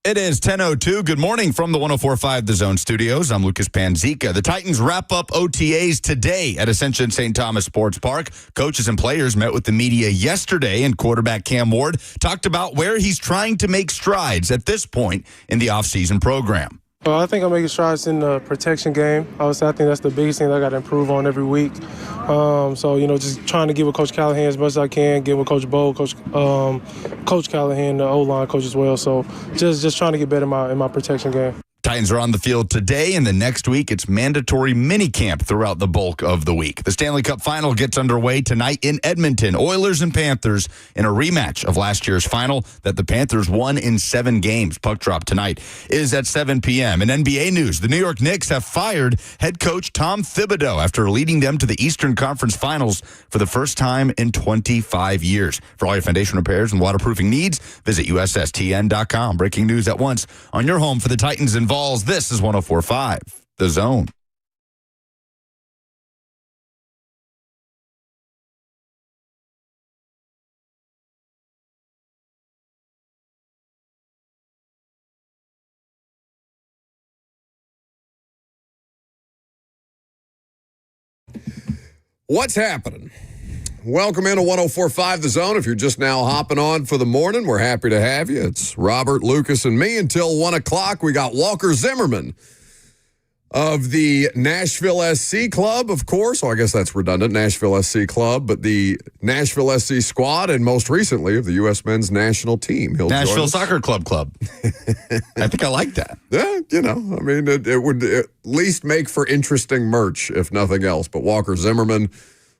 It is 10:02. Good morning from the 104.5 The Zone studios. I'm Lucas Panzica. The Titans wrap up OTAs today at Ascension St. Thomas Sports Park. Coaches and players met with the media yesterday, and quarterback Cam Ward talked about where he's trying to make strides at this point in the offseason program. Well, I think I'm making strides in the protection game. Obviously, I think that's the biggest thing that I got to improve on every week. Just trying to get with Coach Callahan as much as I can, get with Coach Bowe, Coach Callahan, the O-line coach as well. So just trying to get better in my protection game. Titans are on the field today, and the next week it's mandatory minicamp throughout the bulk of the week. The Stanley Cup Final gets underway tonight in Edmonton. Oilers and Panthers in a rematch of last year's final that the Panthers won in 7 games. Puck drop tonight is at 7 p.m. In NBA news, the New York Knicks have fired head coach Tom Thibodeau after leading them to the Eastern Conference Finals for the first time in 25 years. For all your foundation repairs and waterproofing needs, visit USSTN.com. Breaking news at once on your home for the Titans involved. This is 104.5 The Zone. What's happening? Welcome into 104.5 The Zone. If you're just now hopping on for the morning, we're happy to have you. It's Robert, Lucas, and me until 1 o'clock. We got Walker Zimmerman of the Nashville SC Club, of course. Oh, I guess that's redundant, Nashville SC Club, but the Nashville SC squad, and most recently of the U.S. men's national team. He'll Nashville Soccer Club. I think I like that. Yeah, it would at least make for interesting merch, if nothing else. But Walker Zimmerman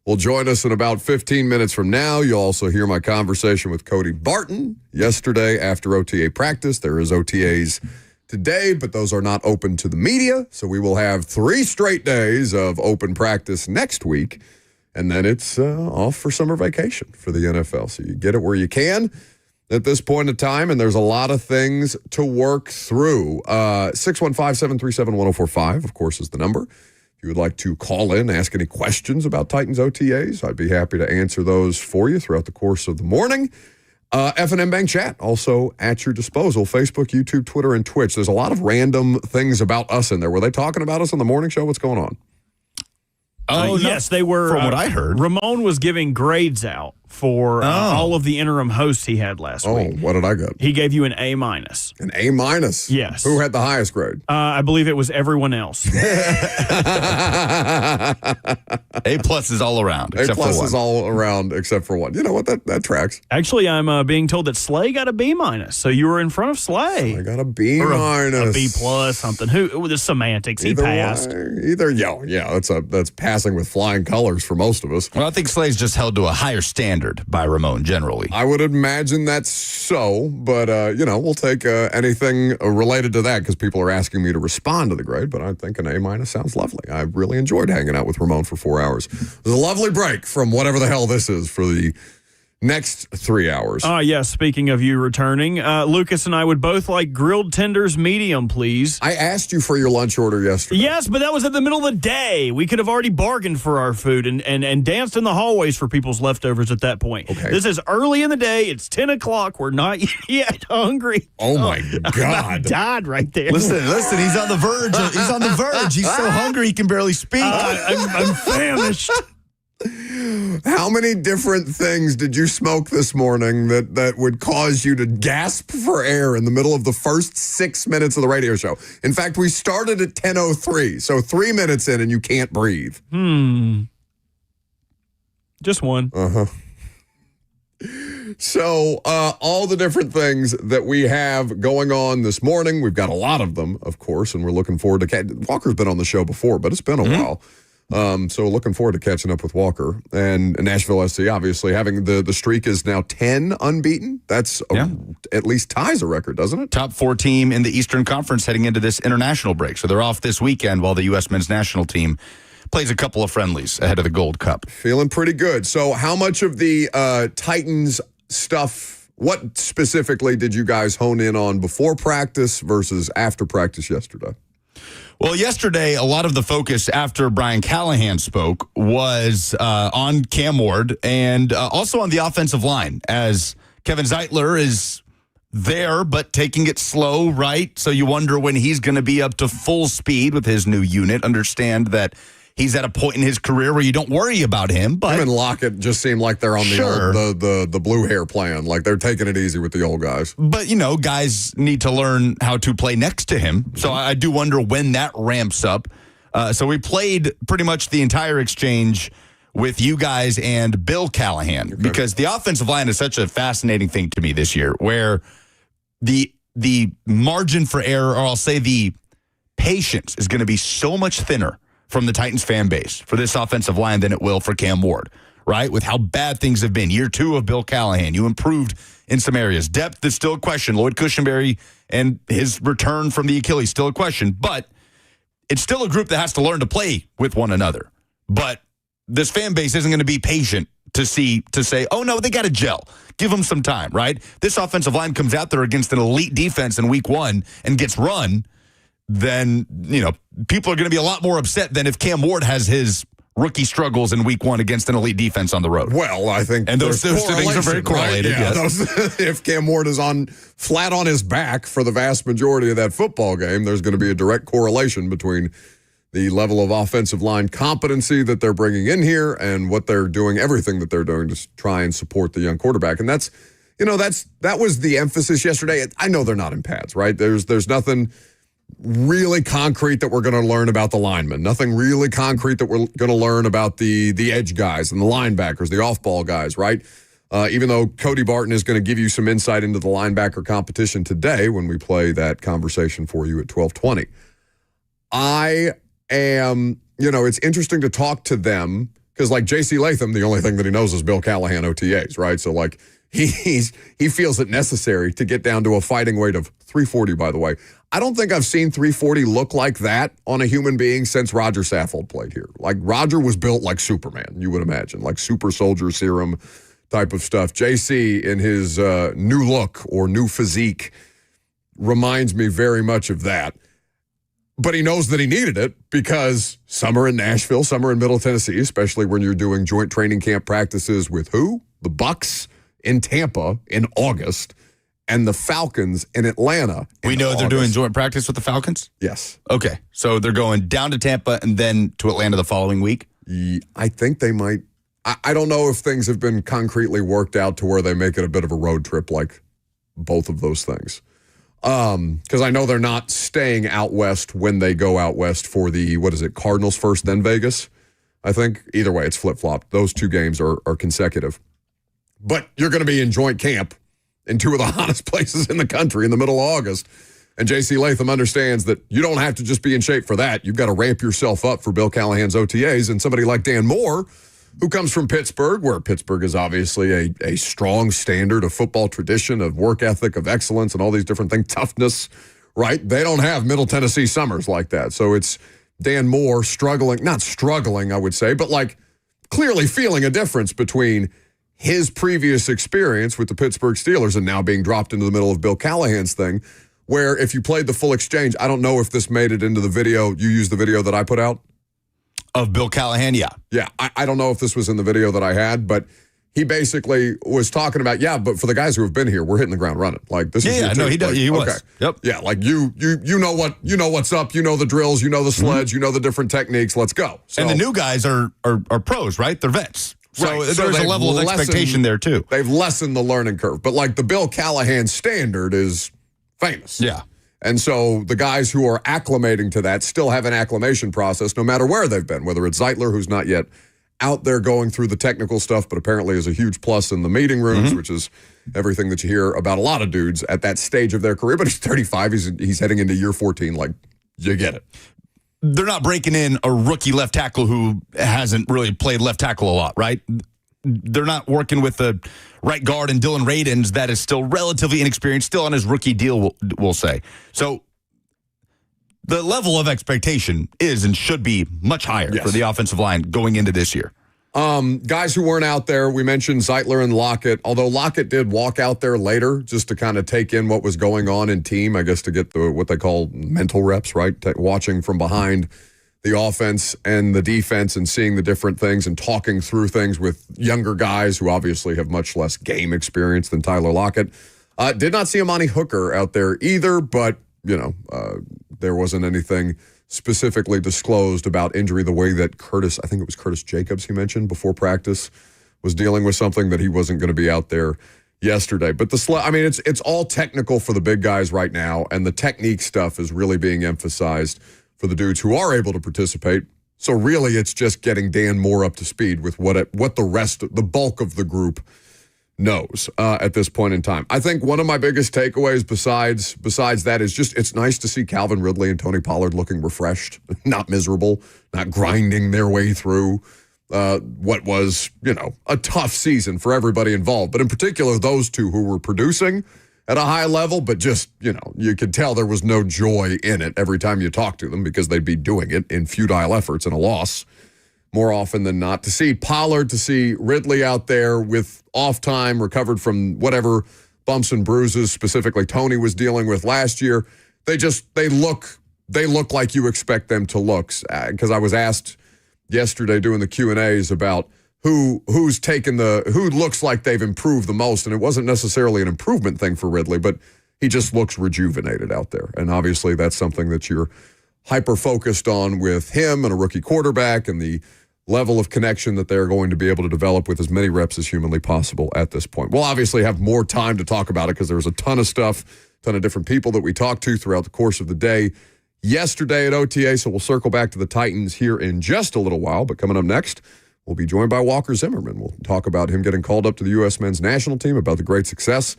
will join us in about 15 minutes from now. You'll also hear my conversation with Cody Barton yesterday after OTA practice. There is OTAs today, but those are not open to the media. So we will have 3 straight days of open practice next week. And then it's off for summer vacation for the NFL. So you get it where you can at this point in time. And there's a lot of things to work through. 615-737-1045, of course, is the number. If you would like to call in, ask any questions about Titans OTAs, I'd be happy to answer those for you throughout the course of the morning. F&M Bank Chat, also at your disposal. Facebook, YouTube, Twitter, and Twitch. There's a lot of random things about us in there. Were they talking about us on the morning show? What's going on? Yes, they were. From what I heard. Ramon was giving grades out for all of the interim hosts he had last week. Oh, what did I get? He gave you an A-. An A-? Yes. Who had the highest grade? I believe it was everyone else. A+ is all around, except for one. A+ is all around, except for one. You know what? That tracks. Actually, I'm being told that Slay got a B-, so you were in front of Slay. I got a B-. Or a B+, something. Who? The semantics. He passed. That's passing with flying colors for most of us. Well, I think Slay's just held to a higher standard by Ramon generally. I would imagine that's so, but, we'll take anything related to that because people are asking me to respond to the grade, but I think an A- sounds lovely. I really enjoyed hanging out with Ramon for 4 hours. It was a lovely break from whatever the hell this is for the next 3 hours. Yes, speaking of you returning, Lucas and I would both like grilled tenders medium, please. I asked you for your lunch order yesterday. Yes, but that was at the middle of the day. We could have already bargained for our food and danced in the hallways for people's leftovers at that point. Okay. This is early in the day. It's 10 o'clock. We're not yet hungry. Oh, my God. I died right there. Listen, he's on the verge. He's on the verge. He's so hungry he can barely speak. I'm famished. How many different things did you smoke this morning that would cause you to gasp for air in the middle of the first 6 minutes of the radio show? In fact, we started at 10:03, so 3 minutes in and you can't breathe. Just one. Uh-huh. So all the different things that we have going on this morning, we've got a lot of them, of course, and we're looking forward to Walker's been on the show before, but it's been a while. So looking forward to catching up with Walker. And Nashville SC, obviously, having the streak is now 10 unbeaten. That's at least ties a record, doesn't it? Top 4 team in the Eastern Conference heading into this international break. So they're off this weekend while the U.S. men's national team plays a couple of friendlies ahead of the Gold Cup. Feeling pretty good. So how much of the Titans stuff, what specifically did you guys hone in on before practice versus after practice yesterday? Well, yesterday, a lot of the focus after Brian Callahan spoke was on Cam Ward and also on the offensive line, as Kevin Zeitler is there, but taking it slow, right? So you wonder when he's going to be up to full speed with his new unit. Understand that he's at a point in his career where you don't worry about him. But him and Lockett just seem like they're on the blue hair plan. Like they're taking it easy with the old guys. But, guys need to learn how to play next to him. So I do wonder when that ramps up. So we played pretty much the entire exchange with you guys and Bill Callahan, because the offensive line is such a fascinating thing to me this year, where the margin for error, or I'll say the patience, is going to be so much thinner from the Titans fan base for this offensive line than it will for Cam Ward, right? With how bad things have been. Year 2 of Bill Callahan, you improved in some areas. Depth is still a question. Lloyd Cushenberry and his return from the Achilles, still a question. But it's still a group that has to learn to play with one another. But this fan base isn't going to be patient to say, oh, no, they got to gel. Give them some time, right? This offensive line comes out there against an elite defense in week 1 and gets run, then, people are going to be a lot more upset than if Cam Ward has his rookie struggles in week 1 against an elite defense on the road. Well, I think those two things are very correlated. Right? Yeah, yes. If Cam Ward is flat on his back for the vast majority of that football game, there's going to be a direct correlation between the level of offensive line competency that they're bringing in here and what they're doing, everything that they're doing to try and support the young quarterback. And that was the emphasis yesterday. I know they're not in pads, right? There's nothing really concrete that we're going to learn about the linemen. Nothing really concrete that we're going to learn about the edge guys and the linebackers, the off-ball guys, right? Even though Cody Barton is going to give you some insight into the linebacker competition today when we play that conversation for you at 12:20. It's interesting to talk to them because, like J.C. Latham, the only thing that he knows is Bill Callahan OTAs, right? So, like, he feels it necessary to get down to a fighting weight of 340, by the way. I don't think I've seen 340 look like that on a human being since Roger Saffold played here. Like, Roger was built like Superman, you would imagine, like super soldier serum type of stuff. J.C. in his new look or new physique reminds me very much of that. But he knows that he needed it because summer in Nashville, summer in Middle Tennessee, especially when you're doing joint training camp practices with who? The Bucs in Tampa in August and the Falcons in Atlanta. We know they're doing joint practice with the Falcons? Yes. Okay. So they're going down to Tampa and then to Atlanta the following week? I think they might. I don't know if things have been concretely worked out to where they make it a bit of a road trip like both of those things. Because I know they're not staying out west when they go out west for the, Cardinals first, then Vegas, I think. Either way, it's flip-flopped. Those 2 games are consecutive. But you're going to be in joint camp in 2 of the hottest places in the country in the middle of August. And J.C. Latham understands that you don't have to just be in shape for that. You've got to ramp yourself up for Bill Callahan's OTAs. And somebody like Dan Moore, who comes from Pittsburgh, where Pittsburgh is obviously a strong standard of football tradition, of work ethic, of excellence, and all these different things, toughness, right? They don't have Middle Tennessee summers like that. So it's Dan Moore not struggling, I would say, but like clearly feeling a difference between his previous experience with the Pittsburgh Steelers and now being dropped into the middle of Bill Callahan's thing, where if you played the full exchange, I don't know if this made it into the video. You used the video that I put out? Of Bill Callahan, yeah. Yeah, I don't know if this was in the video that I had, but he basically was talking about, but for the guys who have been here, we're hitting the ground running. Like this is he was. Okay. Yep. Yeah, like you know what's up, you know the drills, you know the sleds, you know the different techniques. Let's go. So, and the new guys are pros, right? They're vets. So right. there's a level of expectation there too. They've lessened the learning curve, but like the Bill Callahan standard is famous. Yeah. And so the guys who are acclimating to that still have an acclimation process no matter where they've been, whether it's Zeitler, who's not yet out there going through the technical stuff, but apparently is a huge plus in the meeting rooms, which is everything that you hear about a lot of dudes at that stage of their career. But he's 35. He's heading into year 14. Like, you get it. They're not breaking in a rookie left tackle who hasn't really played left tackle a lot, right? They're not working with the right guard and Dylan Radins that is still relatively inexperienced, still on his rookie deal, we'll say. So the level of expectation is and should be much higher for the offensive line going into this year. Guys who weren't out there, we mentioned Zeitler and Lockett, although Lockett did walk out there later just to kind of take in what was going on in team, I guess to get what they call mental reps, right? Watching from behind the offense and the defense and seeing the different things and talking through things with younger guys who obviously have much less game experience than Tyler Lockett. Did not see Amani Hooker out there either, but, there wasn't anything specifically disclosed about injury the way that I think it was Curtis Jacobs he mentioned before practice, was dealing with something that he wasn't going to be out there yesterday. But it's all technical for the big guys right now, and the technique stuff is really being emphasized for the dudes who are able to participate. So really, it's just getting Dan more up to speed with what the bulk of the group knows at this point in time. I think one of my biggest takeaways besides that is just it's nice to see Calvin Ridley and Tony Pollard looking refreshed, not miserable, not grinding their way through what was, a tough season for everybody involved. But in particular, those two who were producing at a high level, but just, you could tell there was no joy in it every time you talked to them because they'd be doing it in futile efforts and a loss more often than not. To see Pollard, to see Ridley out there with off time, recovered from whatever bumps and bruises, specifically Tony was dealing with last year, they look like you expect them to look. Because I was asked yesterday doing the Q&As about who looks like they've improved the most, and it wasn't necessarily an improvement thing for Ridley, but he just looks rejuvenated out there. And obviously that's something that you're hyper-focused on with him and a rookie quarterback and the level of connection that they're going to be able to develop with as many reps as humanly possible at this point. We'll obviously have more time to talk about it because there was a ton of stuff, a ton of different people that we talked to throughout the course of the day yesterday at OTA, so we'll circle back to the Titans here in just a little while. But coming up next, we'll be joined by Walker Zimmerman. We'll talk about him getting called up to the U.S. men's national team, about the great success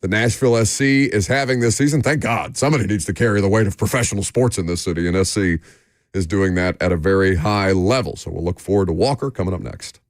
the Nashville SC is having this season. Thank God somebody needs to carry the weight of professional sports in this city, and SC is doing that at a very high level. So we'll look forward to Walker coming up next.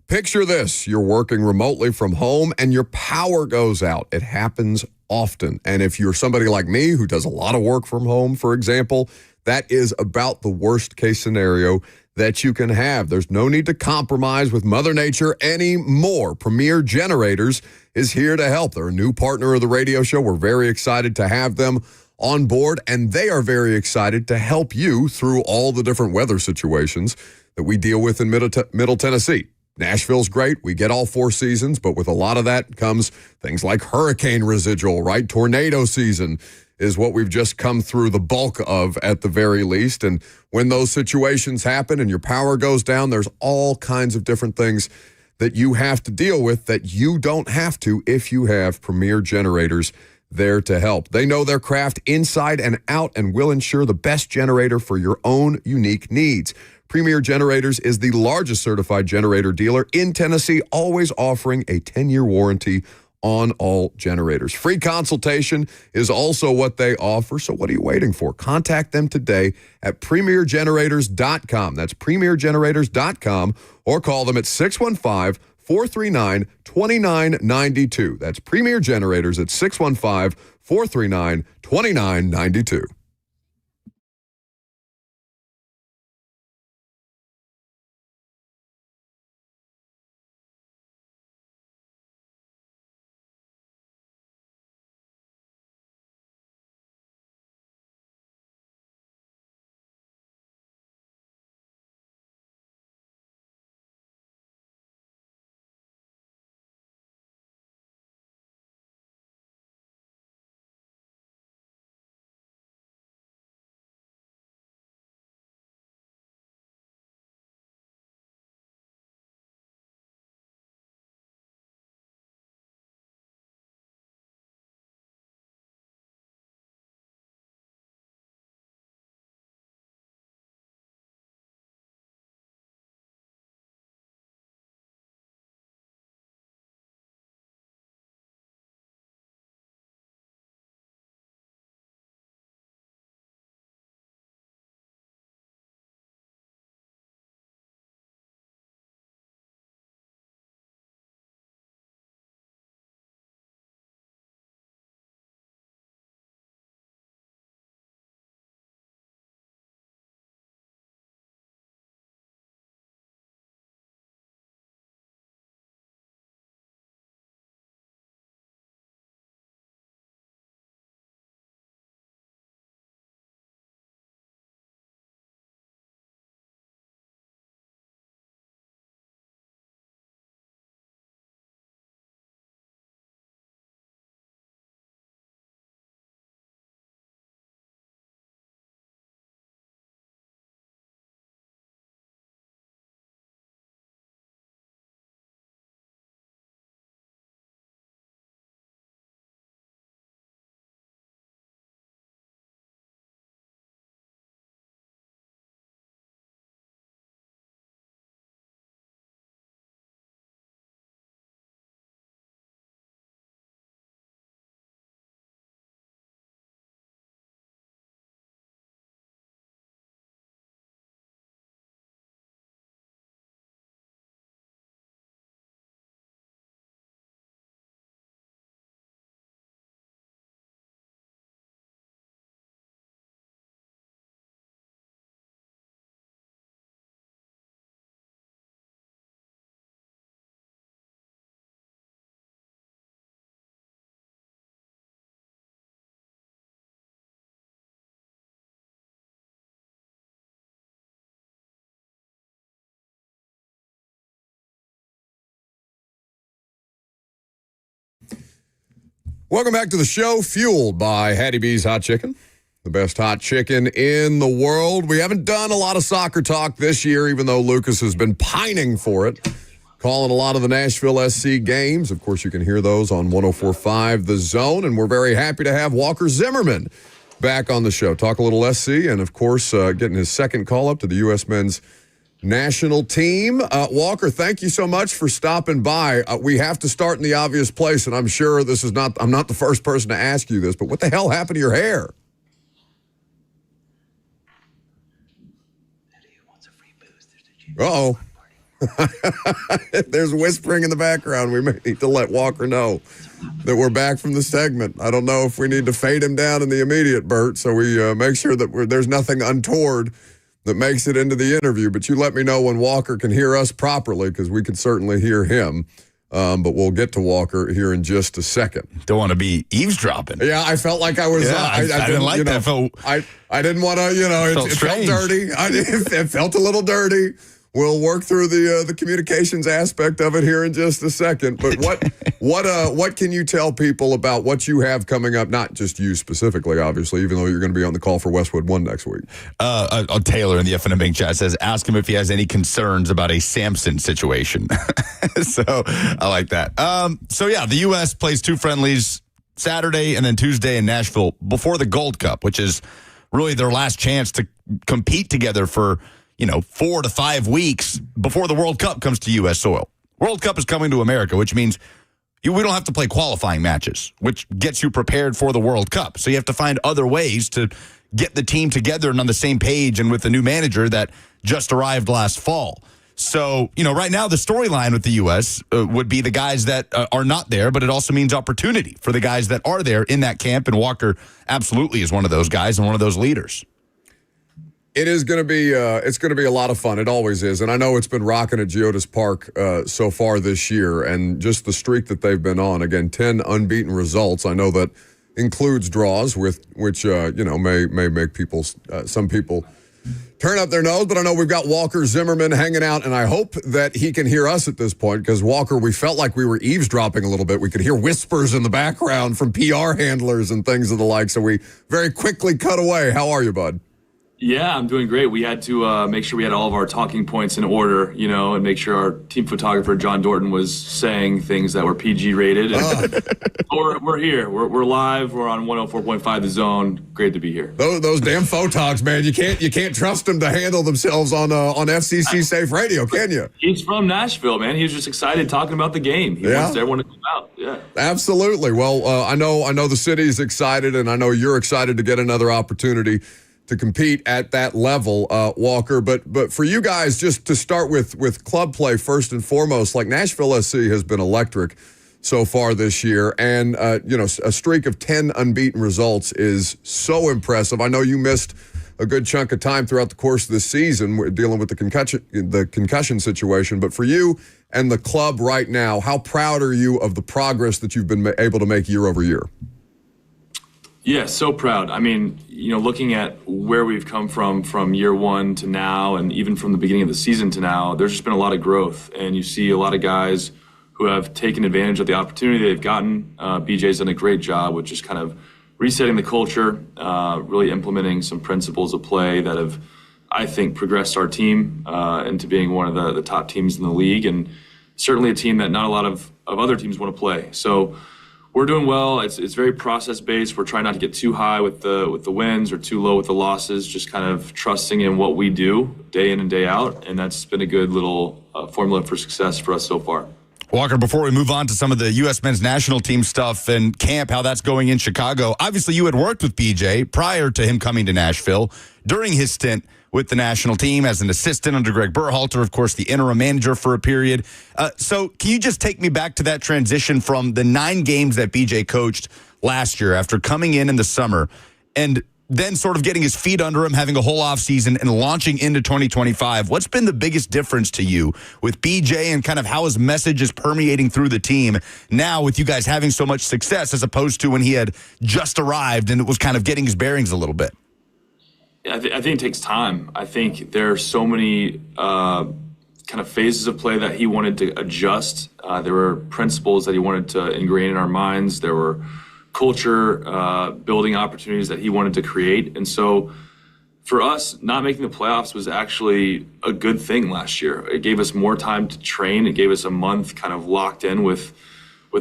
Picture this. You're working remotely from home and your power goes out. It happens often. And if you're somebody like me who does a lot of work from home, for example, that is about the worst case scenario that you can have. There's no need to compromise with Mother Nature anymore. Premier Generators is here to help. They're a new partner of the radio show. We're very excited to have them on board, and they are very excited to help you through all the different weather situations that we deal with in Middle Tennessee. Nashville's great. We get all four seasons, but with a lot of that comes things like hurricane residual, right? Tornado season is what we've just come through the bulk of at the very least. And when those situations happen and your power goes down, there's all kinds of different things that you have to deal with that you don't have to if you have Premier Generators there to help. They know their craft inside and out and will ensure the best generator for your own unique needs. Premier Generators is the largest certified generator dealer in Tennessee, always offering a 10-year warranty on all generators. Free consultation is also what they offer, so what are you waiting for? Contact them today at premiergenerators.com. That's premiergenerators.com, or call them at 615-439-2992. That's Premier Generators at 615-439-2992. Welcome back to the show, fueled by Hattie B's Hot Chicken, the best hot chicken in the world. We haven't done a lot of soccer talk this year, even though Lucas has been pining for it, calling a lot of the Nashville SC games. Of course, you can hear those on 104.5 The Zone, and we're very happy to have Walker Zimmerman back on the show. Talk a little SC, and of course, getting his second call-up to the U.S. men's national team. Walker, thank you so much for stopping by. We have to start in the obvious place, and I'm sure I'm not the first person to ask you this, but what the hell happened to your hair? Uh-oh. There's whispering in the background. We may need to let Walker know that we're back from the segment. I don't know if we need to fade him down in the immediate, Bert, so we make sure that there's nothing untoward that makes it into the interview. But you let me know when Walker can hear us properly, because we can certainly hear him. But we'll get to Walker here in just a second. Don't want to be eavesdropping. Yeah, I felt like I was. Yeah, I didn't like that. I didn't want to. It felt dirty. It felt a little dirty We'll work through the communications aspect of it here in just a second. But what can you tell people about what you have coming up? Not just you specifically, obviously, even though you're going to be on the call for Westwood One next week. Taylor in the FNM Bank chat says, ask him if he has any concerns about a Samson situation. So I like that. So yeah, the U.S. plays 2 friendlies Saturday and then Tuesday in Nashville before the Gold Cup, which is really their last chance to compete together for 4 to 5 weeks before the World Cup comes to U.S. soil. World Cup is coming to America, which means we don't have to play qualifying matches, which gets you prepared for the World Cup. So you have to find other ways to get the team together and on the same page and with the new manager that just arrived last fall. So, right now the storyline with the U.S. Would be the guys that are not there, but it also means opportunity for the guys that are there in that camp. And Walker absolutely is one of those guys and one of those leaders. It is going to be it's going to be a lot of fun. It always is. And I know it's been rocking at Geodis Park so far this year, and just the streak that they've been on. Again, 10 unbeaten results. I know that includes draws, which may make some people turn up their nose, but I know we've got Walker Zimmerman hanging out, and I hope that he can hear us at this point, because Walker, we felt like we were eavesdropping a little bit. We could hear whispers in the background from PR handlers and things of the like, so we very quickly cut away. How are you, bud? Yeah, I'm doing great. We had to make sure we had all of our talking points in order, and make sure our team photographer, John Dorton, was saying things that were PG rated. We're here. We're live. We're on 104.5 The Zone. Great to be here. Those damn photogs, man. You can't trust them to handle themselves on FCC safe radio, can you? He's from Nashville, man. He was just excited talking about the game. He wants everyone to come out. Yeah, absolutely. Well, I know the city's excited, and I know you're excited to get another opportunity to compete at that level, Walker. But for you guys, just to start with club play first and foremost, like Nashville SC has been electric so far this year, and a streak of 10 unbeaten results is so impressive. I know you missed a good chunk of time throughout the course of the season dealing with the concussion situation, but for you and the club right now, how proud are you of the progress that you've been able to make year over year? Yeah, so proud. I mean, looking at where we've come from year one to now, and even from the beginning of the season to now, there's just been a lot of growth. And you see a lot of guys who have taken advantage of the opportunity they've gotten. BJ's done a great job with just kind of resetting the culture, really implementing some principles of play that have, I think, progressed our team into being one of the top teams in the league, and certainly a team that not a lot of other teams want to play. So we're doing well. It's very process-based. We're trying not to get too high with the wins or too low with the losses, just kind of trusting in what we do day in and day out, and that's been a good little formula for success for us so far. Walker, before we move on to some of the U.S. men's national team stuff and camp, how that's going in Chicago, obviously you had worked with BJ prior to him coming to Nashville during his stint with the national team as an assistant under Greg Berhalter, of course, the interim manager for a period. So can you just take me back to that transition from the 9 games that BJ coached last year after coming in the summer and then sort of getting his feet under him, having a whole offseason and launching into 2025? What's been the biggest difference to you with BJ and kind of how his message is permeating through the team now with you guys having so much success as opposed to when he had just arrived and it was kind of getting his bearings a little bit? I think it takes time. I think there are so many kind of phases of play that he wanted to adjust. There were principles that he wanted to ingrain in our minds. There were culture building opportunities that he wanted to create. And so for us, not making the playoffs was actually a good thing last year. It gave us more time to train. It gave us a month kind of locked in with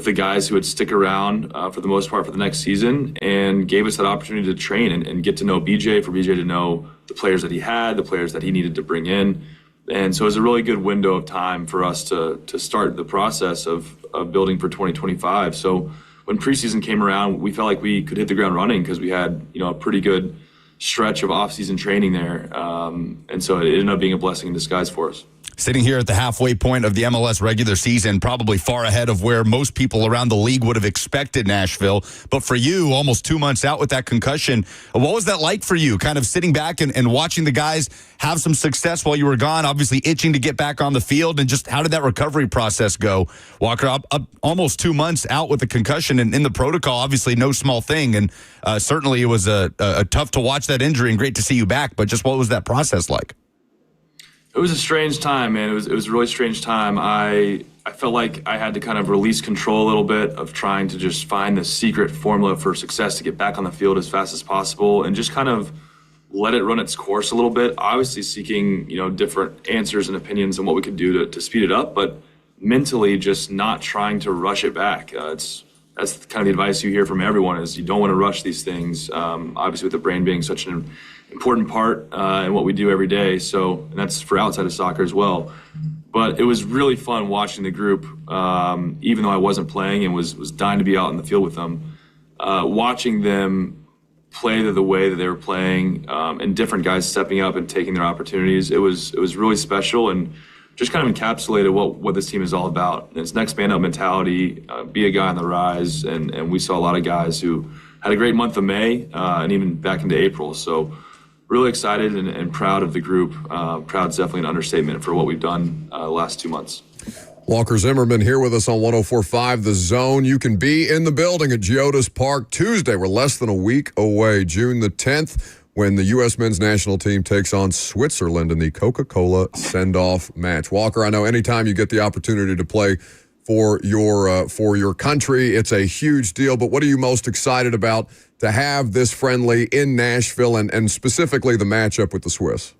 the guys who would stick around for the most part for the next season, and gave us that opportunity to train and get to know BJ, for BJ to know the players that he had, the players that he needed to bring in. And so it was a really good window of time for us to start the process of building for 2025. So when preseason came around, we felt like we could hit the ground running because we had a pretty good stretch of off-season training there. And so it ended up being a blessing in disguise for us. Sitting here at the halfway point of the MLS regular season, probably far ahead of where most people around the league would have expected Nashville. But for you, almost 2 months out with that concussion, what was that like for you? Kind of sitting back and watching the guys have some success while you were gone, obviously itching to get back on the field, and just how did that recovery process go? Walker, up almost 2 months out with the concussion and in the protocol, obviously no small thing. And certainly it was a tough to watch that injury and great to see you back. But just what was that process like? It was a strange time, man. It was a really strange time. I felt like I had to kind of release control a little bit of trying to just find the secret formula for success to get back on the field as fast as possible and just kind of let it run its course a little bit. Obviously seeking, different answers and opinions on what we could do to speed it up, but mentally just not trying to rush it back. That's kind of the advice you hear from everyone is you don't want to rush these things. Obviously with the brain being such an important part in what we do every day. So, and that's for outside of soccer as well. But it was really fun watching the group, even though I wasn't playing and was dying to be out in the field with them. Watching them play the way that they were playing, and different guys stepping up and taking their opportunities. It was really special and just kind of encapsulated what this team is all about. And it's next man up mentality, be a guy on the rise, and we saw a lot of guys who had a great month of May and even back into April. So really excited and proud of the group. Proud's definitely an understatement for what we've done the last 2 months. Walker Zimmerman here with us on 104.5 The Zone. You can be in the building at Geodis Park Tuesday. We're less than a week away, June the 10th, when the U.S. men's national team takes on Switzerland in the Coca-Cola send-off match. Walker, I know anytime you get the opportunity to play for your country, it's a huge deal. But what are you most excited about to have this friendly in Nashville and specifically the matchup with the Swiss?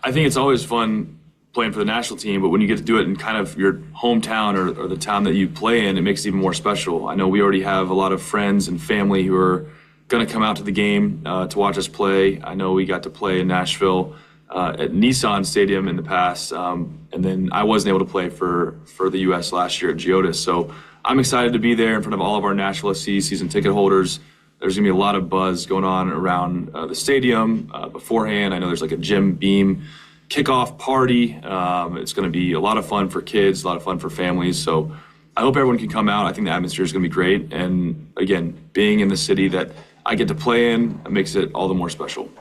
I think it's always fun playing for the national team, but when you get to do it in kind of your hometown or the town that you play in, it makes it even more special. I know we already have a lot of friends and family who are going to come out to the game to watch us play. I know we got to play in Nashville at Nissan Stadium in the past, and then I wasn't able to play for the U.S. last year at Geodis. So I'm excited to be there in front of all of our Nashville SC season ticket holders. There's going to be a lot of buzz going on around the stadium beforehand. I know there's like a Jim Beam kickoff party. It's going to be a lot of fun for kids, a lot of fun for families. So I hope everyone can come out. I think the atmosphere is going to be great. And again, being in the city that I get to play in, it makes it all the more special.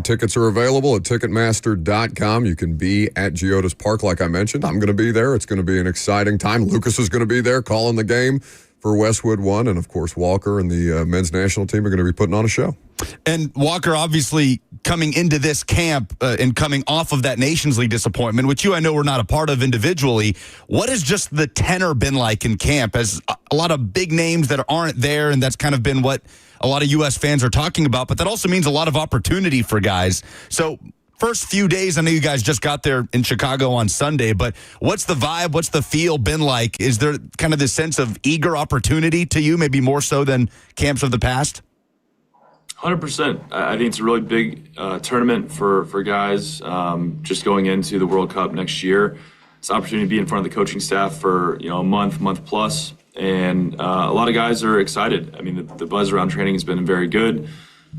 Tickets are available at Ticketmaster.com. You can be at Geodis Park, like I mentioned. I'm going to be there. It's going to be an exciting time. Lucas is going to be there calling the game for Westwood One. And, of course, Walker and the men's national team are going to be putting on a show. And Walker, obviously, coming into this camp and coming off of that Nations League disappointment, which I know we're not a part of individually, what has just the tenor been like in camp? As a lot of big names that aren't there, and that's kind of been what a lot of U.S. fans are talking about, but that also means a lot of opportunity for guys. So first few days, I know you guys just got there in Chicago on Sunday, but what's the vibe? What's the feel been like? Is there kind of this sense of eager opportunity to you, maybe more so than camps of the past? 100%. I think it's a really big tournament for guys just going into the World Cup next year. It's an opportunity to be in front of the coaching staff for a month plus, and a lot of guys are excited. I mean, the buzz around training has been very good.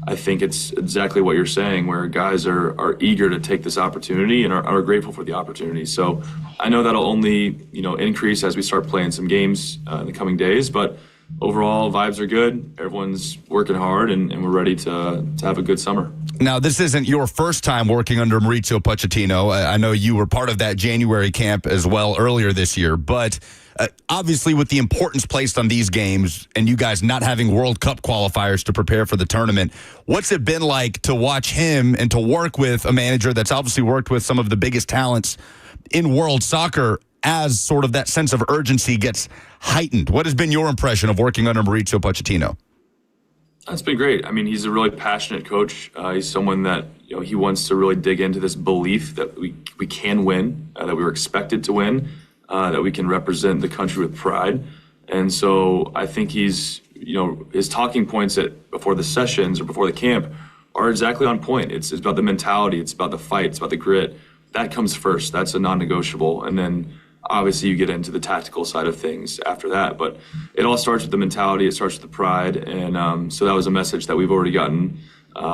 I think it's exactly what you're saying, where guys are eager to take this opportunity and are grateful for the opportunity. So I know that'll only increase as we start playing some games in the coming days, but overall, vibes are good. Everyone's working hard, and we're ready to have a good summer. Now, this isn't your first time working under Mauricio Pochettino. I know you were part of that January camp as well earlier this year, but obviously with the importance placed on these games and you guys not having World Cup qualifiers to prepare for the tournament, what's it been like to watch him and to work with a manager that's obviously worked with some of the biggest talents in world soccer as sort of that sense of urgency gets heightened? What has been your impression of working under Mauricio Pochettino? It's been great. I mean, he's a really passionate coach. He's someone that, he wants to really dig into this belief that we can win, that we were expected to win, that we can represent the country with pride. And so I think he's, his talking points before the sessions or before the camp are exactly on point. It's about the mentality. It's about the fight. It's about the grit. That comes first. That's a non-negotiable. And then obviously you get into the tactical side of things after that. But it all starts with the mentality. It starts with the pride. And so that was a message that we've already gotten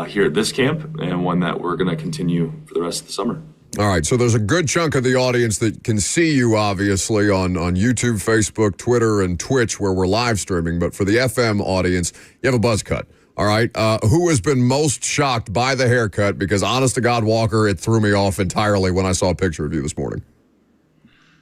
here at this camp, and one that we're going to continue for the rest of the summer. All right, so there's a good chunk of the audience that can see you, obviously, on YouTube, Facebook, Twitter, and Twitch, where we're live streaming. But for the FM audience, you have a buzz cut. All right, who has been most shocked by the haircut? Because honest to God, Walker, it threw me off entirely when I saw a picture of you this morning.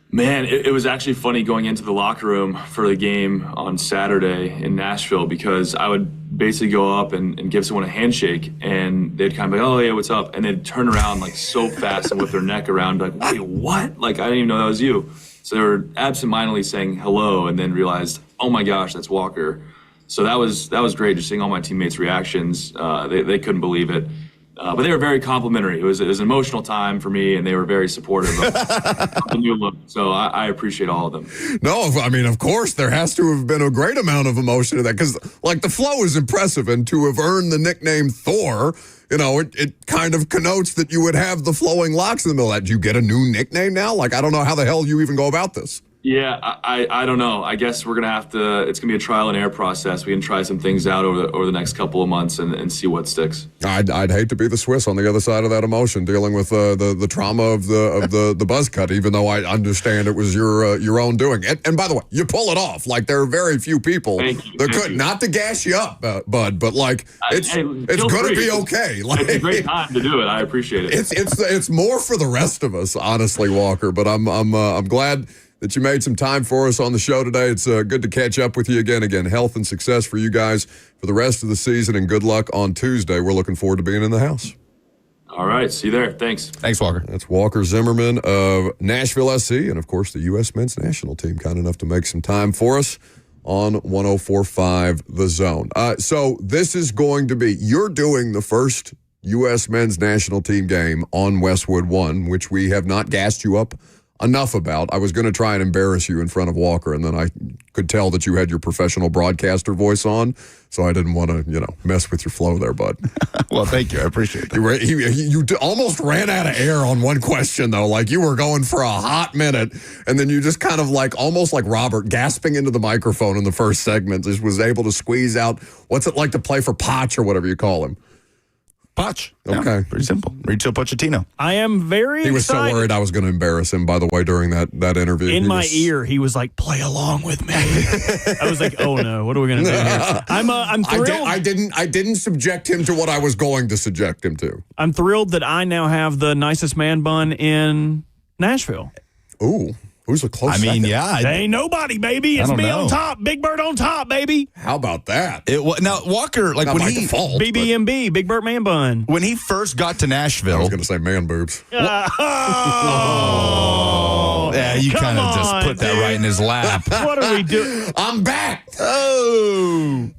Man, it was actually funny going into the locker room for the game on Saturday in Nashville, because I would basically go up and give someone a handshake, and they'd kind of be like, oh, yeah, what's up? And they'd turn around like so fast and whip their neck around like, wait, what? Like, I didn't even know that was you. So they were absentmindedly saying hello and then realized, oh my gosh, that's Walker. So that was great, just seeing all my teammates' reactions. They couldn't believe it. But they were very complimentary. It was an emotional time for me, and they were very supportive of the new look. So I appreciate all of them. No, I mean, of course, there has to have been a great amount of emotion in that because, like, the flow is impressive, and to have earned the nickname Thor, you know, it kind of connotes that you would have the flowing locks in the middle of that. Do you get a new nickname now? Like, I don't know how the hell you even go about this. Yeah, I don't know. I guess we're going to have to, it's going to be a trial and error process. We can try some things out over the next couple of months and see what sticks. I'd hate to be the Swiss on the other side of that emotion, dealing with the trauma of the buzz cut, even though I understand it was your own doing. And by the way, you pull it off. Like, there are very few people that could, not to gas you up, Bud, but like, it's going to be okay. Like, it's a great time to do it. I appreciate it. It's more for the rest of us, honestly, Walker, but I'm glad that you made some time for us on the show today. It's good to catch up with you again. Again, health and success for you guys for the rest of the season, and good luck on Tuesday. We're looking forward to being in the house. All right. See you there. Thanks. Thanks, Walker. That's Walker Zimmerman of Nashville SC, and, of course, the U.S. men's national team, kind enough to make some time for us on 104.5 The Zone. So this is going to be, you're doing the first U.S. men's national team game on Westwood One, which we have not gassed you up enough about. I was going to try and embarrass you in front of Walker, and then I could tell that you had your professional broadcaster voice on, so I didn't want to, mess with your flow there, bud. Well, thank you. I appreciate that. You almost ran out of air on one question, though. Like, you were going for a hot minute, and then you just kind of almost like Robert, gasping into the microphone in the first segment, just was able to squeeze out, what's it like to play for Potch or whatever you call him? Potch. Okay. Yeah, pretty simple. Mauricio Pochettino. I am very He was excited. so worried I was going to embarrass him, by the way, during that interview. In my ear, he was like, play along with me. I was like, oh no, what are we going to do here? I'm thrilled. I didn't subject him to what I was going to subject him to. I'm thrilled that I now have the nicest man bun in Nashville. Ooh. Who's a close second? Yeah. Ain't nobody, baby. It's me on top. Big Bird on top, baby. How about that? Now, Walker, Not when by he default, BB&B, Big Bird man bun. when he first got to I Nashville, was going to say man boobs. yeah, you kind of just put that right in his lap. What are we doing? I'm back. Oh.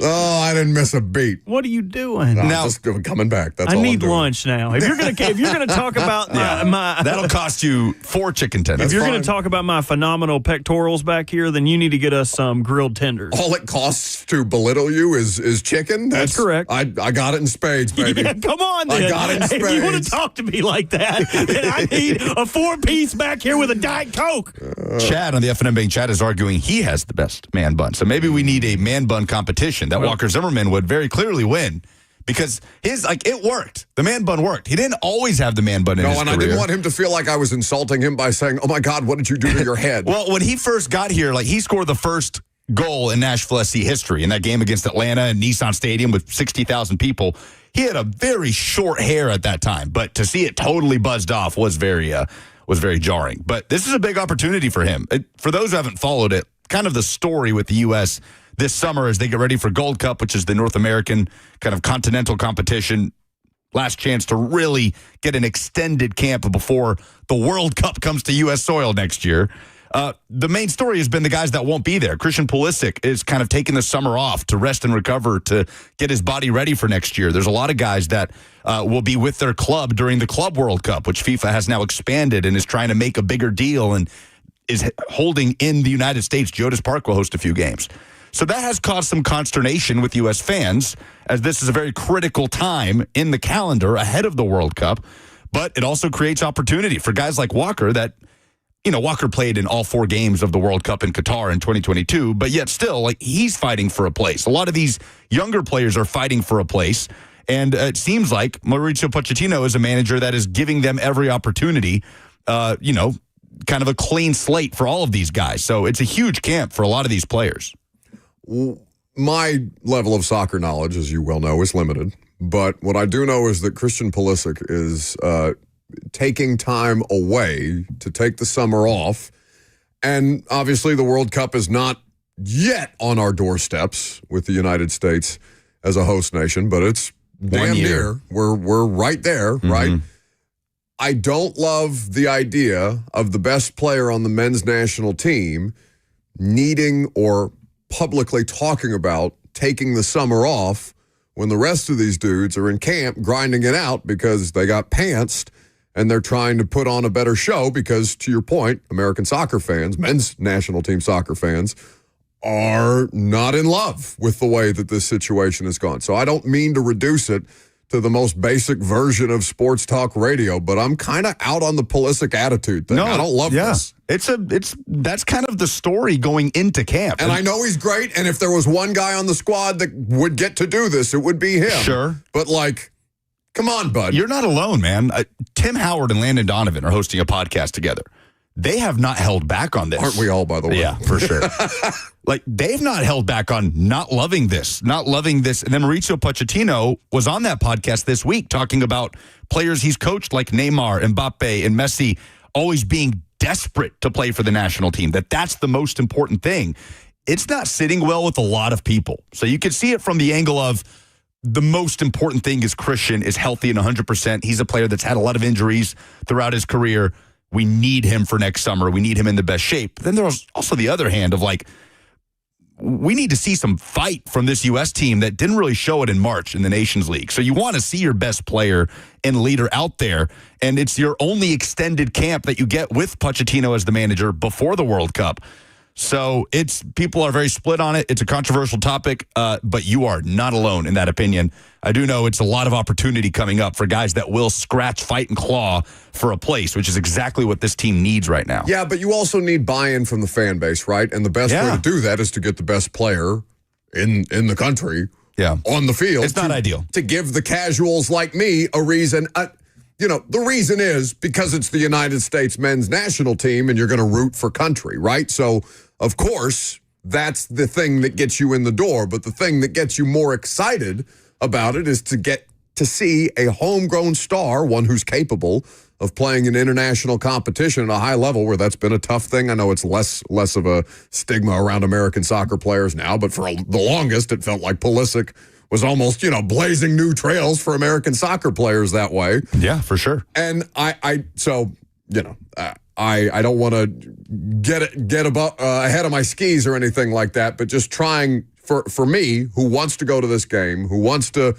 Oh, I didn't miss a beat. What are you doing? I'm Now- just coming back. That's I all need I'm doing. lunch now. If you're gonna talk about my That'll cost you 4 chicken tenders. if you're fine. gonna talk about my phenomenal pectorals back here, then you need to get us some grilled tenders. All it costs to belittle you is chicken? That's correct. I got it in spades, baby. Yeah, come on, then. I got it in If you want spades. to talk to me like that, then I need a 4-piece back here with a Diet Coke. Chad on the FNM Bank chat is arguing he has the best man bun. So maybe we need a man bun competition that Walker Zimmerman would very clearly win because it worked. The man bun worked. He didn't always have the man bun in his career. I didn't want him to feel like I was insulting him by saying, oh my God, what did you do to your head? Well, when he first got here, he scored the first goal in Nashville SC history in that game against Atlanta in Nissan Stadium with 60,000 people. He had a very short hair at that time, but to see it totally buzzed off was very jarring. But this is a big opportunity for him. For those who haven't followed it, kind of the story with the U.S. this summer as they get ready for Gold Cup, which is the North American kind of continental competition. Last chance to really get an extended camp before the World Cup comes to U.S. soil next year. The main story has been the guys that won't be there. Christian Pulisic is kind of taking the summer off to rest and recover to get his body ready for next year. There's a lot of guys that will be with their club during the Club World Cup, which FIFA has now expanded and is trying to make a bigger deal and is holding in the United States. Geodis Park will host a few games. So that has caused some consternation with U.S. fans, as this is a very critical time in the calendar ahead of the World Cup. But it also creates opportunity for guys like Walker that, Walker played in all 4 games of the World Cup in Qatar in 2022, but yet still, he's fighting for a place. A lot of these younger players are fighting for a place, and it seems like Mauricio Pochettino is a manager that is giving them every opportunity, kind of a clean slate for all of these guys. So it's a huge camp for a lot of these players. My level of soccer knowledge, as you well know, is limited. But what I do know is that Christian Pulisic is taking time away to take the summer off. And obviously the World Cup is not yet on our doorsteps with the United States as a host nation, but it's damn near. We're right there, right? I don't love the idea of the best player on the men's national team needing or publicly talking about taking the summer off when the rest of these dudes are in camp grinding it out because they got pantsed and they're trying to put on a better show because, to your point, American soccer fans, men's national team soccer fans, are not in love with the way that this situation has gone. So I don't mean to reduce it to the most basic version of sports talk radio, but I'm kind of out on the Pulisic attitude thing. I don't love this. That's kind of the story going into camp. And I know he's great, and if there was one guy on the squad that would get to do this, it would be him. Sure. But, come on, bud. You're not alone, man. Tim Howard and Landon Donovan are hosting a podcast together. They have not held back on this. Aren't we all, by the way? Yeah, for sure. They've not held back on not loving this. And then Mauricio Pochettino was on that podcast this week talking about players he's coached like Neymar, Mbappe, and Messi always being desperate to play for the national team, that's the most important thing. It's not sitting well with a lot of people. So you can see it from the angle of the most important thing is Christian is healthy and 100%. He's a player that's had a lot of injuries throughout his career. We need him for next summer. We need him in the best shape. But then there's also the other hand of we need to see some fight from this U.S. team that didn't really show it in March in the Nations League. So you want to see your best player and leader out there, and it's your only extended camp that you get with Pochettino as the manager before the World Cup. So people are very split on it. It's a controversial topic, but you are not alone in that opinion. I do know it's a lot of opportunity coming up for guys that will scratch, fight, and claw for a place, which is exactly what this team needs right now. Yeah, but you also need buy-in from the fan base, right? And the best way to do that is to get the best player in the country on the field. It's not ideal. To give the casuals like me a reason. The reason is because it's the United States men's national team and you're going to root for country, right? So, of course, that's the thing that gets you in the door. But the thing that gets you more excited about it is to get to see a homegrown star, one who's capable of playing in international competition at a high level where that's been a tough thing. I know it's less of a stigma around American soccer players now, but for the longest, it felt like Pulisic was almost, blazing new trails for American soccer players that way. Yeah, for sure. And I don't want to get ahead of my skis or anything like that, but just trying for me, who wants to go to this game, who wants to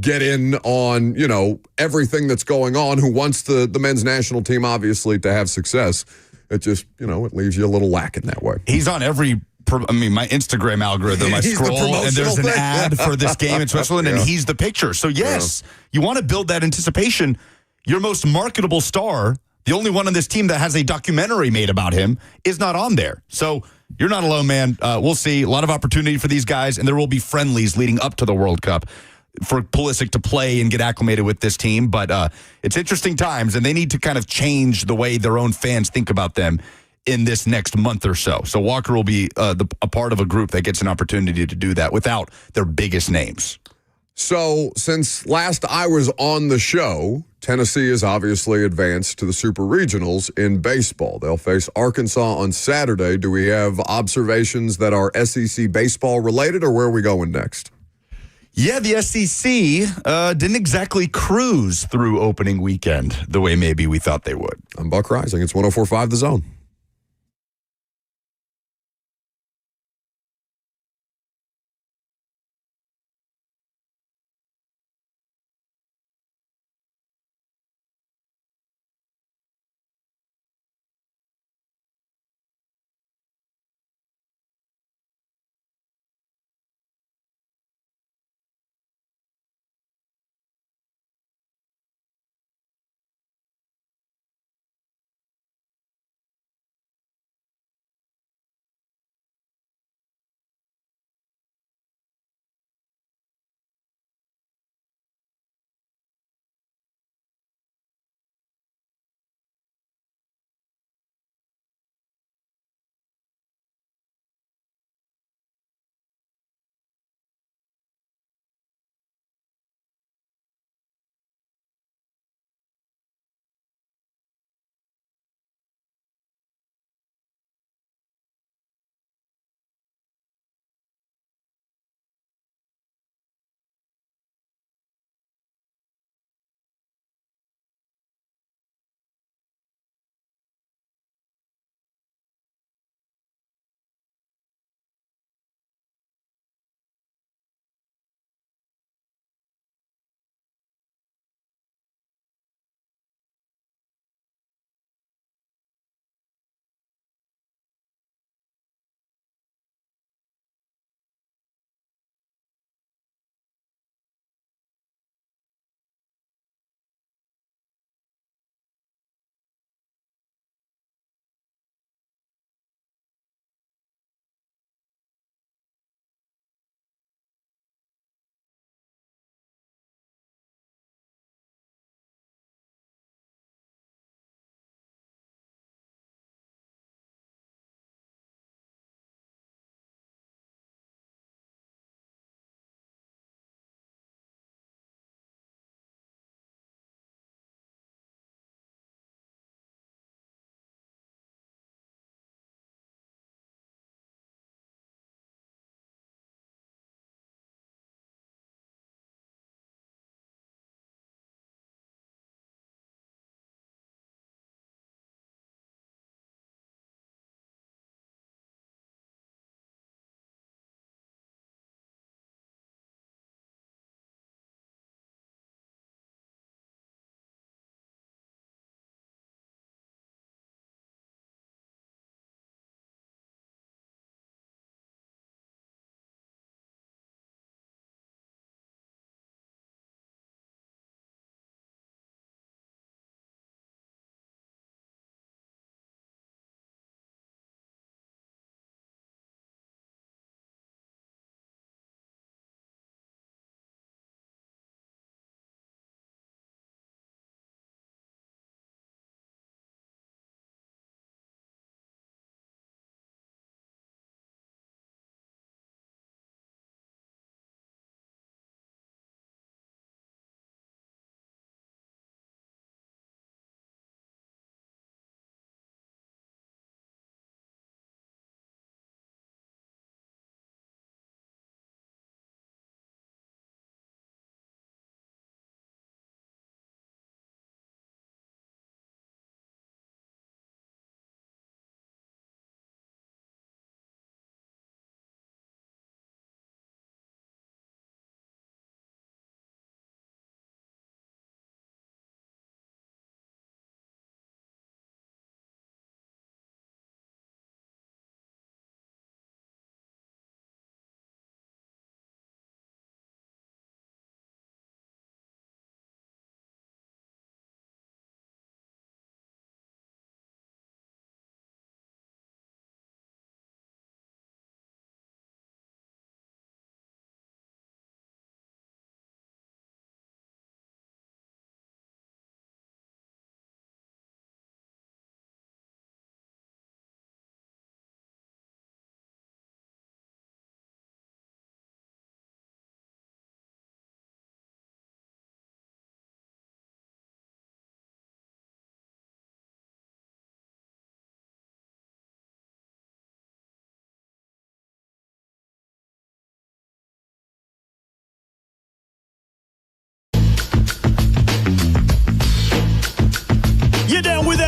get in on, everything that's going on, who wants the men's national team, obviously, to have success. It just, it leaves you a little lacking that way. He's on my Instagram algorithm, I scroll, and there's an ad for this game in Switzerland, and he's the picture. So, yes, you want to build that anticipation. Your most marketable star, the only one on this team that has a documentary made about him, is not on there. So, you're not alone, man. We'll see. A lot of opportunity for these guys, and there will be friendlies leading up to the World Cup for Pulisic to play and get acclimated with this team. But it's interesting times, and they need to kind of change the way their own fans think about them in this next month or so. So Walker will be a part of a group that gets an opportunity to do that without their biggest names. So since last I was on the show, Tennessee is obviously advanced to the Super Regionals in baseball. They'll face Arkansas on Saturday. Do we have observations that are SEC baseball related, or where are we going next? Yeah, the SEC didn't exactly cruise through opening weekend the way maybe we thought they would. I'm Buck Rising. It's 104.5 The Zone.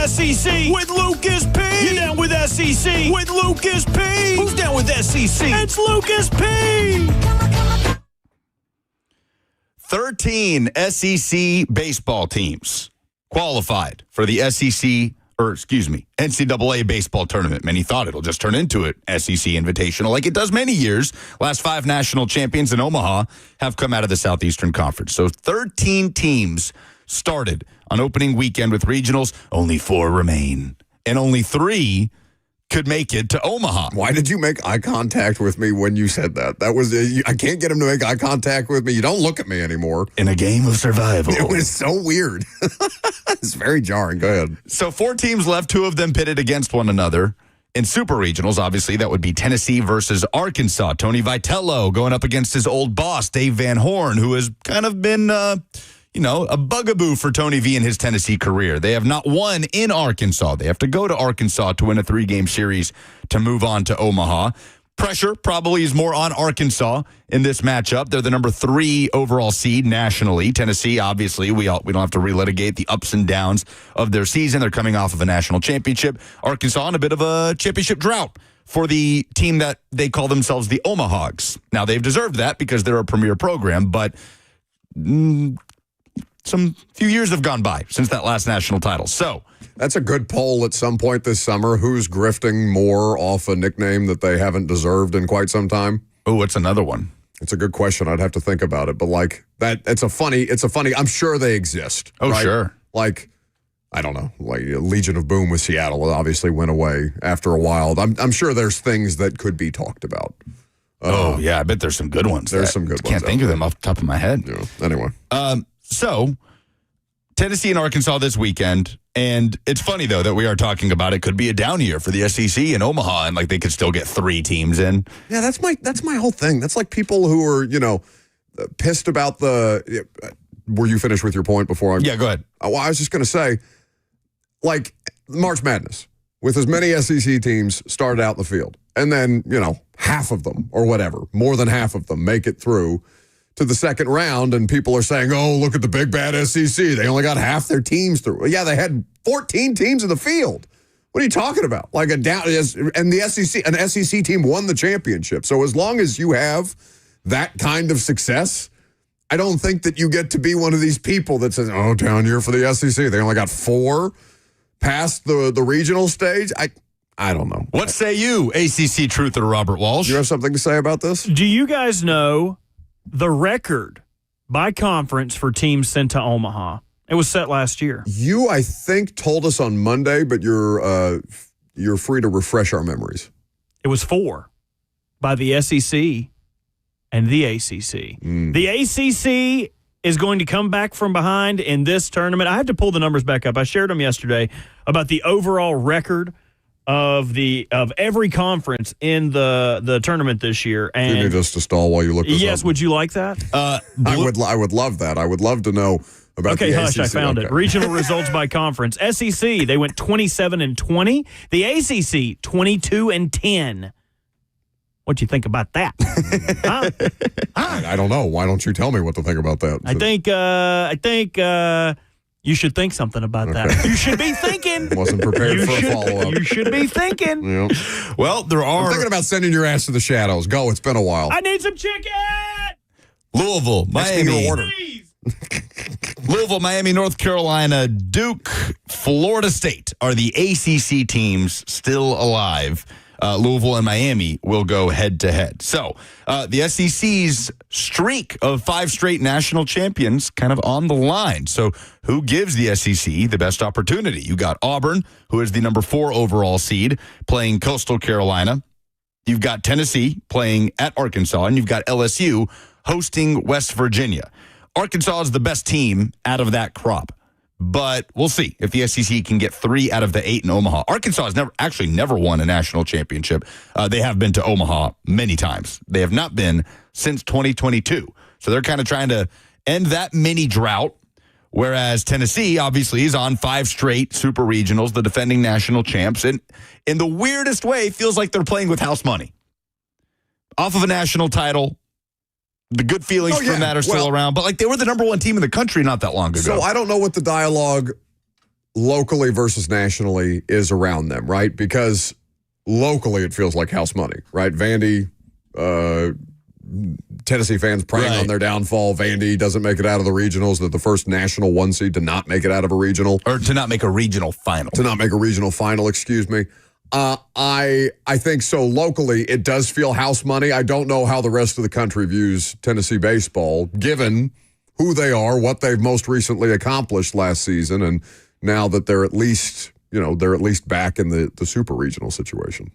SEC with Lucas P? You down with SEC with Lucas P? Who's down with SEC? It's Lucas P. 13 SEC baseball teams qualified for the NCAA baseball tournament. Many thought it'll just turn into an SEC Invitational like it does many years. Last 5 national champions in Omaha have come out of the Southeastern Conference. So 13 teams started on opening weekend with regionals. Only 4 remain. And only 3 could make it to Omaha. Why did you make eye contact with me when you said that? That was I can't get him to make eye contact with me. You don't look at me anymore. In a game of survival. It was so weird. It's very jarring. Go ahead. So 4 teams left, 2 of them pitted against one another. In super regionals, obviously, that would be Tennessee versus Arkansas. Tony Vitello going up against his old boss, Dave Van Horn, who has kind of been a bugaboo for Tony V in his Tennessee career. They have not won in Arkansas. They have to go to Arkansas to win a 3-game series to move on to Omaha. Pressure probably is more on Arkansas in this matchup. They're the number 3 overall seed nationally. Tennessee, obviously, we don't have to relitigate the ups and downs of their season. They're coming off of a national championship. Arkansas in a bit of a championship drought for the team that they call themselves the Omahogs. Now, they've deserved that because they're a premier program, but some few years have gone by since that last national title. So that's a good poll at some point this summer. Who's grifting more off a nickname that they haven't deserved in quite some time? Oh, what's another one? It's a good question. I'd have to think about it. But like that, it's a funny, I'm sure they exist. Oh, right? Sure. Like, I don't know, like Legion of Boom with Seattle obviously went away after a while. I'm sure there's things that could be talked about. Yeah, I bet there's some good ones. There's some good ones. Can't think of them off the top of my head. Yeah. Anyway. So, Tennessee and Arkansas this weekend, and it's funny, though, that we are talking about it could be a down year for the SEC in Omaha, and, like, they could still get 3 teams in. Yeah, that's my whole thing. That's like people who are, pissed about the were you finished with your point before? Yeah, go ahead. Well, I was just going to say, like, March Madness, with as many SEC teams started out in the field, and then, half of them, or whatever, more than half of them make it through to the second round, and people are saying, oh, look at the big bad SEC. They only got half their teams through. Well, yeah, they had 14 teams in the field. What are you talking about? Like and the SEC, an SEC team won the championship. So as long as you have that kind of success, I don't think that you get to be one of these people that says, oh, down year for the SEC. They only got 4 past the regional stage. I don't know. What say you, ACC truther Robert Walsh? Do you have something to say about this? Do you guys know the record by conference for teams sent to Omaha? It was set last year. You, I think, told us on Monday, but you're free to refresh our memories. It was 4 by the SEC and the ACC. The ACC is going to come back from behind in this tournament. I have to pull the numbers back up. I shared them yesterday about the overall record of every conference in the tournament this year. And you need us to stall while you look this up? Yes, would you like that? I would love that. I would love to know about the ACC. I found it. Regional results by conference. SEC, they went 27-20. The ACC, 22-10. What'd you think about that? Huh? I don't know. Why don't you tell me what to think about that? I think you should think something about that. You should be thinking. Wasn't prepared for a follow-up. You should be thinking. Yeah. Well, I'm thinking about sending your ass to the shadows. Go. It's been a while. I need some chicken. Louisville, Miami. Please. Louisville, Miami, North Carolina, Duke, Florida State are the ACC teams still alive. Louisville and Miami will go head-to-head. So the SEC's streak of 5 straight national champions kind of on the line. So who gives the SEC the best opportunity? You got Auburn, who is the number 4 overall seed, playing Coastal Carolina. You've got Tennessee playing at Arkansas, and you've got LSU hosting West Virginia. Arkansas is the best team out of that crop. But we'll see if the SEC can get 3 out of the 8 in Omaha. Arkansas has never won a national championship. They have been to Omaha many times. They have not been since 2022. So they're kind of trying to end that mini drought, whereas Tennessee obviously is on 5 straight super regionals, the defending national champs. And in the weirdest way, feels like they're playing with house money. Off of a national title. The good feelings from that are still around. But, like, they were the number 1 team in the country not that long ago. So I don't know what the dialogue locally versus nationally is around them, right? Because locally it feels like house money, right? Vandy, Tennessee fans preying on their downfall. Vandy doesn't make it out of the regionals. They're the first national 1 seed to not make it out of a regional. Or to not make a regional final. To not make a regional final, excuse me. I think so locally it does feel house money. I don't know how the rest of the country views Tennessee baseball, given who they are, what they've most recently accomplished last season, and now that they're at least back in the super regional situation.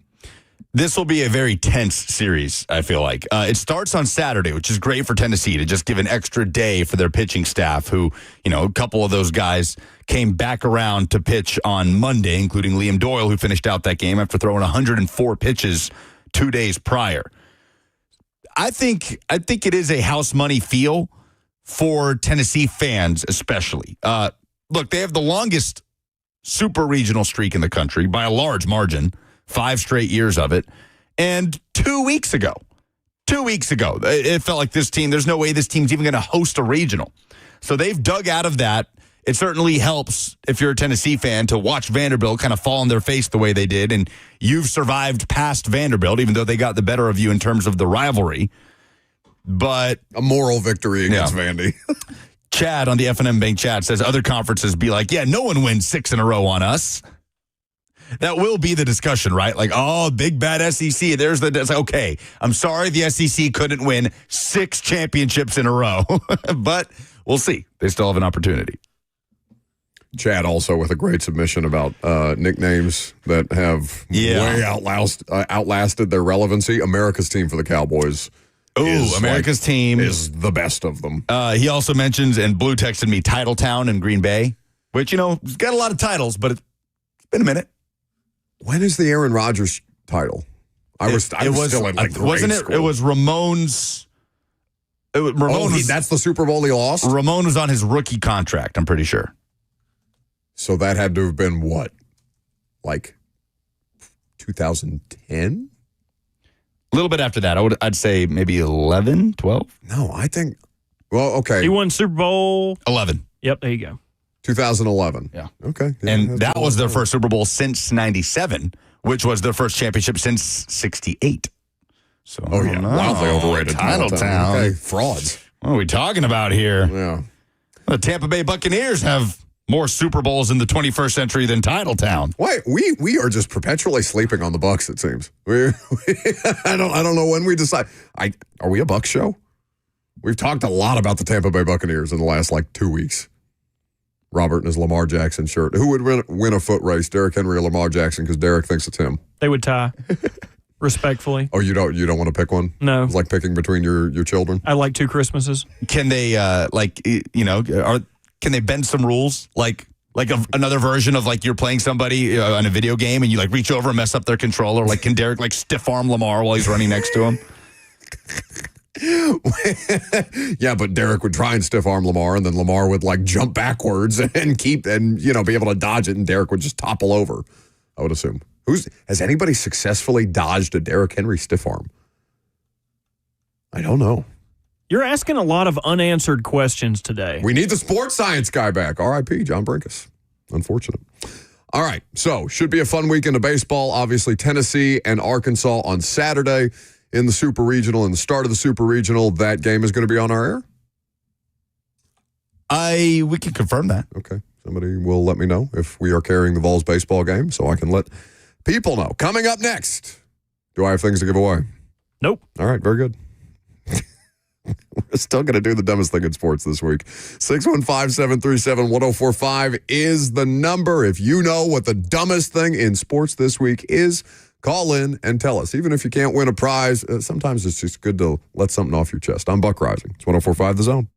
This will be a very tense series, I feel like. It starts on Saturday, which is great for Tennessee to just give an extra day for their pitching staff who, a couple of those guys came back around to pitch on Monday, including Liam Doyle, who finished out that game after throwing 104 pitches 2 days prior. I think it is a house money feel for Tennessee fans especially. Look, they have the longest super regional streak in the country by a large margin. 5 straight years of it. And 2 weeks ago, it felt like this team, there's no way this team's even going to host a regional. So they've dug out of that. It certainly helps if you're a Tennessee fan to watch Vanderbilt kind of fall on their face the way they did. And you've survived past Vanderbilt, even though they got the better of you in terms of the rivalry. But a moral victory against Vandy. Chad on the F&M Bank chat says other conferences be like, yeah, no one wins 6 in a row on us. That will be the discussion, right? Like, oh, big bad SEC. It's like, okay, I'm sorry the SEC couldn't win 6 championships in a row, but we'll see. They still have an opportunity. Chad also with a great submission about nicknames that have way outlasted their relevancy. America's team for the Cowboys. Oh, America's team is the best of them. He also mentions, and Blue texted me, Titletown in Green Bay, which, it's got a lot of titles, but it's been a minute. When is the Aaron Rodgers title? I was still in grade school. It was Ramon's. That's the Super Bowl he lost? Ramon was on his rookie contract, I'm pretty sure. So that had to have been what? Like 2010? A little bit after that. I'd say maybe 11, 12. No, I think, well, okay. He won Super Bowl 11. Yep, there you go. 2011. Yeah. Okay. Yeah, and that was their first Super Bowl since 97, which was their first championship since 68. So, wildly overrated. Titletown. Okay, frauds. What are we talking about here? Yeah. The Tampa Bay Buccaneers have more Super Bowls in the 21st century than Titletown. Wait, we are just perpetually sleeping on the Bucs, it seems. I don't know when we decide. Are we a Bucs show? We've talked a lot about the Tampa Bay Buccaneers in the last 2 weeks. Robert in his Lamar Jackson shirt. Who would win a foot race, Derrick Henry or Lamar Jackson? Because Derrick thinks it's him. They would tie, respectfully. Oh, you don't want to pick one? No. It's like picking between your children? I like 2 Christmases. Can they, can they bend some rules? Another version of you're playing somebody on a video game and you reach over and mess up their controller. Can Derrick stiff arm Lamar while he's running next to him? Yeah, but Derrick would try and stiff arm Lamar, and then Lamar would jump backwards and be able to dodge it, and Derrick would just topple over. I would assume. Has anybody successfully dodged a Derrick Henry stiff arm? I don't know. You're asking a lot of unanswered questions today. We need the sports science guy back. R.I.P. John Brinkus. Unfortunate. All right, so should be a fun weekend of baseball. Obviously, Tennessee and Arkansas on Saturday. In the Super Regional, in the start of the Super Regional, that game is going to be on our air? We can confirm that. Okay. Somebody will let me know if we are carrying the Vols baseball game so I can let people know. Coming up next, do I have things to give away? Nope. All right, very good. We're still going to do the dumbest thing in sports this week. 615-737-1045 is the number. If you know what the dumbest thing in sports this week is, call in and tell us. Even if you can't win a prize, sometimes it's just good to let something off your chest. I'm Buck Rising. It's 104.5 The Zone.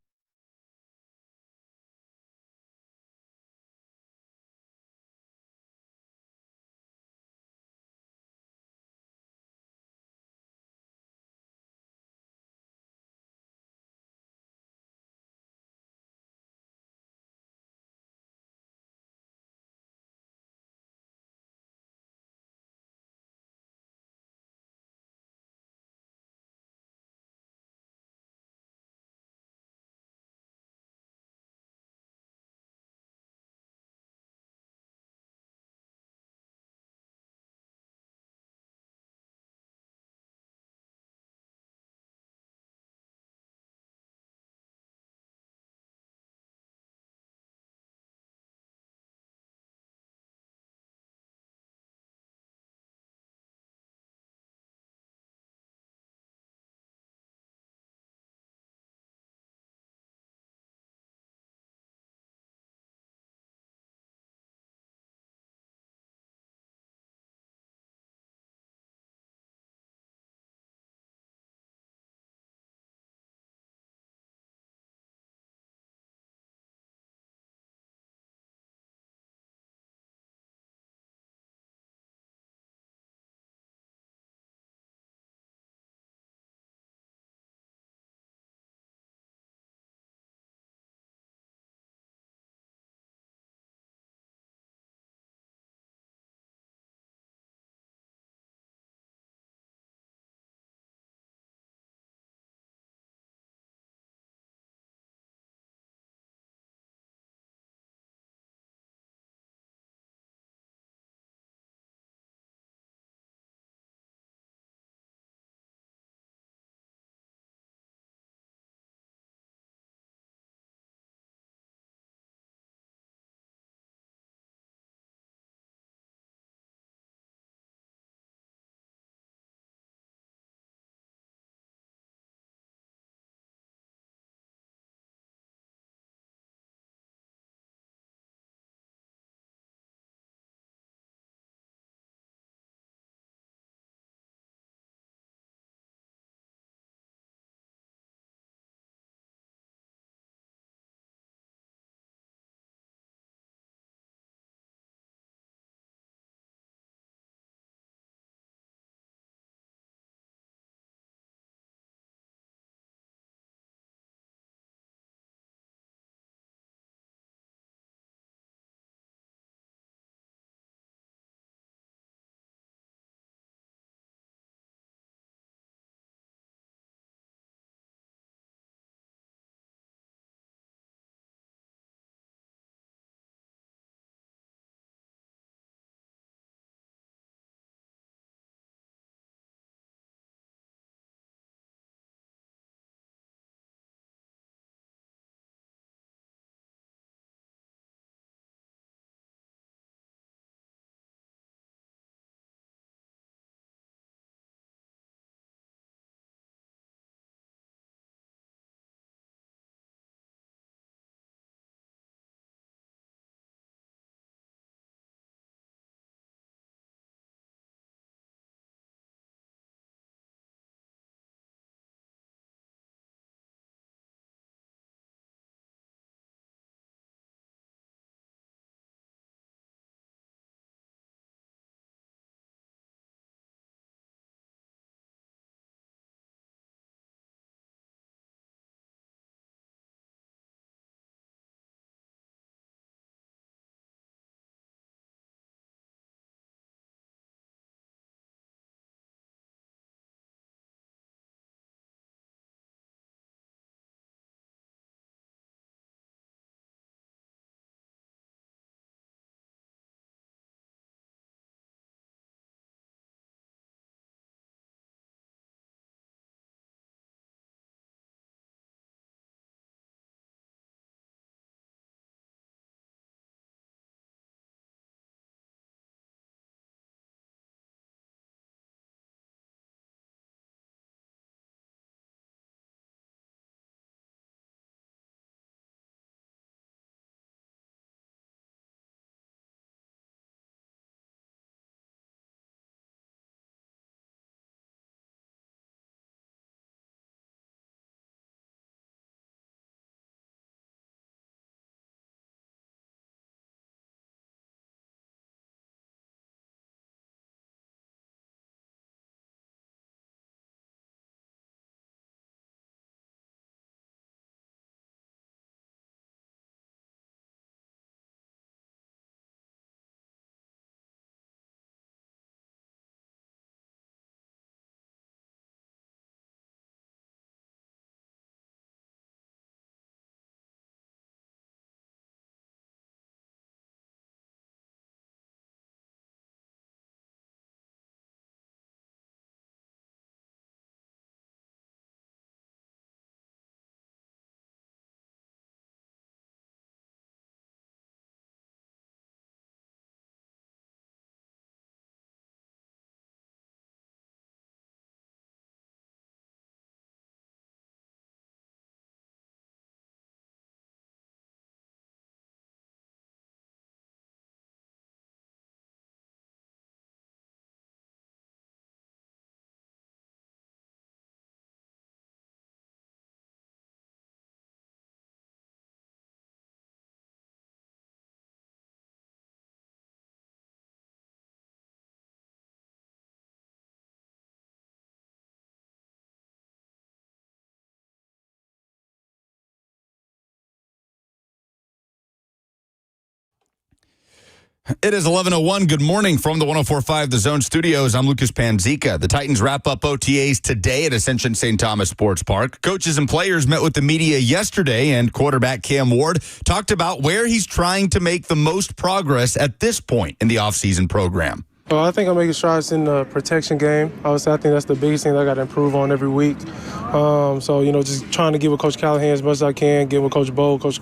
It is 11:01. Good morning from the 104.5 The Zone Studios. I'm Lucas Panzica. The Titans wrap up OTAs today at Ascension St. Thomas Sports Park. Coaches and players met with the media yesterday, and quarterback Cam Ward talked about where he's trying to make the most progress at this point in the offseason program. I think I'm making strides in the protection game. Obviously, I think that's the biggest thing that I got to improve on every week. Just trying to get with Coach Callahan as much as I can, get with Coach Bo, Coach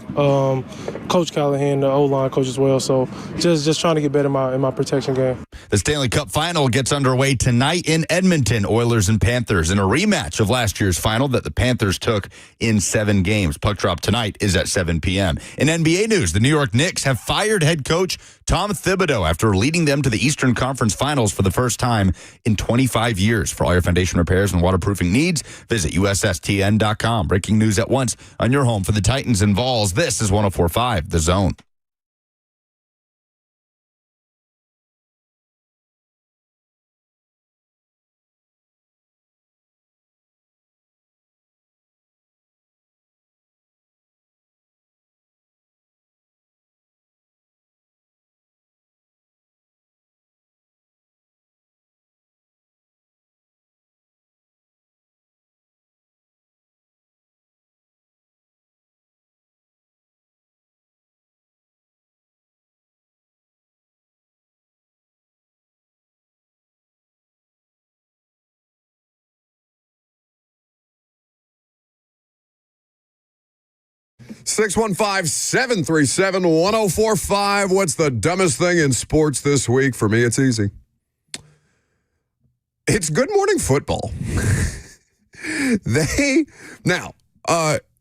Callahan, the O-line coach as well. So just trying to get better in my protection game. The Stanley Cup Final gets underway tonight in Edmonton. Oilers and Panthers in a rematch of last year's final that the Panthers took in 7 games. Puck drop tonight is at 7 p.m. In NBA news, the New York Knicks have fired head coach Tom Thibodeau after leading them to the Eastern Conference Finals for the first time in 25 years. For all your foundation repairs and waterproofing needs, visit USSTN.com. Breaking news at once on your home for the Titans and Vols. This is 104.5 The Zone. Six 615-737-1045. What's the dumbest thing in sports this week? For me, it's easy. It's Good Morning Football.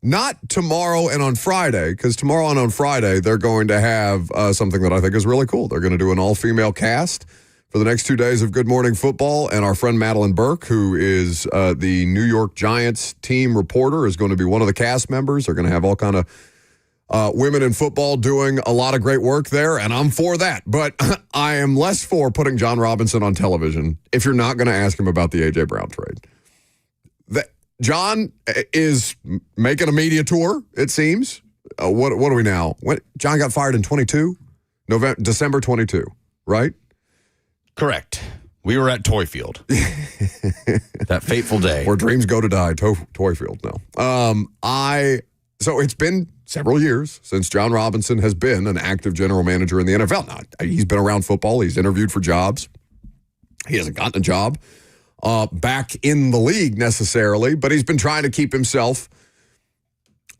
Not tomorrow and on Friday, because tomorrow and on Friday, they're going to have something that I think is really cool. They're going to do an all-female cast for the next 2 days of Good Morning Football, and our friend Madeline Burke, who is the New York Giants team reporter, is going to be one of the cast members. They're going to have all kind of women in football doing a lot of great work there, and I'm for that. But I am less for putting John Robinson on television if you're not going to ask him about the A.J. Brown trade. John is making a media tour, it seems. What are we now? John got fired in 22? December 22, right? Correct. We were at Toy Field. That fateful day. Where dreams go to die. Toy Field, no. So it's been several years since John Robinson has been an active general manager in the NFL. Now, he's been around football. He's interviewed for jobs. He hasn't gotten a job back in the league necessarily, but he's been trying to keep himself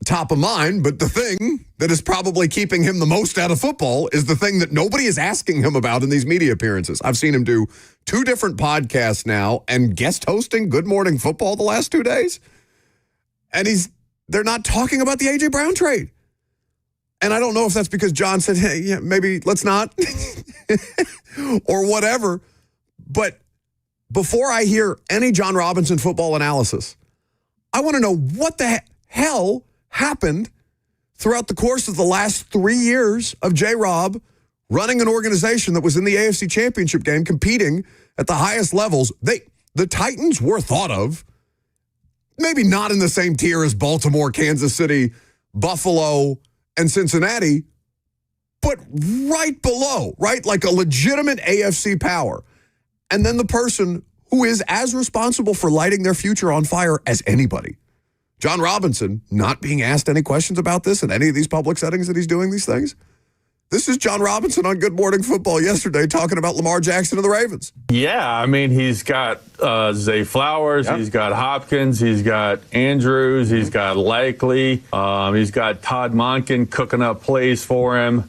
top of mind. But the thing that is probably keeping him the most out of football is the thing that nobody is asking him about in these media appearances. I've seen him do 2 different podcasts now and guest hosting Good Morning Football the last 2 days. And they're not talking about the A.J. Brown trade. And I don't know if that's because John said, hey, yeah, maybe let's not or whatever. But before I hear any John Robinson football analysis, I want to know what the hell happened throughout the course of the last 3 years of J-Rob running an organization that was in the AFC Championship game, competing at the highest levels. The Titans were thought of, maybe not in the same tier as Baltimore, Kansas City, Buffalo, and Cincinnati, but right below, right? Like a legitimate AFC power. And then the person who is as responsible for lighting their future on fire as anybody. John Robinson, not being asked any questions about this in any of these public settings that he's doing these things. This is John Robinson on Good Morning Football yesterday talking about Lamar Jackson and the Ravens. Yeah, I mean, he's got Zay Flowers, He's got Hopkins, he's got Andrews, he's got Likely, he's got Todd Monken cooking up plays for him.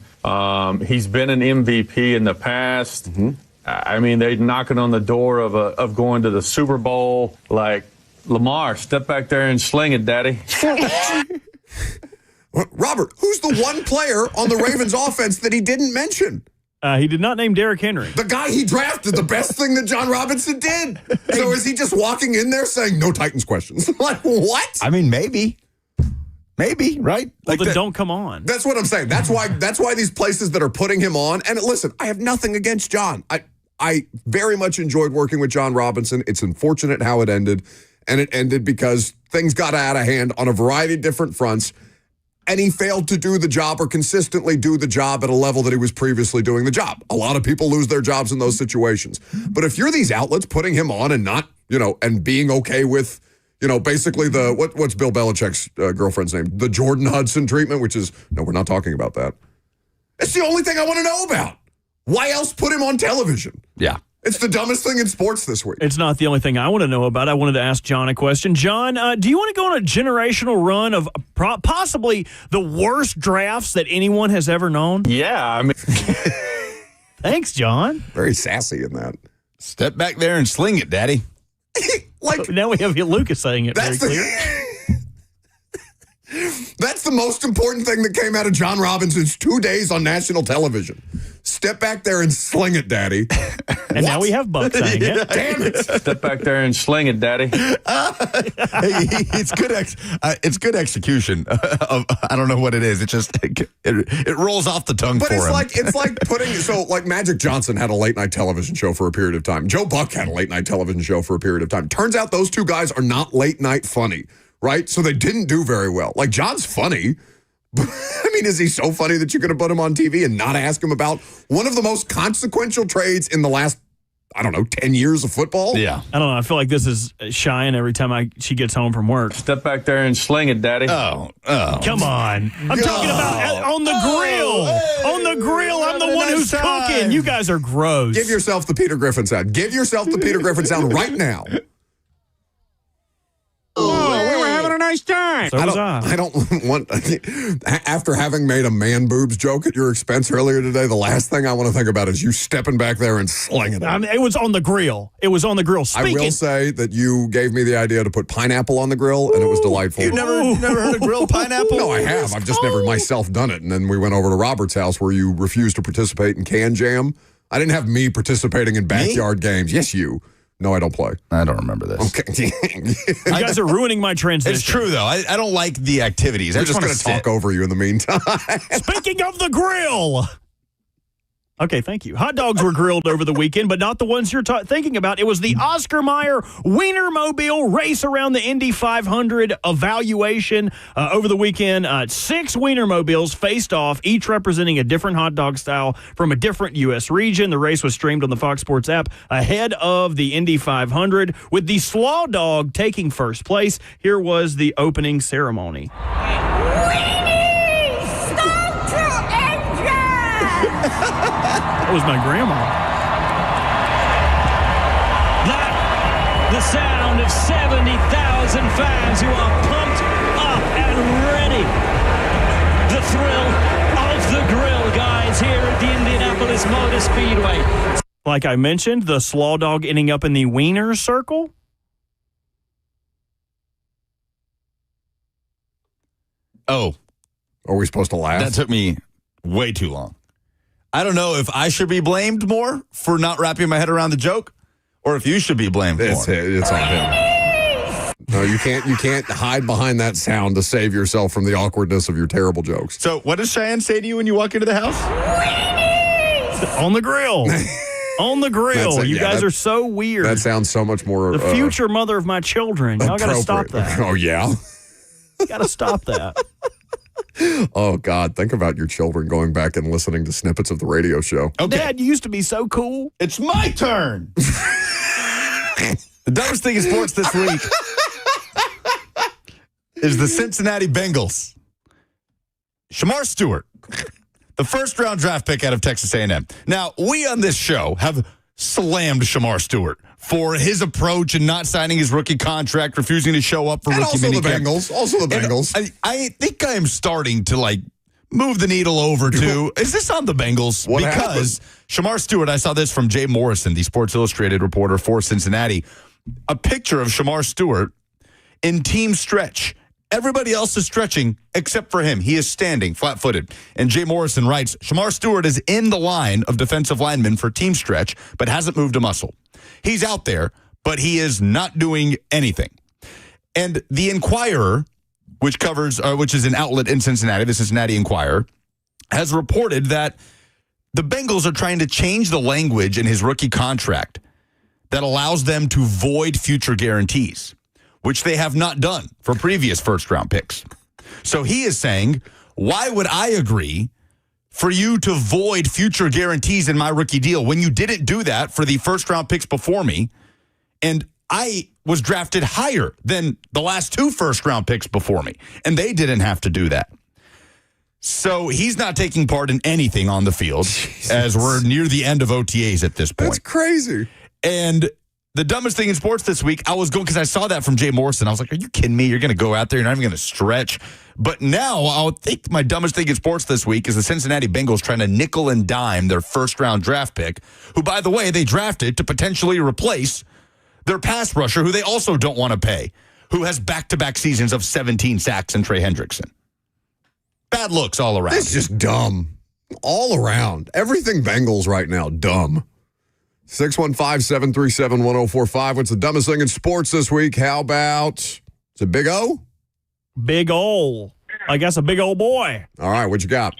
He's been an MVP in the past. Mm-hmm. I mean, they're knocking on the door of going to the Super Bowl. Like, Lamar, step back there and sling it, Daddy. Robert, who's the one player on the Ravens offense that he didn't mention? He did not name Derrick Henry. The guy he drafted, the best thing that John Robinson did. So is he just walking in there saying, no Titans questions? Like, what? I mean, maybe. Maybe, right? Well, then don't come on. That's what I'm saying. That's why these places that are putting him on, and listen, I have nothing against John. I very much enjoyed working with John Robinson. It's unfortunate how it ended, and it ended because things got out of hand on a variety of different fronts. and he failed to do the job or consistently do the job at a level that he was previously doing the job. A lot of people lose their jobs in those situations. But if you're these outlets putting him on and not, and being okay with, basically what's Bill Belichick's girlfriend's name? The Jordan Hudson treatment, which is, no, we're not talking about that. It's the only thing I want to know about. Why else put him on television? Yeah. It's the dumbest thing in sports this week. It's not the only thing I want to know about. I wanted to ask John a question. John, do you want to go on a generational run of possibly the worst drafts that anyone has ever known? Yeah, I mean, Thanks, John. Very sassy in that. Step back there and sling it, Daddy. Now we have Lucas saying it very clear. That's the most important thing that came out of John Robinson's 2 days on national television. Step back there and sling it, Daddy. And now we have Buck saying it. Damn it. step back there and sling it, Daddy. It's good execution. I don't know what it is. It just it rolls off the tongue But for him. it's like putting Magic Johnson had a late night television show for a period of time. Joe Buck had a late night television show for a period of time. Turns out those two guys are not late night funny, right? So they didn't do very well. Like John's funny. I mean, is he so funny that you're going to put him on TV and not ask him about one of the most consequential trades in the last, 10 years of football? Yeah. I don't know. I feel like this is Cheyenne every time she gets home from work. Step back there and sling it, Daddy. Oh. Come on. I'm talking about on the grill. On the grill, I'm the one who's cooking. You guys are gross. Give yourself the Peter Griffin sound. Give yourself the Peter Griffin sound right now. Oh, we were having a nice time. So was I. I don't want, after having made a man boobs joke at your expense earlier today, the last thing I want to think about is you stepping back there and slinging it. I mean, it was on the grill. It was on the grill. I will say that you gave me the idea to put pineapple on the grill, and it was delightful. You never heard of grilled pineapple? No, I have. I've just never myself done it. And then we went over to Robert's house where you refused to participate in can jam. I didn't have me participating in backyard games. Yes, you. No, I don't play. I don't remember this. Okay. You guys are ruining my transition. It's true, though. I don't like the activities. I'm I just going to talk over you in the meantime. Speaking of the grill. Okay, thank you. Hot dogs were grilled over the weekend, but not the ones you're thinking about. It was the Oscar Mayer Wienermobile race around the Indy 500 evaluation over the weekend. 6 Wienermobiles faced off, each representing a different hot dog style from a different U.S. region. The race was streamed on the Fox Sports app ahead of the Indy 500, with the Slaw Dog taking first place. Here was the opening ceremony. That was my grandma. That, the sound of 70,000 fans who are pumped up and ready. The thrill of the grill, guys, here at the Indianapolis Motor Speedway. Like I mentioned, the Slaw Dog ending up in the Wiener Circle. Oh. Are we supposed to laugh? That took me way too long. I don't know if I should be blamed more for not wrapping my head around the joke, or if you should be blamed more. It's on him. No, you can't hide behind that sound to save yourself from the awkwardness of your terrible jokes. So what does Cheyenne say to you when you walk into the house? On the grill. On the grill. That's it. You Yeah, guys that- are so weird. That sounds so much more the future mother of my children. Y'all got to stop appropriate. that. Oh, yeah? Got to stop that. Oh, God. Think about your children going back and listening to snippets of the radio show. Okay. Dad, you used to be so cool. It's my turn. The dumbest thing in sports this week is the Cincinnati Bengals. Shamar Stewart, the first-round draft pick out of Texas A&M. Now, we on this show have slammed Shamar Stewart for his approach and not signing his rookie contract, refusing to show up for And rookie also the minicamp. Bengals. Also the Bengals. And I think I am starting to, move the needle over to, is this on the Bengals? What Because Shamar Stewart, I saw this from Jay Morrison, the Sports Illustrated reporter for Cincinnati, a picture of Shamar Stewart in team stretch. Everybody else is stretching except for him. He is standing flat-footed. And Jay Morrison writes, Shamar Stewart is in the line of defensive linemen for team stretch, but hasn't moved a muscle. He's out there, but he is not doing anything. And the Inquirer, which is an outlet in Cincinnati, the Cincinnati Inquirer, has reported that the Bengals are trying to change the language in his rookie contract that allows them to void future guarantees, which they have not done for previous first-round picks. So he is saying, why would I agree for you to void future guarantees in my rookie deal when you didn't do that for the first-round picks before me, and I was drafted higher than the last 2 first-round picks before me, and they didn't have to do that. So he's not taking part in anything on the field as we're near the end of OTAs at this point. That's crazy. And the dumbest thing in sports this week, I was going because I saw that from Jay Morrison. I was like, are you kidding me? You're going to go out there, you're not even going to stretch. But now I'll think my dumbest thing in sports this week is the Cincinnati Bengals trying to nickel and dime their first-round draft pick, who, by the way, they drafted to potentially replace their pass rusher, who they also don't want to pay, who has back-to-back seasons of 17 sacks and Trey Hendrickson. Bad looks all around. It's just dumb. All around. Everything Bengals right now, dumb. 615-737-1045. What's the dumbest thing in sports this week? How about, is it Big O? Big ol'. I guess a big old boy. All right, what you got?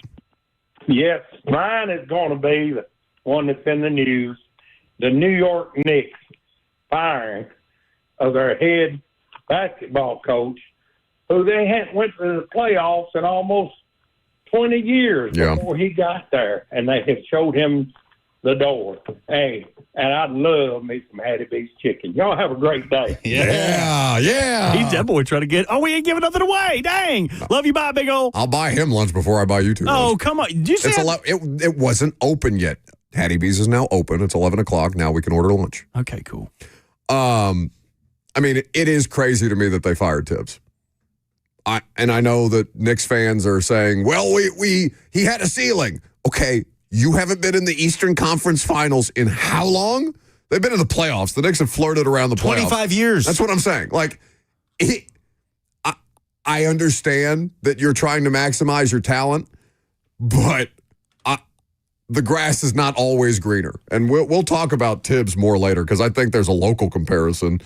Yes, mine is going to be the one that's in the news. The New York Knicks firing of their head basketball coach, who they hadn't went to the playoffs in almost 20 years before he got there, and they have showed him the door. Hey, and I love me some Hattie B's chicken. Y'all have a great day. Yeah. He's that boy trying to get. Oh, we ain't giving nothing away. Dang. Love you, bye, big ol'. I'll buy him lunch before I buy you 2 lunch. Oh, come on. Did you say It wasn't open yet. Hattie B's is now open. It's 11 o'clock. Now we can order lunch. Okay, cool. I mean, it is crazy to me that they fired Tibbs. I know that Knicks fans are saying, well, he had a ceiling. Okay, you haven't been in the Eastern Conference Finals in how long? They've been in the playoffs. The Knicks have flirted around the playoffs. 25 years. That's what I'm saying. Like, I understand that you're trying to maximize your talent, but the grass is not always greener. And we'll talk about Tibbs more later because I think there's a local comparison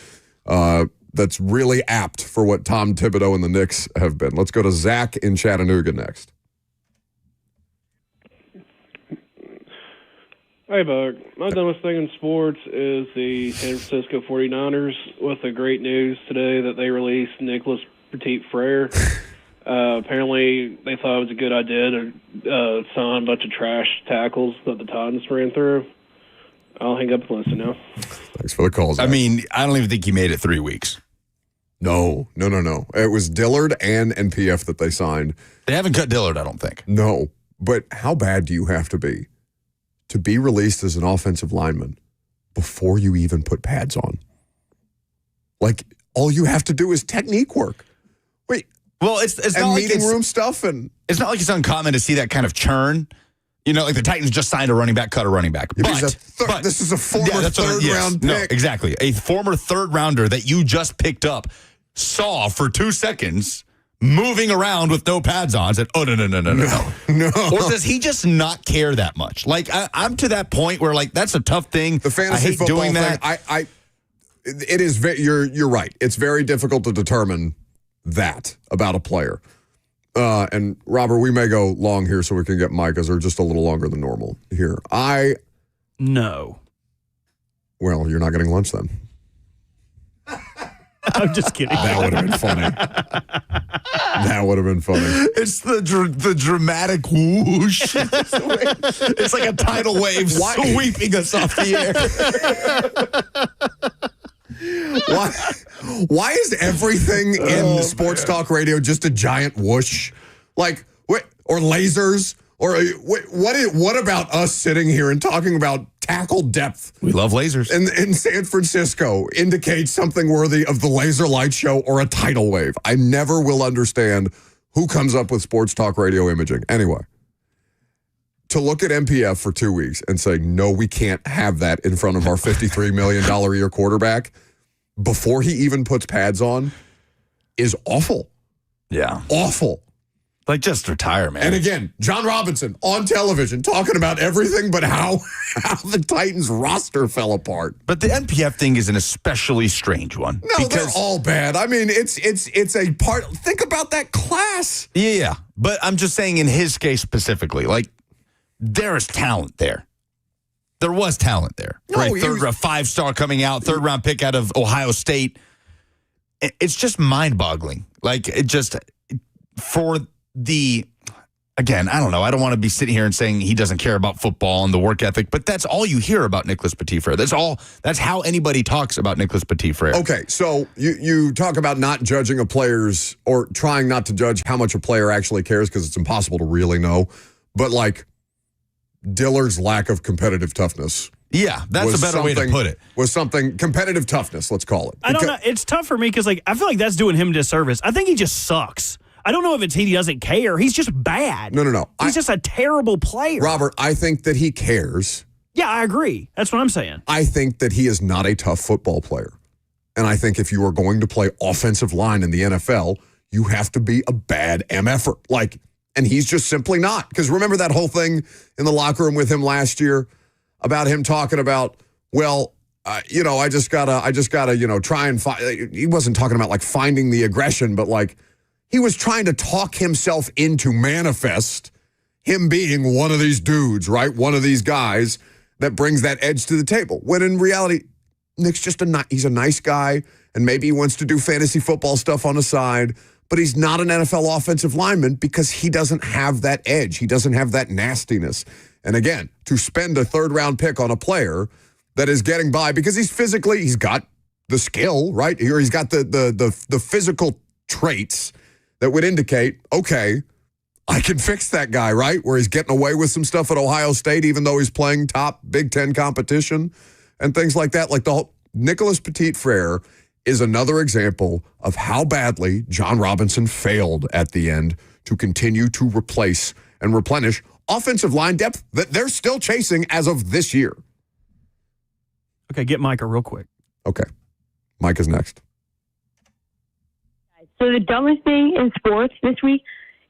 that's really apt for what Tom Thibodeau and the Knicks have been. Let's go to Zach in Chattanooga next. Hey, Buck. My dumbest thing in sports is the San Francisco 49ers with the great news today that they released Nicholas Petit-Frere. Apparently, they thought it was a good idea to sign a bunch of trash tackles that the Titans ran through. I'll hang up and listen now. Thanks for the call, Zach. I mean, I don't even think he made it 3 weeks. No. It was Dillard and NPF that they signed. They haven't cut Dillard, I don't think. No, but how bad do you have to be released as an offensive lineman before you even put pads on? Like, all you have to do is technique work. Wait. Well, it's and not meeting like room stuff. And it's not like it's uncommon to see that kind of churn. You know, like the Titans just signed a running back, cut a running back. But this is a former third-round pick. No, exactly. A former third-rounder that you just picked up saw for 2 seconds moving around with no pads on, said, oh, no. Or does he just not care that much? Like, I'm to that point where, like, that's a tough thing. The fantasy I hate football doing thing, that. it is, you're right. It's very difficult to determine that about a player. And, Robert, we may go long here so we can get Mike, because they're just a little longer than normal here. No. Well, you're not getting lunch then. I'm just kidding. That would have been funny. That would have been funny. It's the dramatic whoosh. It's like a tidal wave sweeping us off the air. Why is everything in sports talk radio just a giant whoosh? Like, or lasers? Or what about us sitting here and talking about tackle depth? We love lasers. In San Francisco indicates something worthy of the laser light show or a tidal wave. I never will understand who comes up with sports talk radio imaging. Anyway, to look at MPF for 2 weeks and say, no, we can't have that in front of our $53 million a year quarterback before he even puts pads on is awful. Yeah. Awful. Like, just retire, man. And again, John Robinson on television talking about everything but how the Titans roster fell apart. But the NPF thing is an especially strange one. No, they're all bad. I mean, it's a part. Think about that class. Yeah. But I'm just saying in his case specifically, like, there is talent there. There was talent there. No, right? Third round, 5-star coming out, third-round pick out of Ohio State. It's just mind-boggling. Like, for the, again, I don't know. I don't want to be sitting here and saying he doesn't care about football and the work ethic, but that's all you hear about Nicholas Petit-Frere. That's how anybody talks about Nicholas Petit-Frere. Okay, so you talk about not judging a player's, or trying not to judge how much a player actually cares because it's impossible to really know. But like Dillard's lack of competitive toughness. Yeah, that's a better way to put it. Was something, competitive toughness, let's call it. I don't know. It's tough for me because I feel like that's doing him a disservice. I think he just sucks. I don't know if it's he doesn't care. He's just bad. No. He's just a terrible player. Robert, I think that he cares. Yeah, I agree. That's what I'm saying. I think that he is not a tough football player. And I think if you are going to play offensive line in the NFL, you have to be a bad MFer. And he's just simply not. Because remember that whole thing in the locker room with him last year about him talking about, I just gotta, try and find. He wasn't talking about finding the aggression, but he was trying to talk himself into manifest him being one of these dudes, right? One of these guys that brings that edge to the table. When in reality, Nick's just he's a nice guy, and maybe he wants to do fantasy football stuff on the side, but he's not an NFL offensive lineman because he doesn't have that edge. He doesn't have that nastiness. And again, to spend a third-round pick on a player that is getting by because he's got the skill, right? Or he's got the physical traits that would indicate, okay, I can fix that guy, right? Where he's getting away with some stuff at Ohio State, even though he's playing top Big Ten competition and things like that. Nicholas Petit-Frere is another example of how badly John Robinson failed at the end to continue to replace and replenish offensive line depth that they're still chasing as of this year. Okay, get Micah real quick. Okay. Mike is next. So the dumbest thing in sports this week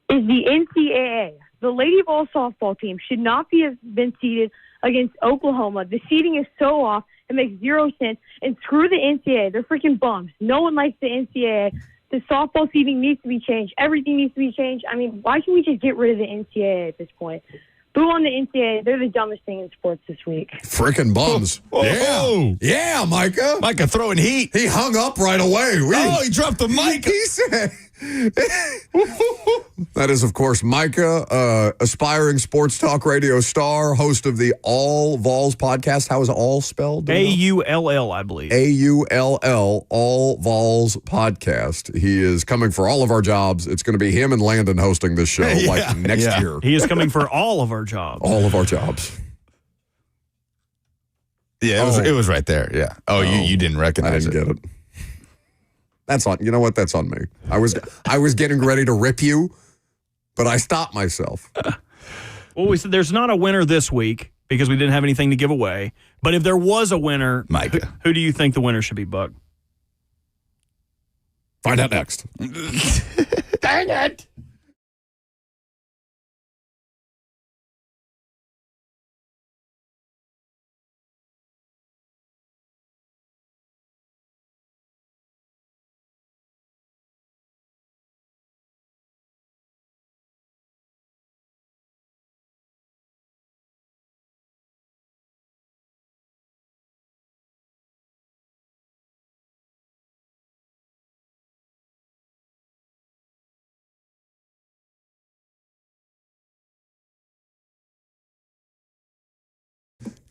is the NCAA. The Lady Ball softball team should not have been seeded against Oklahoma. The seeding is so off, it makes zero sense. And screw the NCAA. They're freaking bums. No one likes the NCAA. The softball seeding needs to be changed. Everything needs to be changed. I mean, why can't we just get rid of the NCAA at this point? Boo on the NCAA. They're the dumbest thing in sports this week. Freaking bums. Oh. Yeah, Micah. Micah throwing heat. He hung up right away. He dropped the mic. He said. That is, of course, Micah, aspiring sports talk radio star, host of the All Vols podcast. How is all spelled? AULL, I believe. AULL, All Vols podcast. He is coming for all of our jobs. It's going to be him and Landon hosting this show next year. He is coming for all of our jobs. All of our jobs. Yeah, it was right there. Yeah. Oh, you didn't recognize I didn't get it. That's on. You know what? That's on me. I was getting ready to rip you, but I stopped myself. Well, we said there's not a winner this week because we didn't have anything to give away. But if there was a winner, Micah, who do you think the winner should be, Buck? Find out next. Dang it.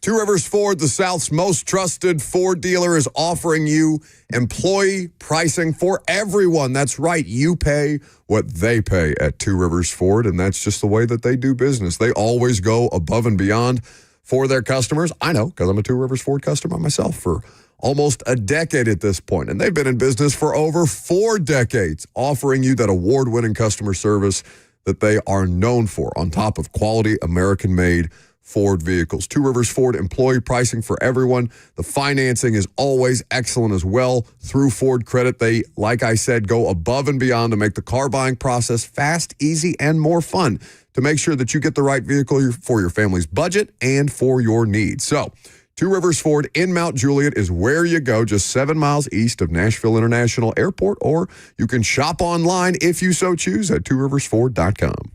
Two Rivers Ford, the South's most trusted Ford dealer, is offering you employee pricing for everyone. That's right. You pay what they pay at Two Rivers Ford, and that's just the way that they do business. They always go above and beyond for their customers. I know, because I'm a Two Rivers Ford customer myself for almost a decade at this point, and they've been in business for over 4 decades, offering you that award-winning customer service that they are known for, on top of quality American-made Ford vehicles. Two Rivers Ford, employee pricing for everyone. The financing is always excellent as well through Ford Credit. They, like I said, go above and beyond to make the car buying process fast, easy, and more fun to make sure that you get the right vehicle for your family's budget and for your needs. So, Two Rivers Ford in Mount Juliet is where you go, just 7 miles east of Nashville International Airport, or you can shop online if you so choose at tworiversford.com.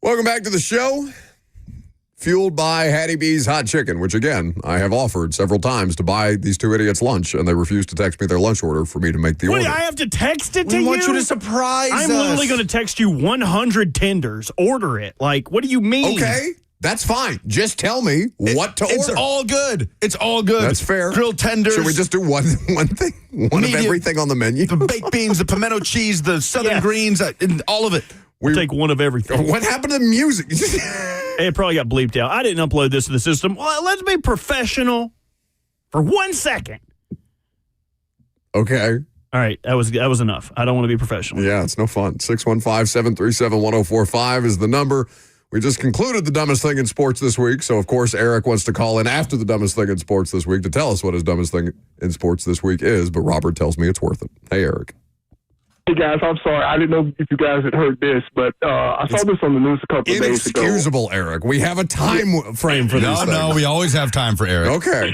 Welcome back to the show. Fueled by Hattie B's Hot Chicken, which, again, I have offered several times to buy these two idiots lunch, and they refuse to text me their lunch order for me to make the order. Wait, I have to text it to you? We want you to surprise us. I'm literally going to text you 100 tenders. Order it. Like, what do you mean? Okay, that's fine. Just tell me what to order. It's all good. It's all good. That's fair. Grilled tenders. Should we just do one thing? One of everything on the menu? The baked beans, the pimento cheese, the southern greens, all of it. We take one of everything. What happened to the music? It probably got bleeped out. I didn't upload this to the system. Well, let's be professional for 1 second. Okay. All right, that was enough. I don't want to be professional. Yeah, it's no fun. 615-737-1045 is the number. We just concluded the dumbest thing in sports this week, so of course Eric wants to call in after the dumbest thing in sports this week to tell us what his dumbest thing in sports this week is, but Robert tells me it's worth it. Hey, Eric. Hey, guys, I'm sorry. I didn't know if you guys had heard this, but I saw this on the news a couple of days ago. Inexcusable, Eric. We have a time frame for these things. No, we always have time for Eric. Okay.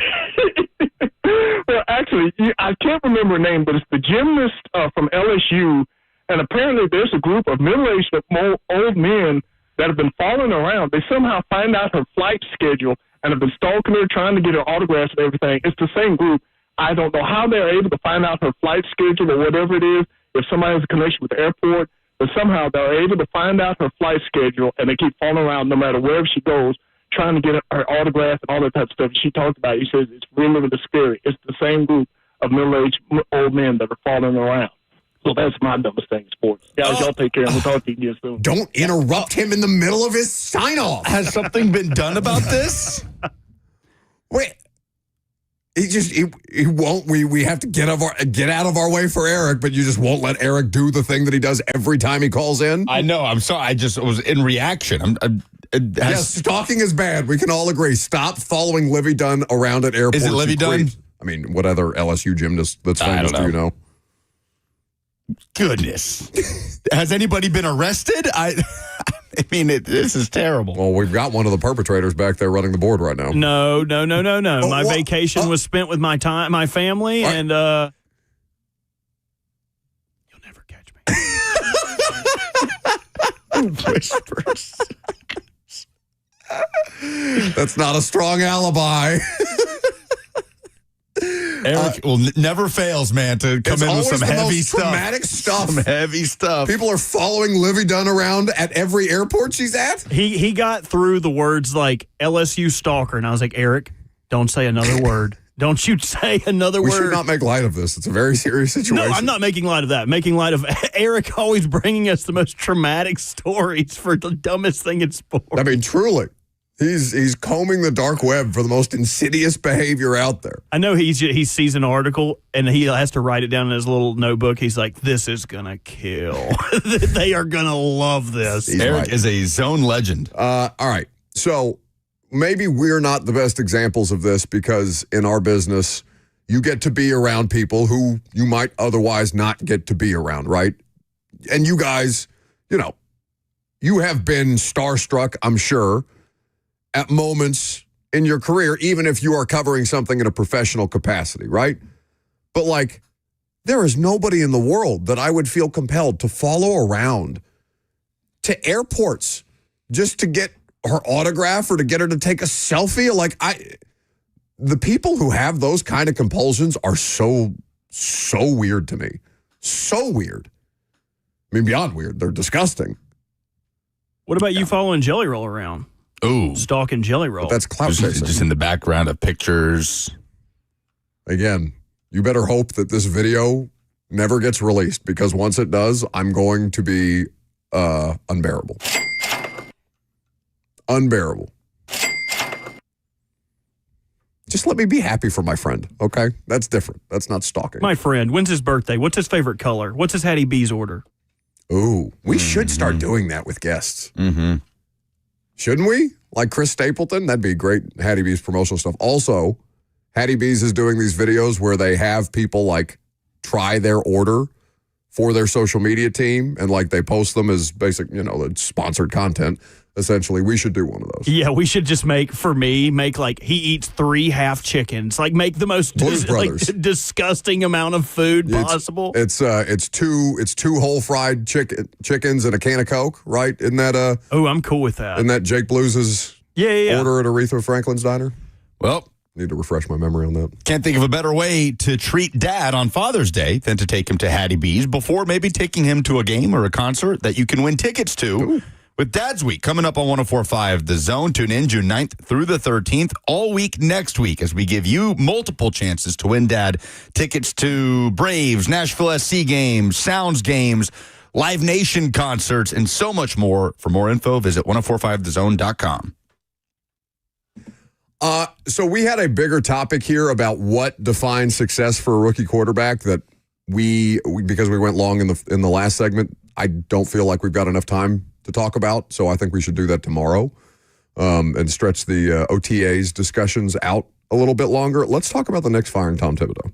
Well, actually, I can't remember her name, but it's the gymnast from LSU, and apparently there's a group of middle-aged old men that have been following around. They somehow find out her flight schedule and have been stalking her, trying to get her autographs and everything. It's the same group. I don't know how they're able to find out her flight schedule or whatever it is, if somebody has a connection with the airport, but somehow they're able to find out her flight schedule, and they keep following around no matter wherever she goes, trying to get her autograph and all that type of stuff. She talked about it. She says it's really, really scary. It's the same group of middle-aged old men that are following around. So that's my dumbest thing in sports. Guys, y'all take care, and we'll talk to you again soon. Don't interrupt him in the middle of his sign-off. Has something been done about this? Wait. He won't. We have to get out of our way for Eric, but you just won't let Eric do the thing that he does every time he calls in. I know. I'm sorry. I just was in reaction. Yes, stalking is bad. We can all agree. Stop following Livy Dunn around at airports. Is it Livy Dunn? I mean, what other LSU gymnast that's famous do you know? Goodness. Has anybody been arrested? I mean, this is terrible. Well, we've got one of the perpetrators back there running the board right now. No. My vacation was spent with my family, and you'll never catch me. Whispers. That's not a strong alibi. Eric never fails, man, to come in with some heavy stuff. Traumatic stuff. Some heavy stuff. People are following Livy Dunn around at every airport she's at. He got through the words like LSU stalker, and I was like, Eric, don't say another word. Don't you say another word. We should not make light of this. It's a very serious situation. No, I'm not making light of that. Making light of Eric always bringing us the most traumatic stories for the dumbest thing in sports. I mean, truly. He's combing the dark web for the most insidious behavior out there. I know he sees an article and he has to write it down in his little notebook. He's like, this is going to kill. They are going to love this. Eric is a zone legend. All right. So maybe we're not the best examples of this because in our business, you get to be around people who you might otherwise not get to be around, right? And you guys, you have been starstruck, I'm sure, at moments in your career, even if you are covering something in a professional capacity, right? But there is nobody in the world that I would feel compelled to follow around to airports just to get her autograph or to get her to take a selfie. The people who have those kind of compulsions are so weird to me. So weird. I mean, beyond weird. They're disgusting. What about you following Jelly Roll around? Ooh. Stalking Jelly Roll. But that's clout chasing. Just in the background of pictures. Again, you better hope that this video never gets released because once it does, I'm going to be unbearable. Unbearable. Just let me be happy for my friend, okay? That's different. That's not stalking. My friend, when's his birthday? What's his favorite color? What's his Hattie B's order? Ooh, we should start doing that with guests. Mm-hmm. Shouldn't we? Like Chris Stapleton? That'd be great Hattie B's promotional stuff. Also, Hattie B's is doing these videos where they have people try their order for their social media team and they post them as basic, sponsored content. essentially. We should do one of those. Yeah, we should just make like he eats 3 half chickens. Like make the most disgusting amount of food possible. It's two whole fried chickens and a can of Coke, right? Isn't that Oh, I'm cool with that. Isn't that Jake Blues' order at Aretha Franklin's Diner? Well, need to refresh my memory on that. Can't think of a better way to treat Dad on Father's Day than to take him to Hattie B's before maybe taking him to a game or a concert that you can win tickets to. Ooh. With Dad's Week coming up on 104.5 The Zone. Tune in June 9th through the 13th, all week next week, as we give you multiple chances to win Dad tickets to Braves, Nashville SC games, Sounds games, Live Nation concerts, and so much more. For more info, visit 1045thezone.com. So we had a bigger topic here about what defines success for a rookie quarterback that we because we went long in the last segment, I don't feel like we've got enough time to talk about. So I think we should do that tomorrow and stretch the OTAs discussions out a little bit longer. Let's talk about the Knicks firing Tom Thibodeau.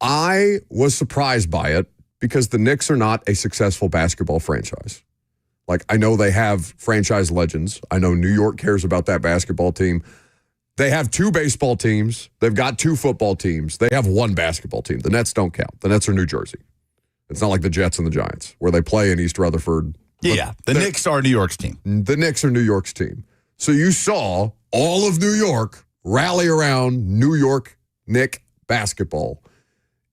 I was surprised by it because the Knicks are not a successful basketball franchise. Like, I know they have franchise legends. I know New York cares about that basketball team. They have 2 baseball teams. They've got 2 football teams. They have 1 basketball team. The Nets don't count. The Nets are New Jersey. It's not like the Jets and the Giants, where they play in East Rutherford. Yeah, the Knicks are New York's team. The Knicks are New York's team. So you saw all of New York rally around New York Knick basketball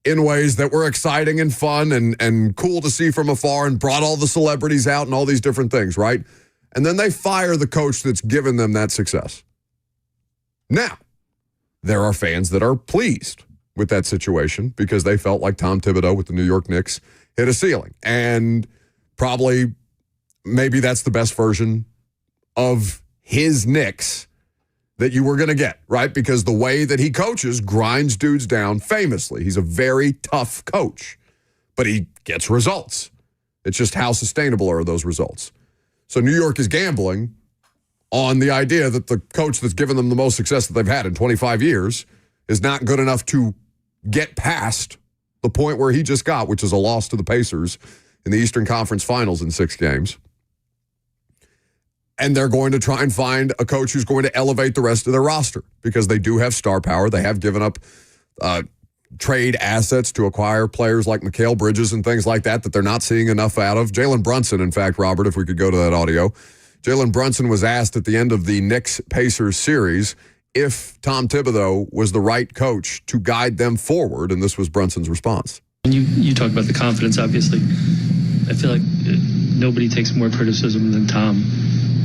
in ways that were exciting and fun and cool to see from afar and brought all the celebrities out and all these different things, right? And then they fire the coach that's given them that success. Now, there are fans that are pleased with that situation because they felt like Tom Thibodeau with the New York Knicks hit a ceiling. And probably maybe that's the best version of his Knicks that you were going to get, right? Because the way that he coaches grinds dudes down famously. He's a very tough coach, but he gets results. It's just how sustainable are those results? So New York is gambling on the idea that the coach that's given them the most success that they've had in 25 years is not good enough to get past the point where he just got, which is a loss to the Pacers in the Eastern Conference Finals in 6 games. And they're going to try and find a coach who's going to elevate the rest of their roster because they do have star power. They have given up trade assets to acquire players like Mikal Bridges and things like that they're not seeing enough out of. Jalen Brunson, in fact, Robert, if we could go to that audio. Jalen Brunson was asked at the end of the Knicks-Pacers series if Tom Thibodeau was the right coach to guide them forward, and this was Brunson's response. You talk about the confidence, obviously. I feel like nobody takes more criticism than Tom.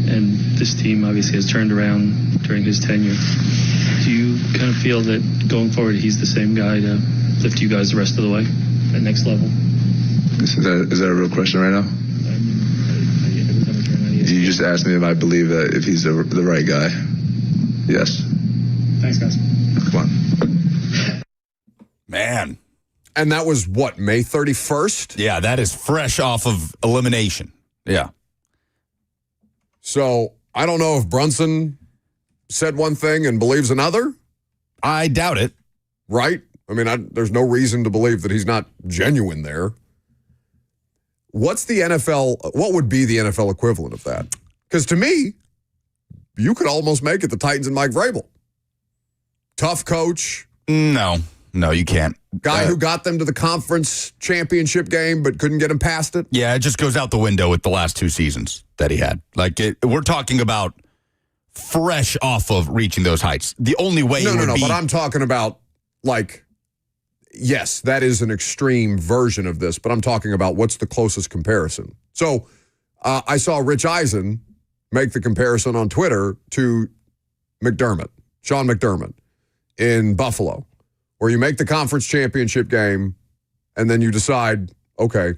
And this team obviously has turned around during his tenure. Do you kind of feel that going forward he's the same guy to lift you guys the rest of the way at next level? Is that a real question right now? You just asked me if I believe that if he's the right guy. Yes. Thanks, guys. Come on. Man. And that was what, May 31st? Yeah, that is fresh off of elimination. Yeah. So I don't know if Brunson said one thing and believes another. I doubt it. Right? I mean, there's no reason to believe that he's not genuine there. What would be the NFL equivalent of that? Because to me, you could almost make it the Titans and Mike Vrabel. Tough coach. No, you can't. Guy who got them to the conference championship game but couldn't get him past it. Yeah, it just goes out the window with the last 2 seasons that he had. We're talking about fresh off of reaching those heights. The only way No, but I'm talking about, yes, that is an extreme version of this, but I'm talking about what's the closest comparison. So I saw Rich Eisen make the comparison on Twitter to Sean McDermott in Buffalo, where you make the conference championship game and then you decide, okay,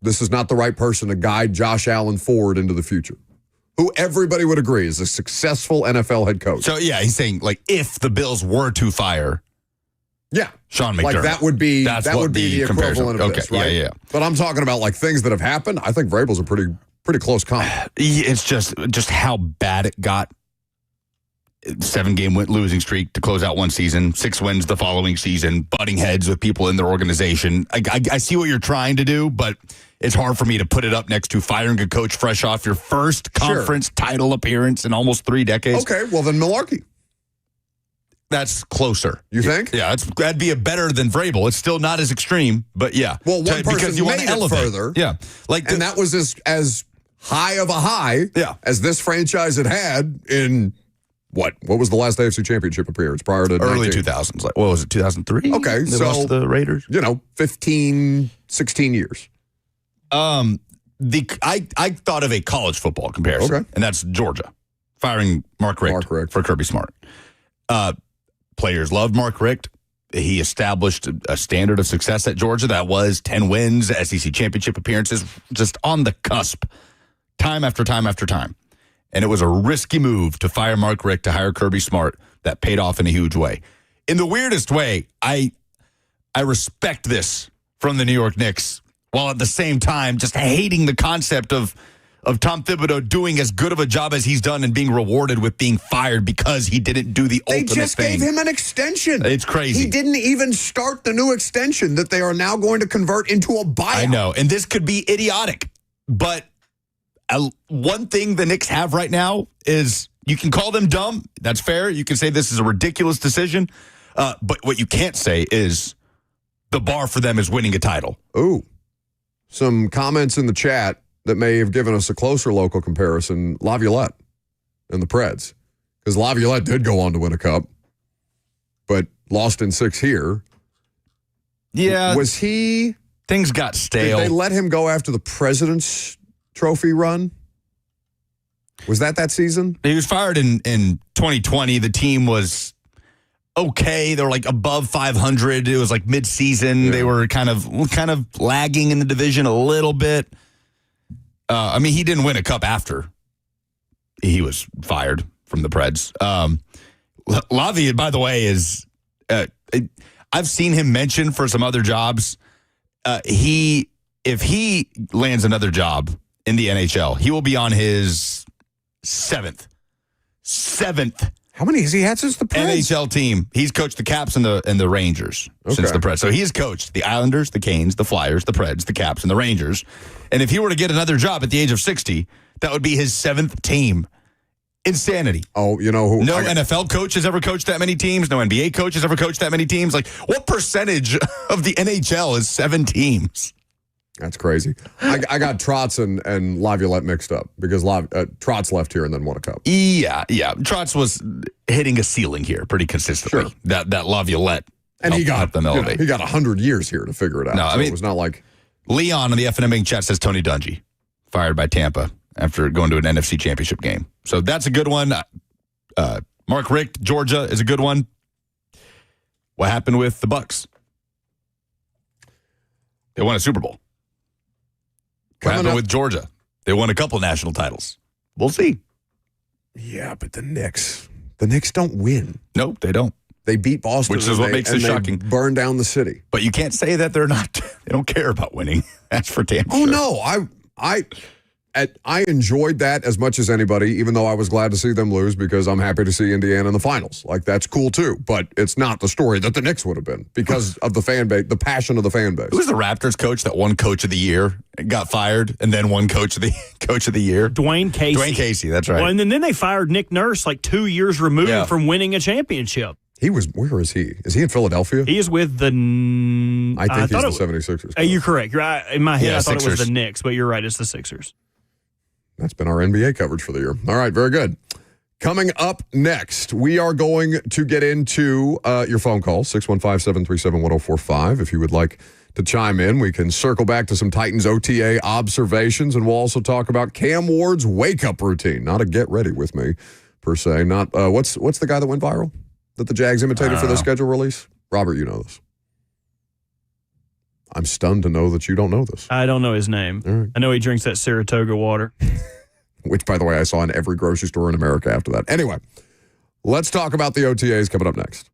this is not the right person to guide Josh Allen forward into the future, who everybody would agree is a successful NFL head coach. So, yeah, he's saying, if the Bills were to fire Sean McDermott. That would be the equivalent of this, right? Yeah. But I'm talking about, things that have happened. I think Vrabel's a pretty close comp. It's just how bad it got. 7-game losing streak to close out one season, 6 wins the following season, butting heads with people in their organization. I see what you're trying to do, but it's hard for me to put it up next to firing a coach fresh off your first conference title appearance in almost 3 decades. Okay, well then Malarkey. That's closer. You think? Yeah, that'd be a better than Vrabel. It's still not as extreme, but yeah. Well, one person because you want made to it elevate. further. Yeah. And that was as high of a high as this franchise had in what was the last AFC Championship appearance prior to early 19? 2000s? Like, what was it, 2003? Okay, They so lost to the Raiders. 15, 16 years. I thought of a college football comparison, and that's Georgia firing Mark Richt for Kirby Smart. Players loved Mark Richt. He established a standard of success at Georgia that was 10 wins, SEC championship appearances, just on the cusp, time after time after time. And it was a risky move to fire Mark Richt to hire Kirby Smart that paid off in a huge way. In the weirdest way, I respect this from the New York Knicks, while at the same time just hating the concept of Tom Thibodeau doing as good of a job as he's done and being rewarded with being fired because he didn't do the ultimate thing. They just gave him an extension. It's crazy. He didn't even start the new extension that they are now going to convert into a buyout. I know, and this could be idiotic, but one thing the Knicks have right now is you can call them dumb. That's fair. You can say this is a ridiculous decision, but what you can't say is the bar for them is winning a title. Ooh, some comments in the chat that may have given us a closer local comparison, Laviolette and the Preds. Because Laviolette did go on to win a cup, but lost in 6 here. Yeah. Was he... Things got stale. Did they let him go after the President's Trophy run? Was that season? He was fired in 2020. The team was okay. They were like above 500. It was like mid-season. They were kind of lagging in the division a little bit. I mean, he didn't win a cup after he was fired from the Preds. Lavi, by the way, is I've seen him mentioned for some other jobs. If he lands another job in the NHL, he will be on his seventh. How many has he had since the Preds? NHL team. He's coached the Caps and the Rangers since the Preds. So he has coached the Islanders, the Canes, the Flyers, the Preds, the Caps, and the Rangers. And if he were to get another job at the age of 60, that would be his 7th team. Insanity. Oh, you know who? No NFL coach has ever coached that many teams. No NBA coach has ever coached that many teams. Like, what percentage of the NHL is 7 teams? That's crazy. I got Trotz and Laviolette mixed up because Trotz left here and then won a cup. Yeah. Trotz was hitting a ceiling here pretty consistently. Sure. That Laviolette and he got them elevate. He got 100 years here to figure it out. No, I mean, it was not like Leon on the FNM chat says Tony Dungy fired by Tampa after going to an NFC Championship game. So that's a good one. Mark Richt, Georgia, is a good one. What happened with the Bucks? They won a Super Bowl. What happened with Georgia? They won a couple national titles. We'll see. Yeah, but the Knicks don't win. Nope, they don't. They beat Boston, which is what makes it shocking. Burn down the city. But you can't say that they're not. They don't care about winning. That's for damn sure. Oh no, I enjoyed that as much as anybody, even though I was glad to see them lose because I'm happy to see Indiana in the finals. Like, that's cool too. But it's not the story that the Knicks would have been because of the fan base, the passion of the fan base. Who was the Raptors coach that won Coach of the Year, got fired, and then won Coach of the Year? Dwayne Casey. Dwayne Casey, that's right. Well, and then they fired Nick Nurse like 2 years removed from winning a championship. Where is he? Is he in Philadelphia? He is with the... I think he's the 76ers. You're correct. You're right. In my head, I thought Sixers. it was the Knicks, but you're right. It's the Sixers. That's been our NBA coverage for the year. All right, very good. Coming up next, we are going to get into your phone call, 615-737-1045. If you would like to chime in, we can circle back to some Titans OTA observations, and we'll also talk about Cam Ward's wake-up routine. Not a get ready with me, per se. Not what's the guy that went viral that the Jags imitated for their schedule release? Robert, you know this. I'm stunned to know that you don't know this. I don't know his name. Right. I know he drinks that Saratoga water. Which, by the way, I saw in every grocery store in America after that. Anyway, let's talk about the OTAs coming up next.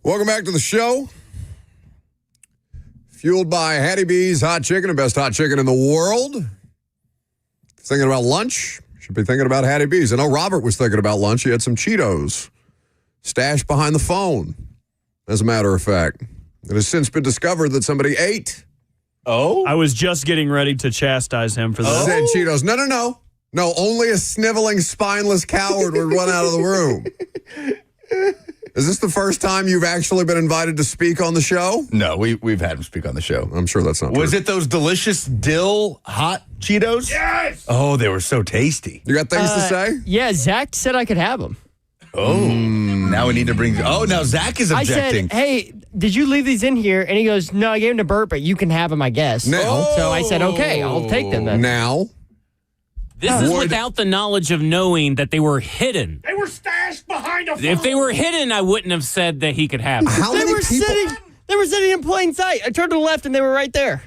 Welcome back to the show. Fueled by Hattie B's Hot Chicken, the best hot chicken in the world. Thinking about lunch? Should be thinking about Hattie B's. I know Robert was thinking about lunch. He had some Cheetos stashed behind the phone, as a matter of fact. It has since been discovered that somebody ate. Oh? I was just getting ready to chastise him for this. Said Cheetos. No. No, only a sniveling, spineless coward would run out of the room. Is this the first time you've actually been invited to speak on the show? No, we've had him speak on the show. I'm sure that's not true. Was it those delicious dill hot Cheetos? Yes! Oh, they were so tasty. You got things to say? Yeah, Zach said I could have them. Oh, now we need to bring... Oh, now Zach is objecting. I said, hey, did you leave these in here? And he goes, no, I gave them to Bert, but you can have them, I guess. Now. So I said, okay, I'll take them then. Now. This is without the knowledge of knowing that they were hidden. They were stashed behind a phone. If they were hidden, I wouldn't have said that he could have them. How many people... They were sitting in plain sight. I turned to the left and they were right there.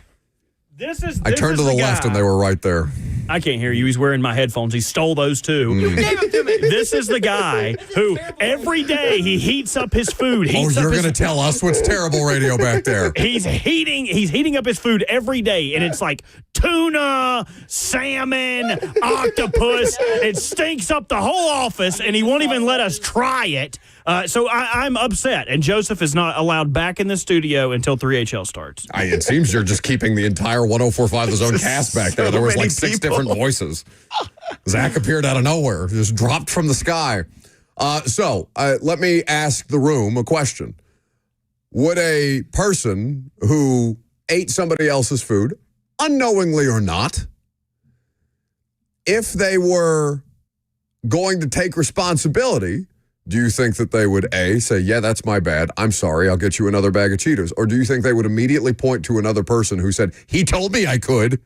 I turned to the left and they were right there. I can't hear you. He's wearing my headphones. He stole those too. You gave them to me. This is the guy who every day he heats up his food. You're going to tell us what's terrible radio back there. He's heating up his food every day, and it's like tuna, salmon, octopus. It stinks up the whole office, and he won't even let us try it. So I'm upset, and Joseph is not allowed back in the studio until 3HL starts. It seems you're just keeping the entire 104.5 The Zone cast back there. There was like 6 different voices. Zach appeared out of nowhere, just dropped from the sky. So let me ask the room a question. Would a person who ate somebody else's food, unknowingly or not, if they were going to take responsibility, do you think that they would, A, say, yeah, that's my bad, I'm sorry, I'll get you another bag of Cheetos? Or do you think they would immediately point to another person who said, he told me I could?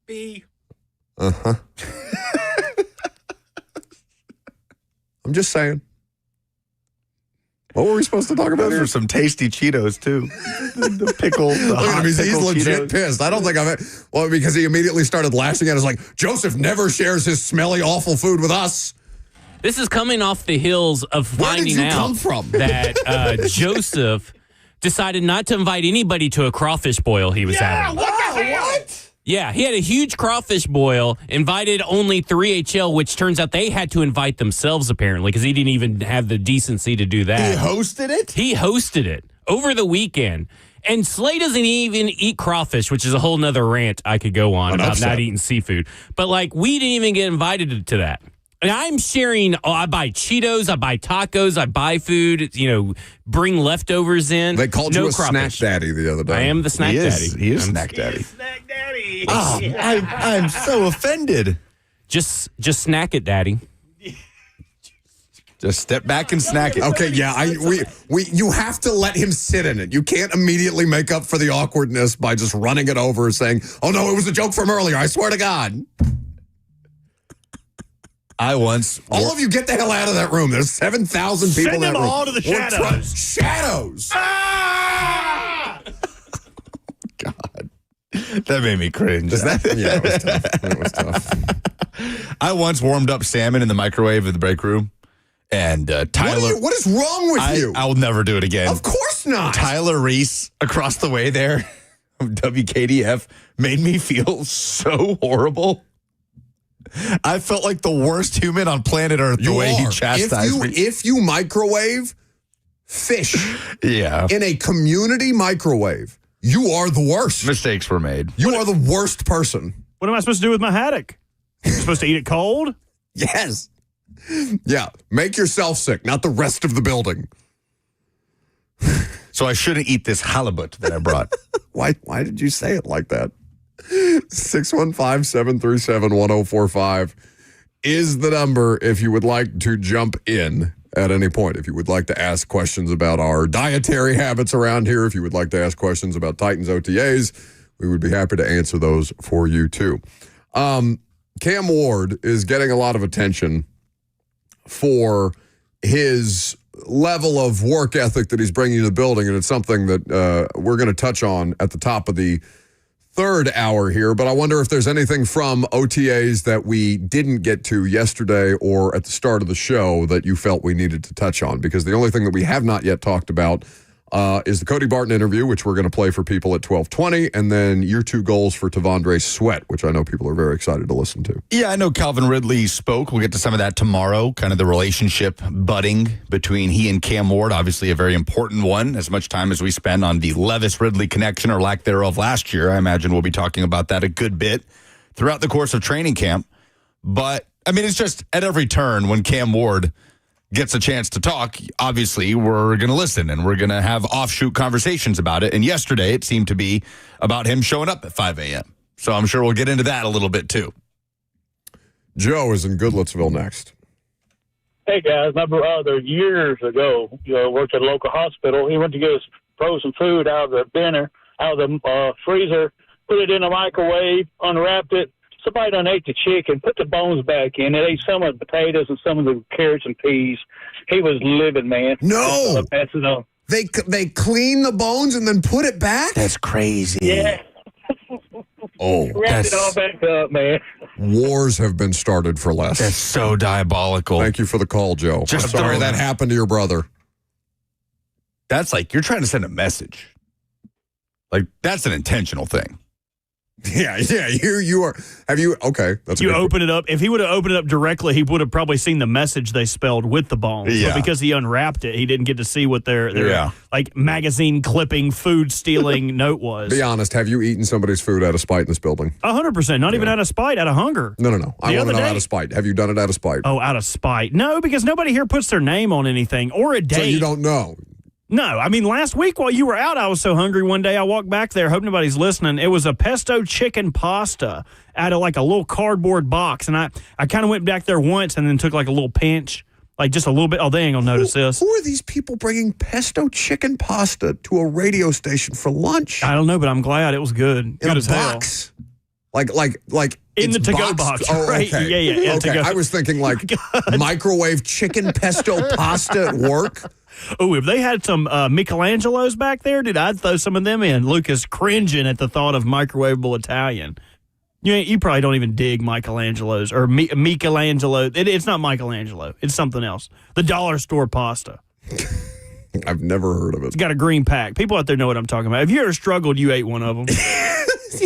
B. Uh-huh. I'm just saying. What were we supposed to talk about Those here? are some tasty Cheetos, too. the pickle, the hot He's pickle legit Cheetos. pissed. I don't think well, because he immediately started lashing at us like, Joseph never shares his smelly, awful food with us. This is coming off the heels of finding out that Joseph decided not to invite anybody to a crawfish boil he was having. What? Yeah, he had a huge crawfish boil, invited only 3HL, which turns out they had to invite themselves, apparently, because he didn't even have the decency to do that. He hosted it? He hosted it over the weekend. And Slay doesn't even eat crawfish, which is a whole nother rant I could go on about not eating seafood. But, we didn't even get invited to that. And I'm sharing, I buy Cheetos, I buy tacos, I buy food, bring leftovers in. They called you a crawfish. snack daddy the other day. I am the snack daddy. He is snack daddy. Snack daddy. Oh, I'm so offended. Just snack it, daddy. Just step back and snack it. Okay, yeah, you have to let him sit in it. You can't immediately make up for the awkwardness by just running it over and saying, oh no, it was a joke from earlier, I swear to God. All of you get the hell out of that room. There's 7,000 people in that room. Send them all to the shadows. Shadows! God. That made me cringe. Yeah, it was tough. I once warmed up salmon in the microwave in the break room. And Tyler... What is wrong with you? I will never do it again. Of course not. Tyler Reese, across the way there, of WKDF, made me feel so horrible. I felt like the worst human on planet Earth the way he chastised me. If you microwave fish in a community microwave, you are the worst. Mistakes were made. You are the worst person. What am I supposed to do with my haddock? I'm supposed to eat it cold? Yes. Yeah. Make yourself sick, not the rest of the building. So I shouldn't eat this halibut that I brought. Why did you say it like that? 615-737-1045 is the number if you would like to jump in at any point. If you would like to ask questions about our dietary habits around here, if you would like to ask questions about Titans OTAs, we would be happy to answer those for you too. Cam Ward is getting a lot of attention for his level of work ethic that he's bringing to the building, and it's something that we're going to touch on at the top of the third hour here, but I wonder if there's anything from OTAs that we didn't get to yesterday or at the start of the show that you felt we needed to touch on, because the only thing that we have not yet talked about is the Cody Barton interview, which we're going to play for people at 12:20, and then your 2 goals for Tavondre Sweat, which I know people are very excited to listen to. Yeah, I know Calvin Ridley spoke. We'll get to some of that tomorrow, kind of the relationship budding between he and Cam Ward, obviously a very important one. As much time as we spend on the Levis-Ridley connection or lack thereof last year, I imagine we'll be talking about that a good bit throughout the course of training camp. But, I mean, it's just at every turn when Cam Ward gets a chance to talk, obviously we're going to listen and we're going to have offshoot conversations about it. And yesterday it seemed to be about him showing up at 5 a.m. So I'm sure we'll get into that a little bit too. Joe is in Goodlettsville next. Hey guys, my brother years ago, worked at a local hospital. He went to get his frozen food out of the binner, out of the freezer, put it in the microwave, unwrapped it. Somebody done ate the chicken, put the bones back in. They ate some of the potatoes and some of the carrots and peas. He was living, man. No. Pass it on. They clean the bones and then put it back? That's crazy. Yeah. Wrapped it all back up, man. Wars have been started for less. That's so diabolical. Thank you for the call, Joe. I'm sorry that happened to your brother. That's like you're trying to send a message. Like, that's an intentional thing. Yeah, you are. Have you? Okay, that's you open it up. If he would have opened it up directly, he would have probably seen the message they spelled with the bones. Yeah. But because he unwrapped it, he didn't get to see what their like magazine clipping, food stealing note was. Be honest. Have you eaten somebody's food out of spite in this building? 100%. Not even out of spite, out of hunger. No. I want to know day- out of spite. Have you done it out of spite? Oh, out of spite. No, because nobody here puts their name on anything or a date. So you don't know. No, I mean, last week while you were out, I was so hungry one day, I walked back there, hope nobody's listening. It was a pesto chicken pasta out of like a little cardboard box. And I kind of went back there once and then took like a little pinch, like just a little bit. Oh, they ain't going to notice this. Who are these people bringing pesto chicken pasta to a radio station for lunch? I don't know, but I'm glad it was good. Good as box? hell. Like in it's the to-go boxed? box, Oh, right? okay. Yeah. Okay, To-go. I was thinking like microwave chicken pesto pasta at work. Oh, if they had some Michelangelos back there, dude, I'd throw some of them in. Lucas cringing at the thought of microwavable Italian. You probably don't even dig Michelangelos or Michelangelo. It's not Michelangelo. It's something else. The dollar store pasta. I've never heard of it. It's got a green pack. People out there know what I'm talking about. If you ever struggled, you ate one of them.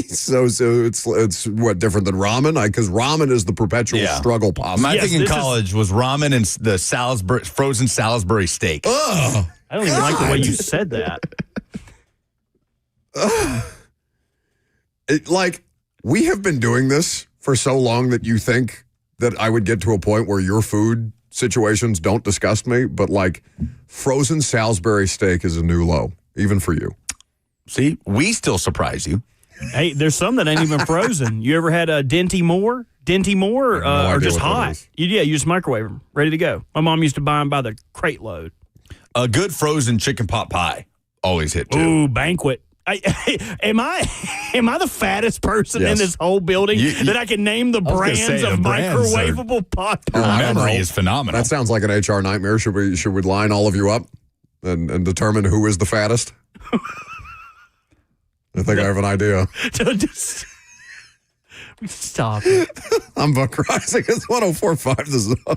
So it's what, different than ramen? Because ramen is the perpetual struggle pasta. My thing in college was ramen and the frozen Salisbury steak. Oh, I don't even like the way you said that. We have been doing this for so long that you think that I would get to a point where your food situations don't disgust me, but like frozen Salisbury steak is a new low, even for you. See, we still surprise you. Hey, there's some that ain't even frozen. You ever had a Dinty Moore? Or just hot? You just microwave them, ready to go. My mom used to buy them by the crate load. A good frozen chicken pot pie always hit too. Ooh, banquet. Am I the fattest person in this whole building that I can name the brands of microwavable pot pie? Your memory is phenomenal. That sounds like an HR nightmare. Should we line all of you up and determine who is the fattest? I think I have an idea. Stop it. I'm Buck Rising. It's 104.5 The Zone.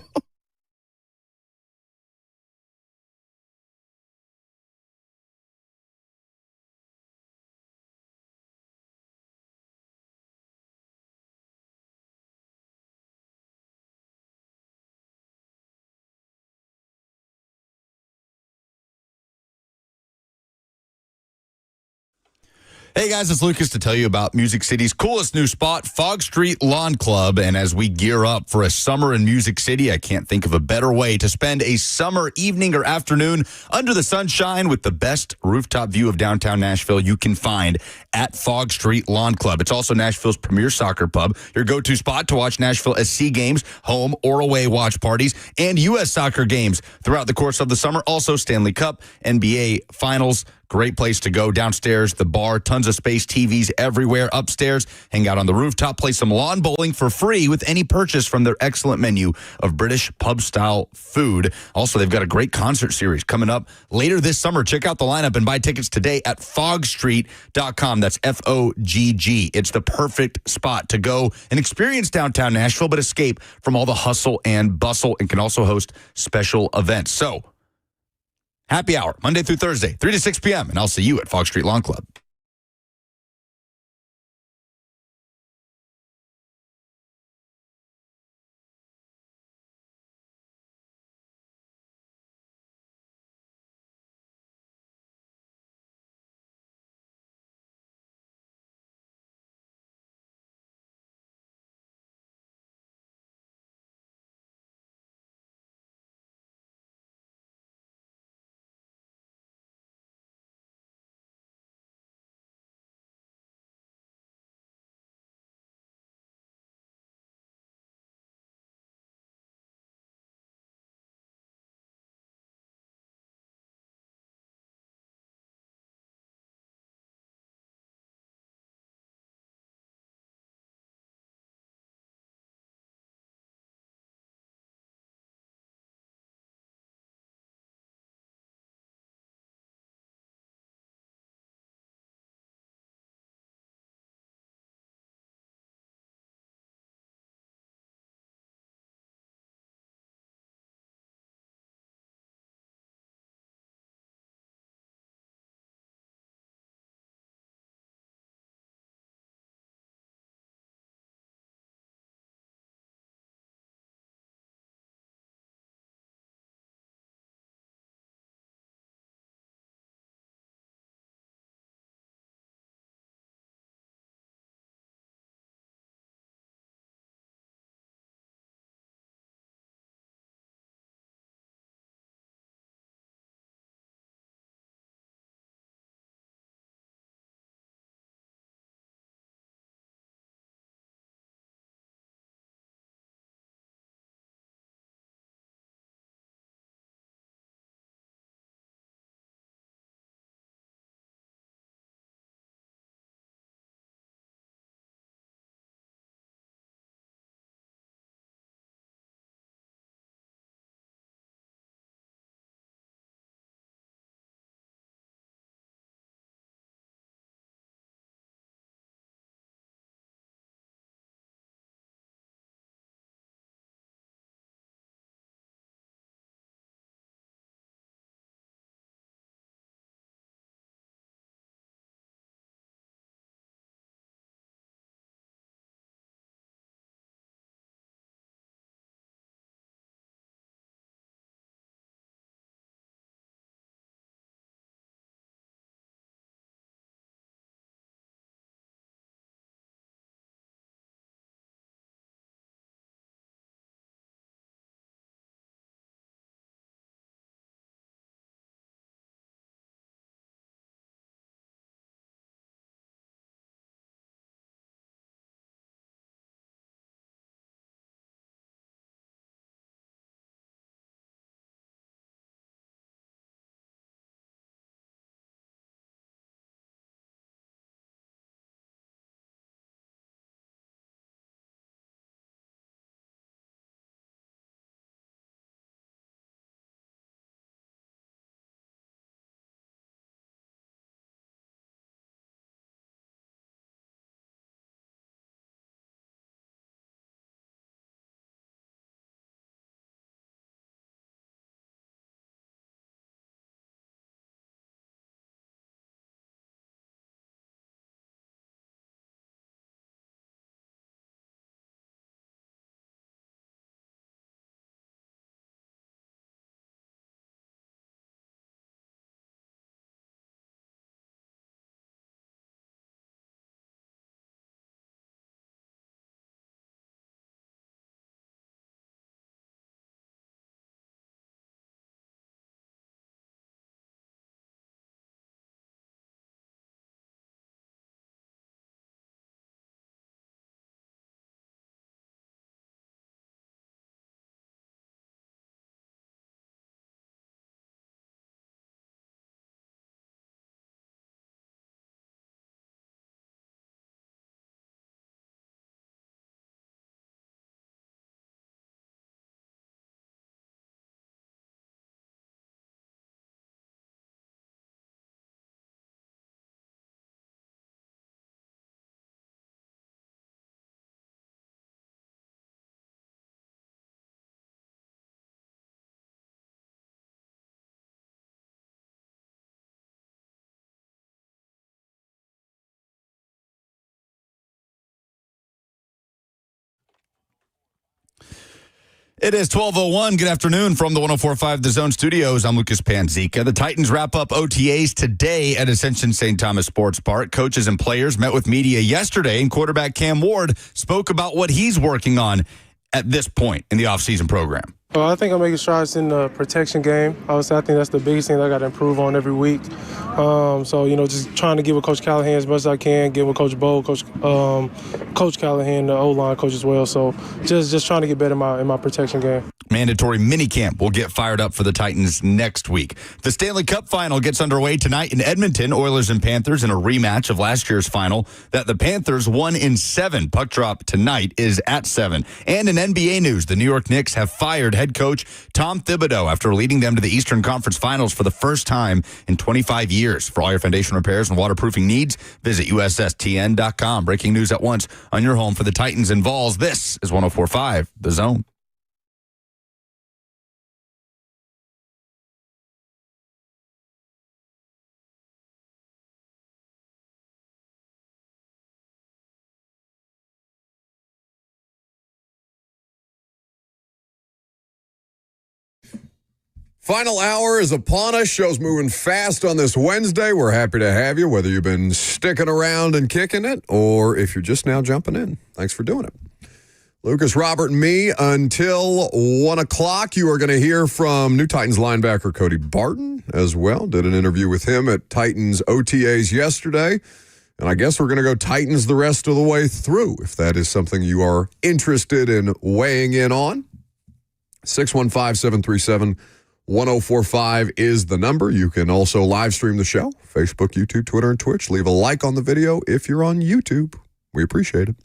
Hey guys, it's Lucas to tell you about Music City's coolest new spot, Fog Street Lawn Club. And as we gear up for a summer in Music City, I can't think of a better way to spend a summer evening or afternoon under the sunshine with the best rooftop view of downtown Nashville you can find at Fog Street Lawn Club. It's also Nashville's premier soccer pub, your go-to spot to watch Nashville SC games, home or away watch parties, and U.S. soccer games throughout the course of the summer. Also Stanley Cup, NBA Finals, Great place to go. Downstairs, the bar, tons of space, TVs everywhere. Upstairs, hang out on the rooftop, play some lawn bowling for free with any purchase from their excellent menu of British pub-style food. Also, they've got a great concert series coming up later this summer. Check out the lineup and buy tickets today at fogstreet.com. That's FOGG. It's the perfect spot to go and experience downtown Nashville, but escape from all the hustle and bustle, and can also host special events. So, happy hour, Monday through Thursday, 3 to 6 p.m., and I'll see you at Fog Street Lawn Club. It is 12:01. Good afternoon from the 104.5 The Zone Studios. I'm Lucas Panzica. The Titans wrap up OTAs today at Ascension St. Thomas Sports Park. Coaches and players met with media yesterday, and quarterback Cam Ward spoke about what he's working on at this point in the offseason program. Well, I think I'm making strides in the protection game. Obviously, I think that's the biggest thing that I got to improve on every week. Just trying to get with Coach Callahan as much as I can, get with Coach Bo, Coach Callahan, the O-line coach as well. So just trying to get better in my protection game. Mandatory minicamp will get fired up for the Titans next week. The Stanley Cup final gets underway tonight in Edmonton. Oilers and Panthers in a rematch of last year's final that the Panthers won in 7. Puck drop tonight is at 7. And in NBA news, the New York Knicks have fired head coach Tom Thibodeau after leading them to the Eastern Conference Finals for the first time in 25 years. For all your foundation repairs and waterproofing needs, visit USSTN.com. Breaking news at once on your home for the Titans and Vols. This is 104.5 The Zone. Final hour is upon us. Show's moving fast on this Wednesday. We're happy to have you, whether you've been sticking around and kicking it or if you're just now jumping in. Thanks for doing it. Lucas, Robert, and me until 1 o'clock. You are going to hear from new Titans linebacker Cody Barton as well. Did an interview with him at Titans OTAs yesterday. And I guess we're going to go Titans the rest of the way through, if that is something you are interested in weighing in on. 615-737-1045 is the number. You can also live stream the show, Facebook, YouTube, Twitter, and Twitch. Leave a like on the video if you're on YouTube. We appreciate it.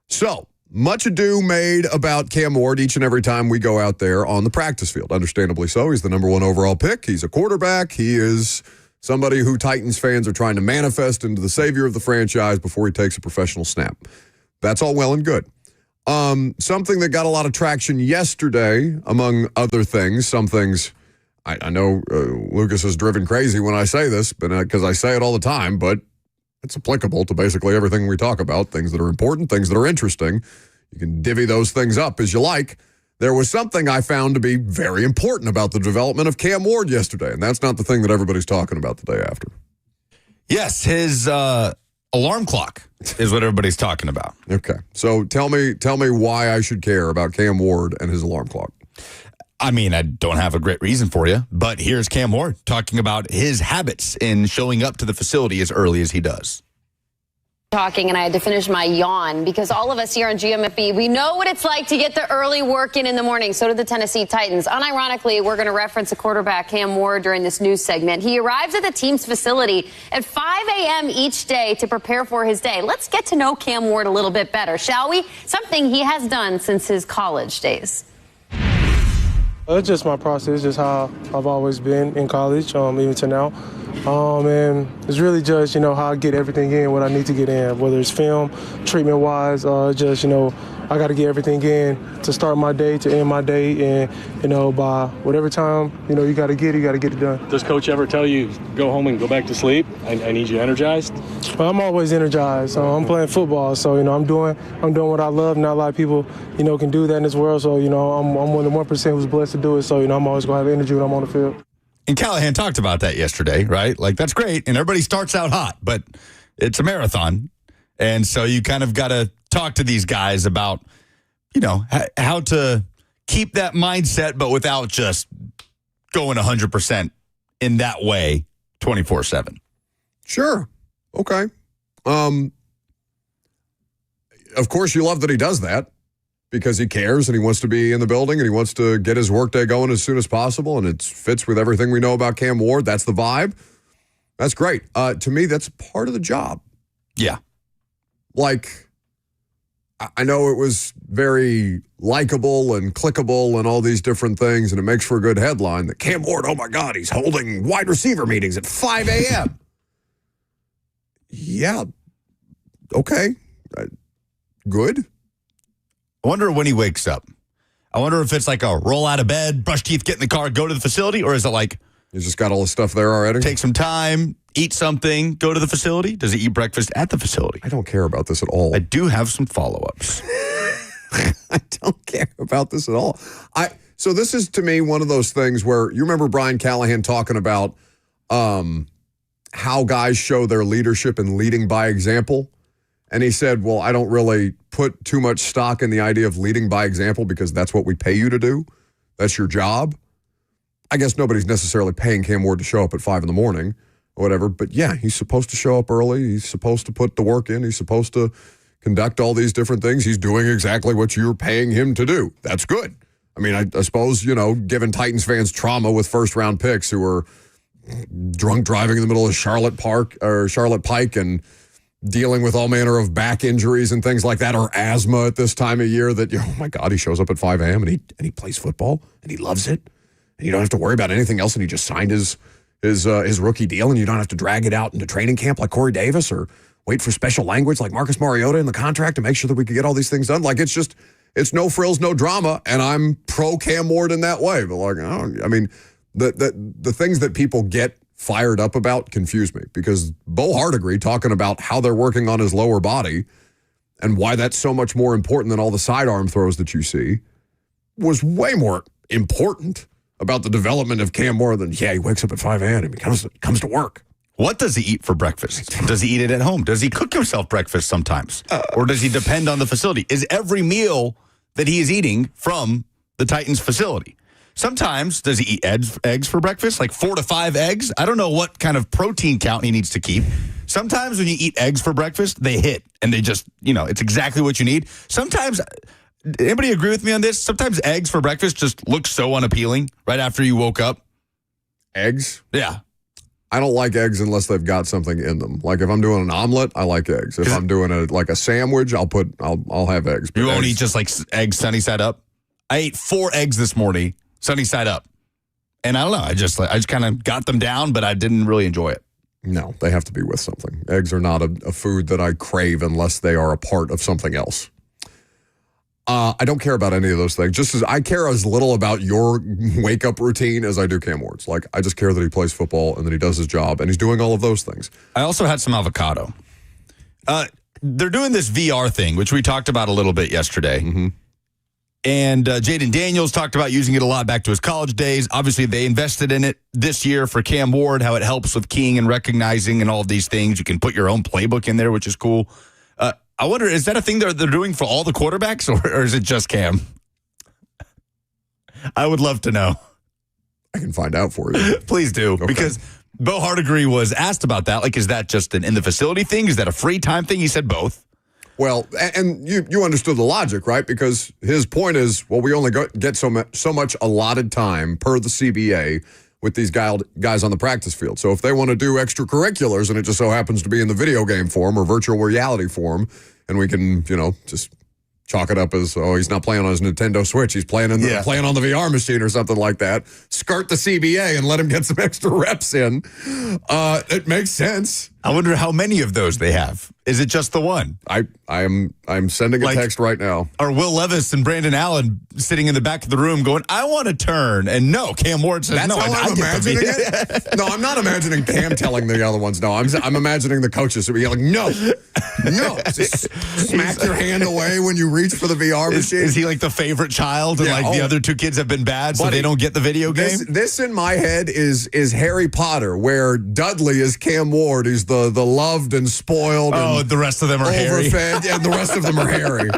So, much ado made about Cam Ward each and every time we go out there on the practice field. Understandably so. He's the number 1 overall pick. He's a quarterback. He is somebody who Titans fans are trying to manifest into the savior of the franchise before he takes a professional snap. That's all well and good. Something that got a lot of traction yesterday, among other things, some things I know Lucas is driven crazy when I say this, but because I say it all the time, but it's applicable to basically everything we talk about, things that are important, things that are interesting. You can divvy those things up as you like. There was something I found to be very important about the development of Cam Ward yesterday, and that's not the thing that everybody's talking about the day after. Yes, his alarm clock is what everybody's talking about. Okay. So tell me why I should care about Cam Ward and his alarm clock. I mean, I don't have a great reason for you, but here's Cam Ward talking about his habits in showing up to the facility as early as he does. Talking, and I had to finish my yawn because all of us here on GMFB, we know what it's like to get the early work in the morning. So do the Tennessee Titans. Unironically, we're going to reference the quarterback Cam Ward during this news segment. He arrives at the team's facility at 5 a.m. each day to prepare for his day. Let's get to know Cam Ward a little bit better, shall we? Something he has done since his college days. It's just my process, just how I've always been in college, even to now. And it's really just, how I get everything in, what I need to get in, whether it's film, treatment-wise, just, I got to get everything in to start my day, to end my day, and, by whatever time, you got to get it done. Does Coach ever tell you, go home and go back to sleep? I need you energized? I'm always energized. I'm playing football, so, I'm doing what I love. Not a lot of people, can do that in this world, so, I'm one of the 1% who's blessed to do it, so, I'm always going to have energy when I'm on the field. And Callahan talked about that yesterday, right? Like, that's great, and everybody starts out hot, but it's a marathon. And so you kind of got to talk to these guys about, how to keep that mindset, but without just going 100% in that way 24/7. Sure. Okay. Of course, you love that he does that because he cares and he wants to be in the building and he wants to get his workday going as soon as possible, and it fits with everything we know about Cam Ward. That's the vibe. That's great. To me, that's part of the job. Yeah. Like, I know it was very likable and clickable and all these different things, and it makes for a good headline that Cam Ward, oh my God, he's holding wide receiver meetings at 5 a.m. Yeah. Okay. Good. I wonder when he wakes up. I wonder if it's like a roll out of bed, brush teeth, get in the car, go to the facility, or is it like you just got all the stuff there already? Take some time, eat something, go to the facility? Does he eat breakfast at the facility? I don't care about this at all. I do have some follow-ups. I don't care about this at all. So this is, to me, one of those things where you remember Brian Callahan talking about how guys show their leadership and leading by example. And he said, well, I don't really put too much stock in the idea of leading by example because that's what we pay you to do. That's your job. I guess nobody's necessarily paying Cam Ward to show up at 5 a.m. or whatever. But yeah, he's supposed to show up early. He's supposed to put the work in. He's supposed to conduct all these different things. He's doing exactly what you're paying him to do. That's good. I mean, I suppose, giving Titans fans trauma with first-round picks who are drunk driving in the middle of Charlotte Pike and dealing with all manner of back injuries and things like that, or asthma at this time of year that, oh my God, he shows up at 5 a.m. and he plays football and he loves it. And you don't have to worry about anything else. And he just signed his rookie deal, and you don't have to drag it out into training camp like Corey Davis or wait for special language like Marcus Mariota in the contract to make sure that we could get all these things done. Like, it's no frills, no drama. And I'm pro Cam Ward in that way. But the things that people get fired up about confuse me, because Bo Hardigree talking about how they're working on his lower body and why that's so much more important than all the sidearm throws that you see was way more important about the development of Cam Ward than, he wakes up at 5 a.m. and he comes to work. What does he eat for breakfast? Does he eat it at home? Does he cook himself breakfast sometimes? Or does he depend on the facility? Is every meal that he is eating from the Titans facility? Sometimes, does he eat eggs for breakfast? Like 4 to 5 eggs? I don't know what kind of protein count he needs to keep. Sometimes when you eat eggs for breakfast, they hit and they just, it's exactly what you need. Sometimes, anybody agree with me on this? Sometimes eggs for breakfast just look so unappealing right after you woke up. Eggs? Yeah. I don't like eggs unless they've got something in them. Like if I'm doing an omelet, I like eggs. If I'm doing a sandwich, I'll have eggs. You won't eat just like eggs sunny side up? I ate 4 eggs this morning, sunny side up. And I don't know, I just kind of got them down, but I didn't really enjoy it. No, they have to be with something. Eggs are not a food that I crave unless they are a part of something else. I don't care about any of those things. Just as I care as little about your wake-up routine as I do Cam Ward's. Like, I just care that he plays football and that he does his job, and he's doing all of those things. I also had some avocado. They're doing this VR thing, which we talked about a little bit yesterday. Mm-hmm. And Jaden Daniels talked about using it a lot back to his college days. Obviously, they invested in it this year for Cam Ward, how it helps with keying and recognizing and all of these things. You can put your own playbook in there, which is cool. I wonder, is that a thing they're doing for all the quarterbacks, or is it just Cam? I would love to know. I can find out for you. Please do, okay. Because Bo Hardigree was asked about that. Like, is that just an in-the-facility thing? Is that a free time thing? He said both. Well, and you understood the logic, right? Because his point is, well, we only get so much allotted time per the CBA with these guys on the practice field. So if they want to do extracurriculars and it just so happens to be in the video game form or virtual reality form, and we can, just chalk it up as, he's not playing on his Nintendo Switch, he's playing on the VR machine or something like that, skirt the CBA and let him get some extra reps in. It makes sense. I wonder how many of those they have. Is it just the one? I'm sending a text right now. Are Will Levis and Brandon Allen sitting in the back of the room going, I want to turn? And no, Cam Ward says, that's no, how I'm imagining it. No, I'm not imagining Cam telling the other ones no. I'm imagining the coaches be yelling, no. Just smack your hand away when you reach for the VR machine. Is he like the favorite child and the other 2 kids have been bad, so they don't get the video game? This in my head is Harry Potter, where Dudley is Cam Ward. He's the loved and spoiled. Oh, and the rest of them are overfed, Harry. and the rest of them are Harry.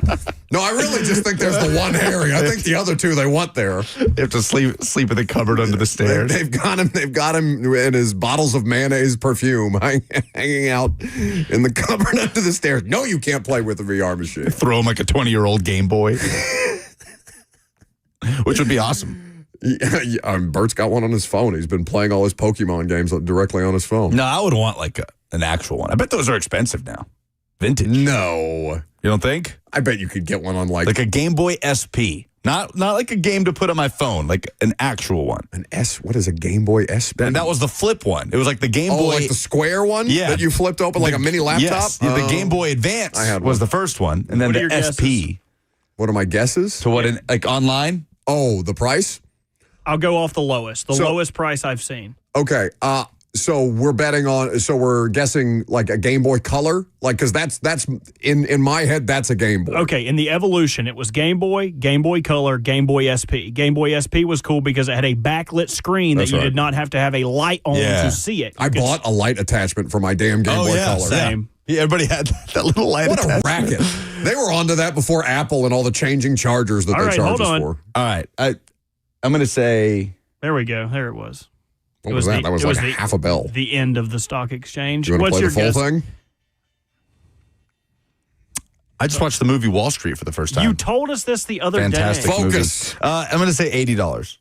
No, I really just think there's the one Harry. I think the other 2 they want there. They have to sleep in the cupboard under the stairs. They've got him in his bottles of mayonnaise perfume hanging out in the cupboard under the stairs. No, you can't play with the VR machine. Throw him like a 20-year-old Game Boy. Which would be awesome. Yeah, Bert's got one on his phone. He's been playing all his Pokemon games directly on his phone. No, I would want like an actual one. I bet those are expensive now. Vintage. No. You don't think? I bet you could get one on like a Game Boy SP. Not like a game to put on my phone, like an actual one. What is a Game Boy SP? And that was the flip one. It was like the Game Boy. Like the square one? Yeah. That you flipped open like a mini laptop? Yes. The Game Boy Advance was the first one. And then the SP. Guesses? What are my guesses? So what, like online? Oh, the price? I'll go off the lowest. The lowest price I've seen. Okay. So we're betting on. So we're guessing like a Game Boy Color, like because that's in my head that's a Game Boy. Okay, in the evolution, it was Game Boy Color, Game Boy SP. Game Boy SP was cool because it had a backlit screen that you did not have to have a light on to see it. I bought a light attachment for my damn Game Boy Color. Same. Yeah, everybody had that little light. What a racket! They were onto that before Apple and all the changing chargers that they charge us for. All right, I'm going to say. There we go. There it was. What was that? That was like half a bell. The end of the stock exchange. You want to play the full guess? thing? I just watched the movie Wall Street for the first time. You told us this the other Fantastic day. Focus. movie. I'm going to say $80.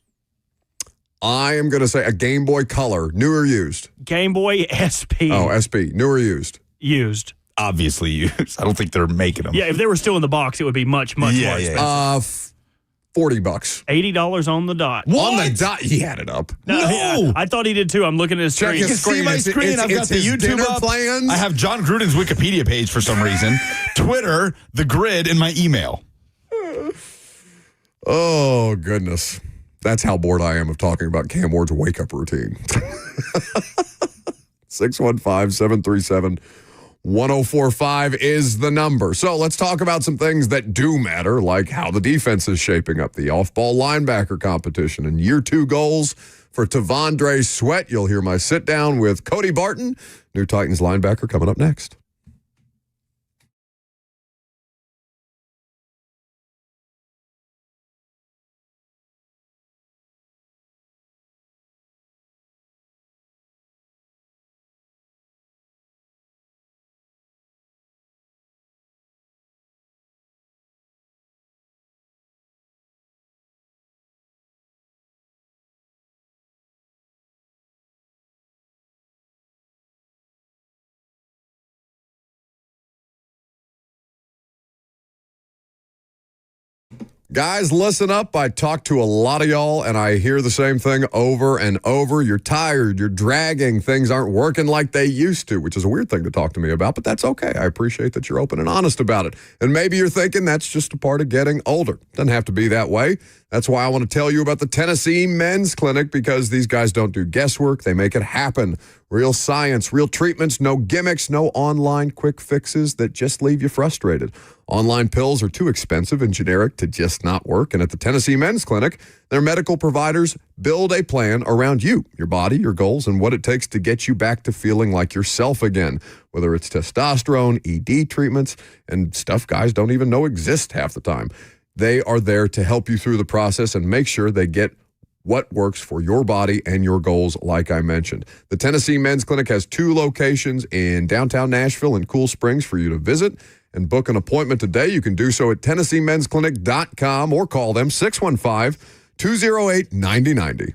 I am going to say a Game Boy Color, new or used? Game Boy SP. Oh, SP, new or used? Used. Obviously used. I don't think they're making them. Yeah, if they were still in the box, it would be much more expensive. $40. $80 on the dot. What? On the dot? He had it up. No! Yeah, I thought he did too. I'm looking at his screen. You can see my screen. I've got the YouTube up. Plans. I have John Gruden's Wikipedia page for some reason. Twitter, the grid, and my email. Oh, goodness. That's how bored I am of talking about Cam Ward's wake-up routine. 615-737-1045 is the number. So let's talk about some things that do matter, like how the defense is shaping up, the off-ball linebacker competition, and year 2 goals for Tavondre Sweat. You'll hear my sit-down with Cody Barton, new Titans linebacker, coming up next. Guys, listen up. I talk to a lot of y'all, and I hear the same thing over and over. You're tired. You're dragging. Things aren't working like they used to, which is a weird thing to talk to me about, but that's okay. I appreciate that you're open and honest about it. And maybe you're thinking that's just a part of getting older. Doesn't have to be that way. That's why I want to tell you about the Tennessee Men's Clinic, because these guys don't do guesswork. They make it happen. Real science, real treatments, no gimmicks, no online quick fixes that just leave you frustrated. Online pills are too expensive and generic to just not work. And at the Tennessee Men's Clinic, their medical providers build a plan around you, your body, your goals, and what it takes to get you back to feeling like yourself again. Whether it's testosterone, ED treatments, and stuff guys don't even know exists half the time. They are there to help you through the process and make sure they get what works for your body and your goals, like I mentioned. The Tennessee Men's Clinic has 2 locations in downtown Nashville and Cool Springs for you to visit and book an appointment today. You can do so at TennesseeMen'sClinic.com or call them 615-208-9090.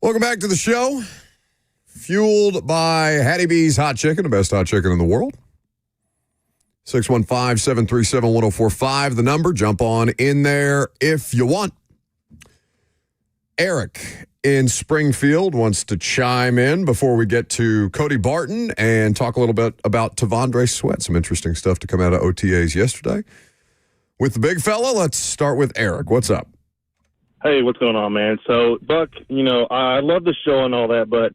Welcome back to the show. Fueled by Hattie B's Hot Chicken, the best hot chicken in the world. 615-737-1045, the number. Jump on in there if you want. Eric in Springfield wants to chime in before we get to Cody Barton and talk a little bit about Tavondre Sweat. Some interesting stuff to come out of OTAs yesterday. With the big fella, let's start with Eric. What's up? Hey, what's going on, man? So, Buck, I love the show and all that, but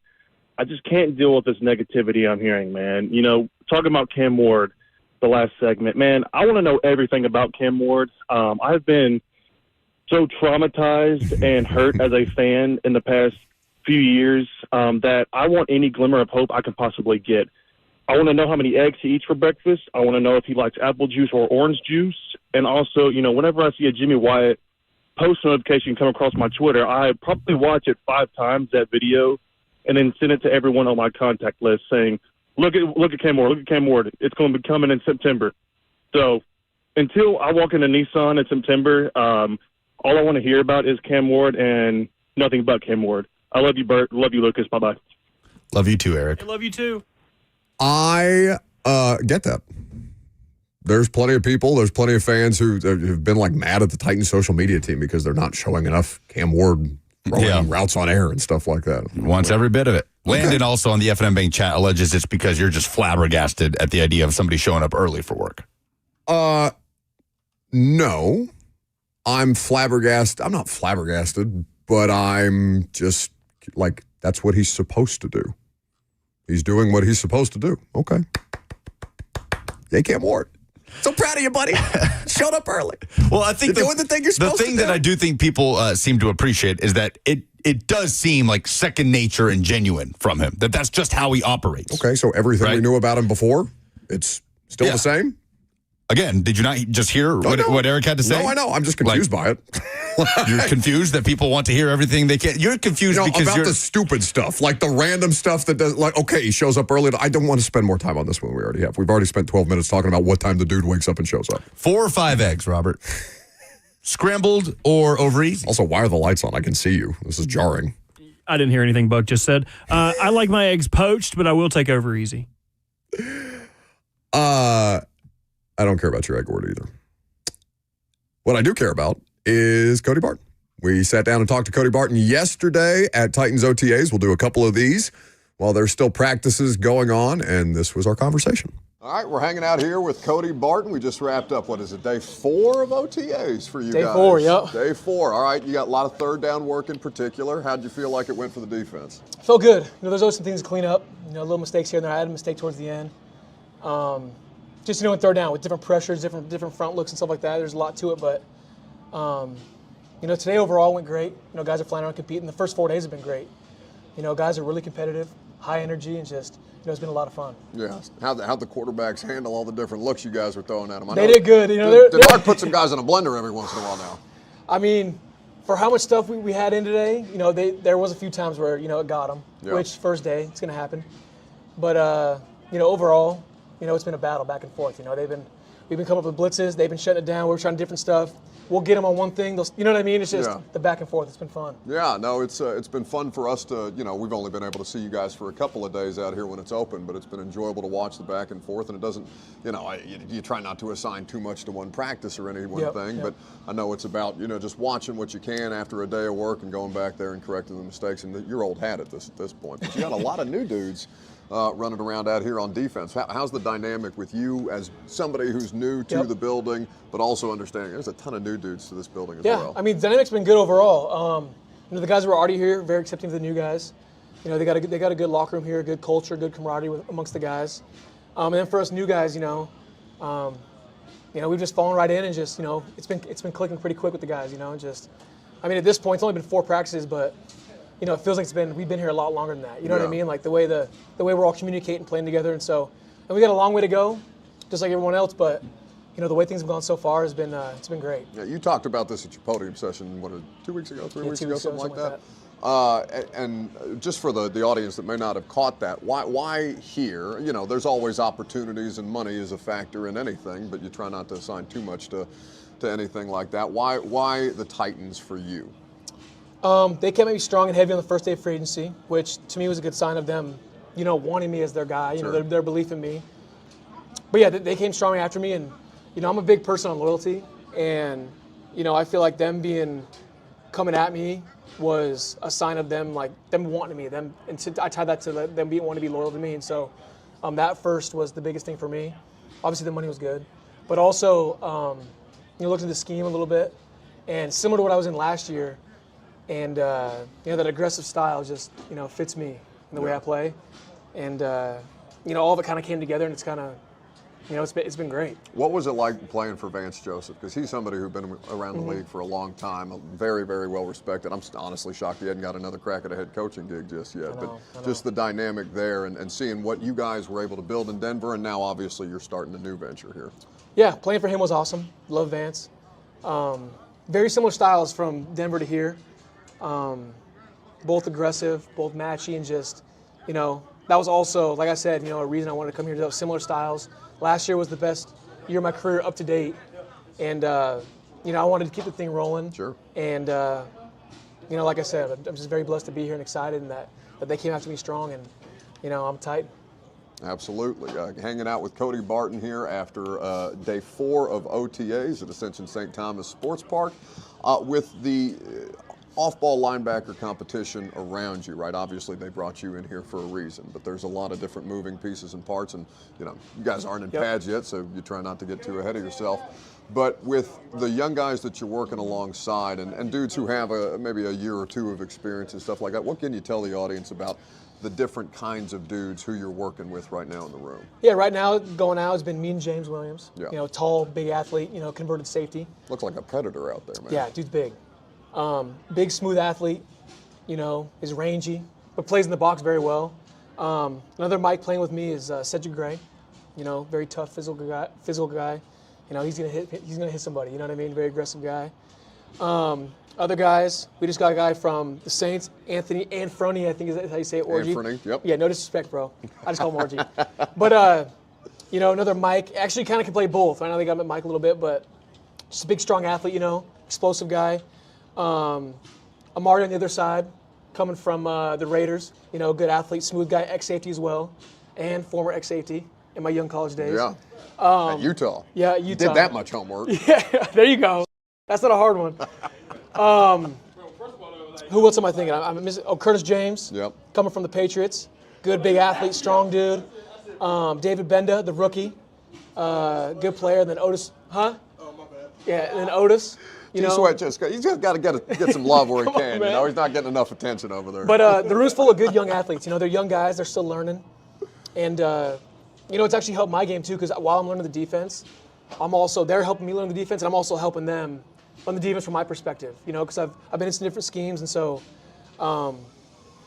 I just can't deal with this negativity I'm hearing, man. Talking about Cam Ward, the last segment, man, I want to know everything about Cam Ward. I've been so traumatized and hurt as a fan in the past few years that I want any glimmer of hope I can possibly get. I want to know how many eggs he eats for breakfast. I want to know if he likes apple juice or orange juice. And also, whenever I see a Jimmy Wyatt post notification come across my Twitter, I probably watch it 5 times, that video, and then send it to everyone on my contact list saying, look at Cam Ward, look at Cam Ward. It's going to be coming in September. So until I walk into Nissan in September, all I want to hear about is Cam Ward and nothing but Cam Ward. I love you, Bert. Love you, Lucas. Bye-bye. Love you too, Eric. I love you too. I get that. There's plenty of people, there's plenty of fans who have been mad at the Titans social media team because they're not showing enough Cam Ward throwing routes on air and stuff like that. Wants every bit of it. Landon also on the FNM Bank chat alleges it's because you're just flabbergasted at the idea of somebody showing up early for work. No. I'm flabbergasted. I'm not flabbergasted, but I'm just that's what he's supposed to do. He's doing what he's supposed to do. Okay. Yay, Cam Ward. So proud of you, buddy. Showed up early. Well, I think you're doing the thing you're supposed to do. The thing that I do think people seem to appreciate is that it does seem like second nature and genuine from him. That's just how he operates. Okay, so everything we knew about him before, it's still the same? Again, did you not just hear what Eric had to say? No, I know. I'm just confused by it. You're confused that people want to hear everything they can. You're confused because about the stupid stuff, like the random stuff that does. Okay, he shows up early. I don't want to spend more time on this one. We already have. We've already spent 12 minutes talking about what time the dude wakes up and shows up. 4 or 5 eggs, Robert. Scrambled or over easy. Also, why are the lights on? I can see you. This is jarring. I didn't hear anything Buck just said. I like my eggs poached, but I will take over easy. I don't care about your egg word either. What I do care about is Cody Barton. We sat down and talked to Cody Barton yesterday at Titans OTAs. We'll do a couple of these while there's still practices going on, and this was our conversation. All right, we're hanging out here with Cody Barton. We just wrapped up, what is it, day 4 of OTAs for you guys? Day 4, yep. Day 4. All right, you got a lot of third down work in particular. How'd you feel like it went for the defense? Felt good. There's always some things to clean up. Little mistakes here and there. I had a mistake towards the end. Just in third down with different pressures, different front looks and stuff like that. There's a lot to it, but today overall went great. Guys are flying around competing. The first 4 days have been great. Guys are really competitive, high energy, and just it's been a lot of fun. Yeah. How'd the quarterbacks handle all the different looks you guys were throwing at them? They did good. Denard put some guys in a blender every once in a while now. I mean, for how much stuff we had in today, there was a few times where it got them. Yeah. Which first day it's going to happen, but overall. It's been a battle back and forth. We've been coming up with blitzes. They've been shutting it down. We're trying different stuff. We'll get them on one thing. You know what I mean? It's just the back and forth. It's been fun. Yeah, no, it's been fun for us to, we've only been able to see you guys for a couple of days out here when it's open, but it's been enjoyable to watch the back and forth. And it doesn't, you try not to assign too much to one practice or any one thing, but I know it's about, just watching what you can after a day of work and going back there and correcting the mistakes. And you're old hat at this point, but you got a lot of new dudes running around out here on defense. How's the dynamic with you as somebody who's new to the building, but also understanding there's a ton of new dudes to this building as well? Yeah, I mean, the dynamic's been good overall. The guys who are already here, very accepting of the new guys. They got a good locker room here, good culture, good camaraderie amongst the guys. And then for us new guys, we've just fallen right in and just, it's been clicking pretty quick with the guys. At this point, it's only been 4 practices, but it feels like we've been here a lot longer than that. You know what I mean? Like the way we're all communicating, playing together, and we got a long way to go, just like everyone else. But the way things have gone so far has been it's been great. Yeah, you talked about this at your podium session 2 weeks ago, 3 weeks ago, something like that. And just for the audience that may not have caught that, why here? There's always opportunities, and money is a factor in anything, but you try not to assign too much to anything like that. Why the Titans for you? They kept me strong and heavy on the first day of free agency, which to me was a good sign of them, wanting me as their guy, their belief in me. But yeah, they came strong after me, and I'm a big person on loyalty, and I feel like them coming at me was a sign of them wanting me. I tied that to them wanting to be loyal to me, and so that first was the biggest thing for me. Obviously, the money was good, but also looked at the scheme a little bit, and similar to what I was in last year, and that aggressive style just fits me in the way I play, and all of it kind of came together, and it's kind of it's been great. What was it like playing for Vance Joseph? Because he's somebody who's been around the league for a long time, very, very well respected. I'm honestly shocked he hadn't got another crack at a head coaching gig just yet. But just the dynamic there and seeing what you guys were able to build in Denver, and now obviously you're starting a new venture here. Yeah, playing for him was awesome. Love Vance. Very similar styles from Denver to here. Both aggressive, both matchy, and just, that was also, like I said, a reason I wanted to come here. Those similar styles. Last year was the best year of my career up to date, and I wanted to keep the thing rolling. Sure. And like I said, I'm just very blessed to be here and excited, and that they came after me strong, and I'm tight. Absolutely. Hanging out with Cody Barton here after day 4 of OTAs at Ascension St. Thomas Sports Park with the off-ball linebacker competition around you, right? Obviously, they brought you in here for a reason, but there's a lot of different moving pieces and parts, and you guys aren't in pads yet, so you try not to get too ahead of yourself. But with the young guys that you're working alongside and dudes who have maybe a year or two of experience and stuff like that, what can you tell the audience about the different kinds of dudes who you're working with right now in the room? Yeah, right now, going out has been me and James Williams. Yeah. Tall, big athlete, converted safety. Looks like a predator out there, man. Yeah, dude's big. Big, smooth athlete, is rangy, but plays in the box very well. Another Mike playing with me is Cedric Gray, very tough, physical guy. He's gonna hit somebody. You know what I mean? Very aggressive guy. Other guys, we just got a guy from the Saints, Anthony Anfroni, I think is how you say it, Orgy. Anfroni, yep. Yeah, no disrespect, bro. I just call him Orgy. But another Mike, actually kind of can play both. I know they got Mike a little bit, but just a big, strong athlete. Explosive guy. Amari on the other side, coming from the Raiders, good athlete, smooth guy, ex-safety as well, and former ex-safety in my young college days. Yeah. At Utah. Yeah, Utah. You did that much homework. Yeah, there you go. That's not a hard one. Who else am I thinking? I'm missing. Curtis James. Yep. Coming from the Patriots, good big athlete, strong dude. David Benda, the rookie, good player. Then Otis, huh? Oh, my bad. Yeah, and then Otis. He's just got to get some love where he can. He's not getting enough attention over there. But the room's full of good young athletes. They're young guys. They're still learning, and it's actually helped my game too. Because while I'm learning the defense, they're helping me learn the defense, and I'm also helping them on the defense from my perspective. Because I've been in some different schemes, and so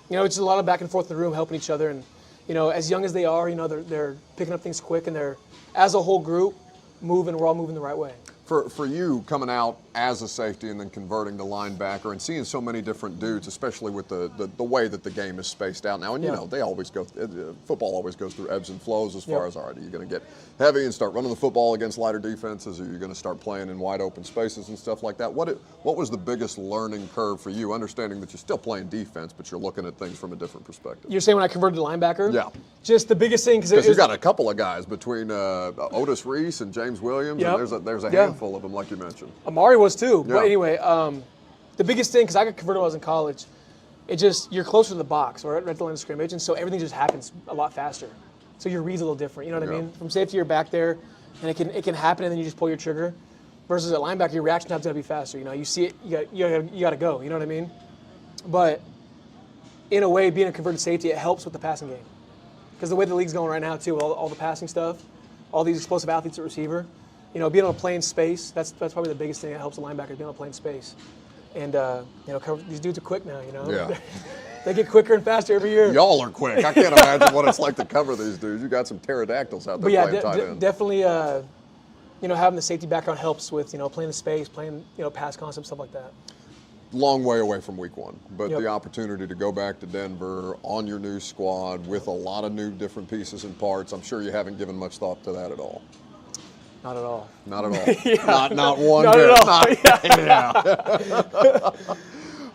it's just a lot of back and forth in the room, helping each other. And as young as they are, they're picking up things quick, and they're as a whole group moving. We're all moving the right way. For you coming out as a safety and then converting to linebacker and seeing so many different dudes, especially with the way that the game is spaced out now, and they always football always goes through ebbs and flows as far as, all right, are you going to get heavy and start running the football against lighter defenses, or are you going to start playing in wide open spaces and stuff like that? What was the biggest learning curve for you, understanding that you're still playing defense, but you're looking at things from a different perspective? You're saying when I converted to linebacker? Yeah. Just the biggest thing, because you've got a couple of guys between Otis Reese and James Williams, and there's a handful of them, like you mentioned. Amari was too. Yeah. But anyway, the biggest thing, because I got converted when I was in college, you're closer to the box or right at the line of scrimmage, and so everything just happens a lot faster. So your read's a little different. You know what I mean? From safety, you're back there, and it can happen, and then you just pull your trigger. Versus at linebacker, your reaction time's gonna be faster. You see it, you got to go. You know what I mean? But in a way, being a converted safety, it helps with the passing game. Because the way the league's going right now too, all the passing stuff, all these explosive athletes at receiver. Being able to play in space, that's probably the biggest thing that helps a linebacker, being able to play in space. And, these dudes are quick now, Yeah. They get quicker and faster every year. Y'all are quick. I can't imagine what it's like to cover these dudes. You got some pterodactyls out there playing tight end. Definitely, having the safety background helps with, playing in space, playing, pass concepts, stuff like that. Long way away from week 1, but the opportunity to go back to Denver on your new squad with a lot of new different pieces and parts, I'm sure you haven't given much thought to that at all. Not at all. Not at all. Not one not bit. At all. Yeah.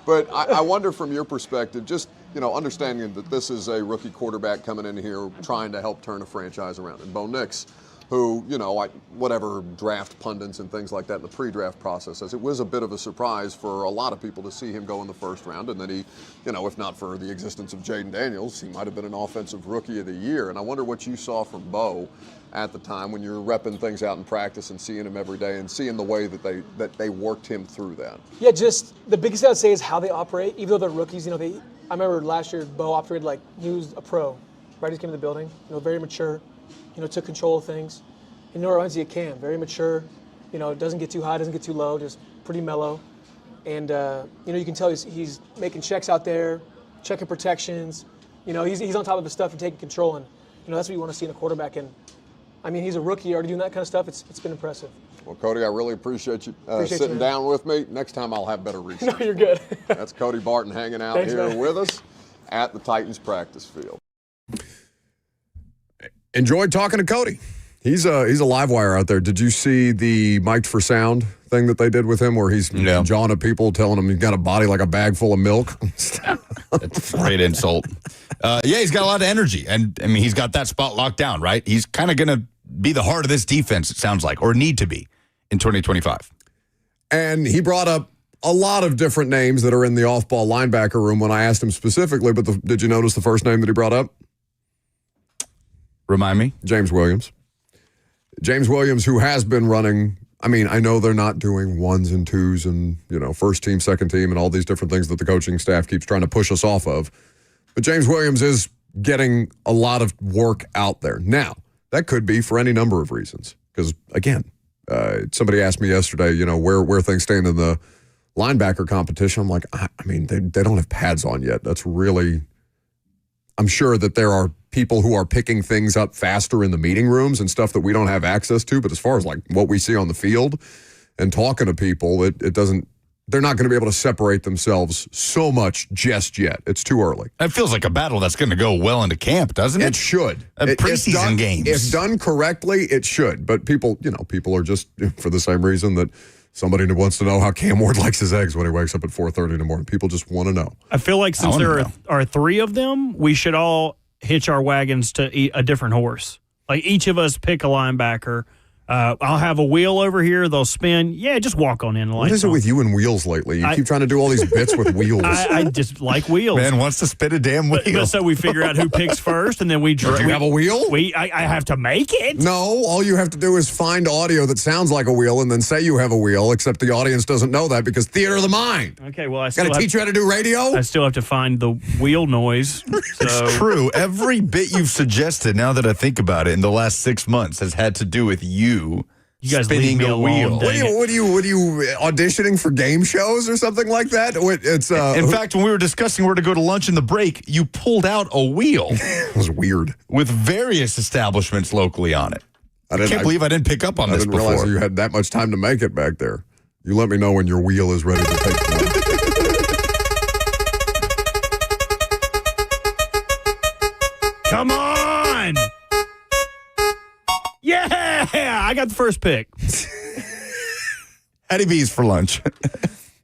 But I wonder from your perspective, just, understanding that this is a rookie quarterback coming in here trying to help turn a franchise around. And Bo Nix, who, whatever draft pundits and things like that in the pre-draft process says, it was a bit of a surprise for a lot of people to see him go in the first round. And then he, if not for the existence of Jaden Daniels, he might have been an offensive rookie of the year. And I wonder what you saw from Bo at the time when you're repping things out in practice and seeing him every day and seeing the way that they worked him through that. Yeah, just the biggest thing I'd say is how they operate. Even though they're rookies, I remember last year Bo operated like he was a pro. Right, he came to the building, very mature, took control of things. And it reminds you of Cam, very mature, doesn't get too high, doesn't get too low, just pretty mellow. And you can tell he's making checks out there, checking protections. He's on top of his stuff and taking control, and that's what you want to see in a quarterback. And I mean, he's a rookie, already doing that kind of stuff. It's been impressive. Well, Cody, I really appreciate you sitting down with me. Next time I'll have better research. No, you're good. That's Cody Barton hanging out with us at the Titans practice field. Enjoyed talking to Cody. He's a live wire out there. Did you see the mic'd for sound thing that they did with him where he's jawing at people, telling them he's got a body like a bag full of milk? That's a great insult. He's got a lot of energy. And, I mean, he's got that spot locked down, right? He's kind of going to be the heart of this defense, it sounds like, or need to be in 2025. And he brought up a lot of different names that are in the off-ball linebacker room when I asked him specifically, but did you notice the first name that he brought up? Remind me? James Williams. James Williams, who has been running, I mean, I know they're not doing ones and twos and, first team, second team, and all these different things that the coaching staff keeps trying to push us off of. But James Williams is getting a lot of work out there. Now, that could be for any number of reasons. Because, again, somebody asked me yesterday, where things stand in the linebacker competition. I'm like, I mean, they don't have pads on yet. That's really, I'm sure that there are people who are picking things up faster in the meeting rooms and stuff that we don't have access to. But as far as like what we see on the field and talking to people, it doesn't, they're not going to be able to separate themselves so much just yet. It's too early. That feels like a battle that's going to go well into camp, doesn't it? It should. Preseason games. If done correctly, it should. But people are just, for the same reason that somebody wants to know how Cam Ward likes his eggs when he wakes up at 4:30 in the morning. People just want to know. I feel like since there are three of them, we should all hitch our wagons to a different horse. Like each of us pick a linebacker. I'll have a wheel over here. They'll spin. Yeah, just walk on in. What is it with you and wheels lately? You keep trying to do all these bits with wheels. I just like wheels. Man wants to spin a damn wheel. But so we figure out who picks first, and then we Do you have a wheel? I have to make it. No, all you have to do is find audio that sounds like a wheel and then say you have a wheel, except the audience doesn't know that because theater of the mind. Okay, well, I got to teach you how to do radio? I still have to find the wheel noise. It's true. Every bit you've suggested, now that I think about it, in the last 6 months has had to do with you guys spinning a wheel. What are you auditioning for game shows or something like that? It's in fact, when we were discussing where to go to lunch in the break, you pulled out a wheel. It was weird. With various establishments locally on it. I can't believe I didn't pick up on this before. I didn't realize you had that much time to make it back there. You let me know when your wheel is ready to take flight. Come on! Yeah! I got the first pick. Eddie B's for lunch.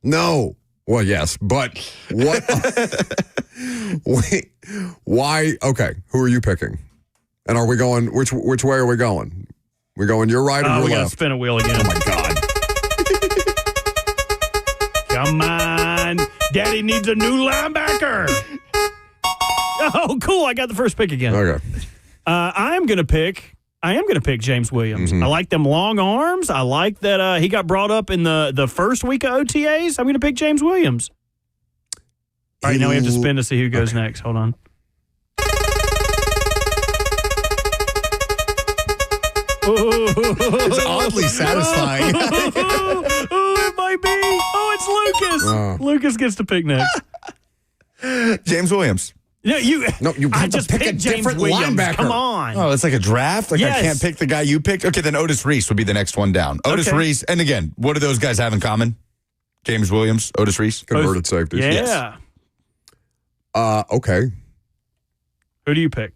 No. Well, yes, but what? Wait, why? Okay, who are you picking? And are we going, which way are we going? We going your right or your left? We got to spin a wheel again. Oh, my God. Come on. Daddy needs a new linebacker. Oh, cool. I got the first pick again. Okay. I am going to pick James Williams. I like them long arms. I like that he got brought up in the first week of OTAs. I'm going to pick James Williams. All right, now we have to spin to see who goes next. Hold on. It's oddly satisfying. It might be. Oh, it's Lucas. Lucas gets to pick next. James Williams. No, you have to pick a different linebacker. Come on. Oh, it's like a draft? Like yes. I can't pick the guy you picked? Okay, then Otis Reese would be the next one down. Otis Reese, and again, what do those guys have in common? James Williams, Otis Reese? Converted safeties. Yeah. Yes. Okay. Who do you pick?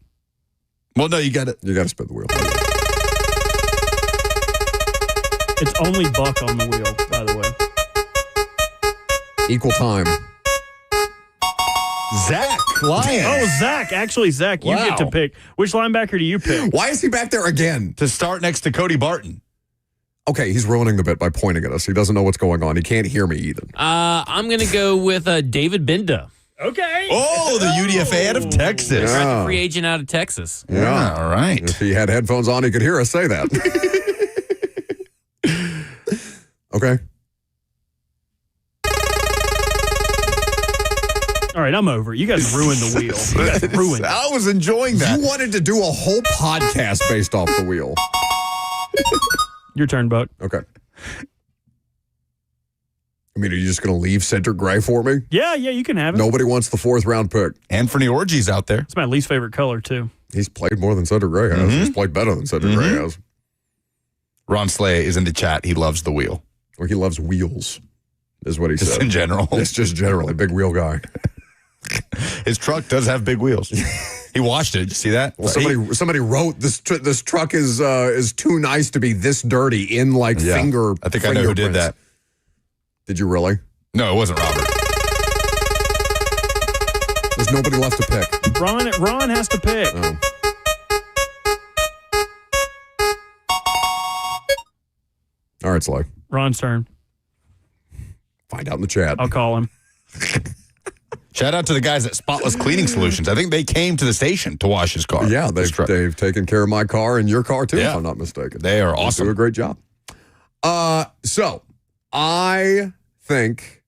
Well, no, you got to spin the wheel. It's only Buck on the wheel, by the way. Equal time. Zach Lyons. Oh, Zach. Actually, Zach, you get to pick. Which linebacker do you pick? Why is he back there again? To start next to Cody Barton. Okay, he's ruining the bit by pointing at us. He doesn't know what's going on. He can't hear me either. I'm going to go with David Benda. Okay. Oh, the UDFA out of Texas. Yeah. Free agent out of Texas. Yeah, all right. If he had headphones on, he could hear us say that. Okay. All right, I'm over it. You guys ruined the wheel. You guys ruined it. I was enjoying that. You wanted to do a whole podcast based off the wheel. Your turn, Buck. Okay. I mean, are you just going to leave Cedric Gray for me? Yeah, you can have it. Nobody wants the 4th round pick. Anthony Orgy's out there. It's my least favorite color, too. He's played more than Cedric Gray has. He's played better than Cedric Gray has. Ron Slay is in the chat. He loves the wheel. Or he loves wheels, is what he Just said. in general. It's just generally. Big wheel guy. His truck does have big wheels. He washed it. Did you see that? Well, somebody wrote this truck is too nice to be this dirty in finger. I think I know who did that. Did you really? No, it wasn't Robert. There's nobody left to pick. Ron has to pick. Oh. All right, Sly. Ron's turn. Find out in the chat. I'll call him. Shout out to the guys at Spotless Cleaning Solutions. I think they came to the station to wash his car. Yeah, they've taken care of my car and your car too, if I'm not mistaken. They are awesome. They do a great job. So I think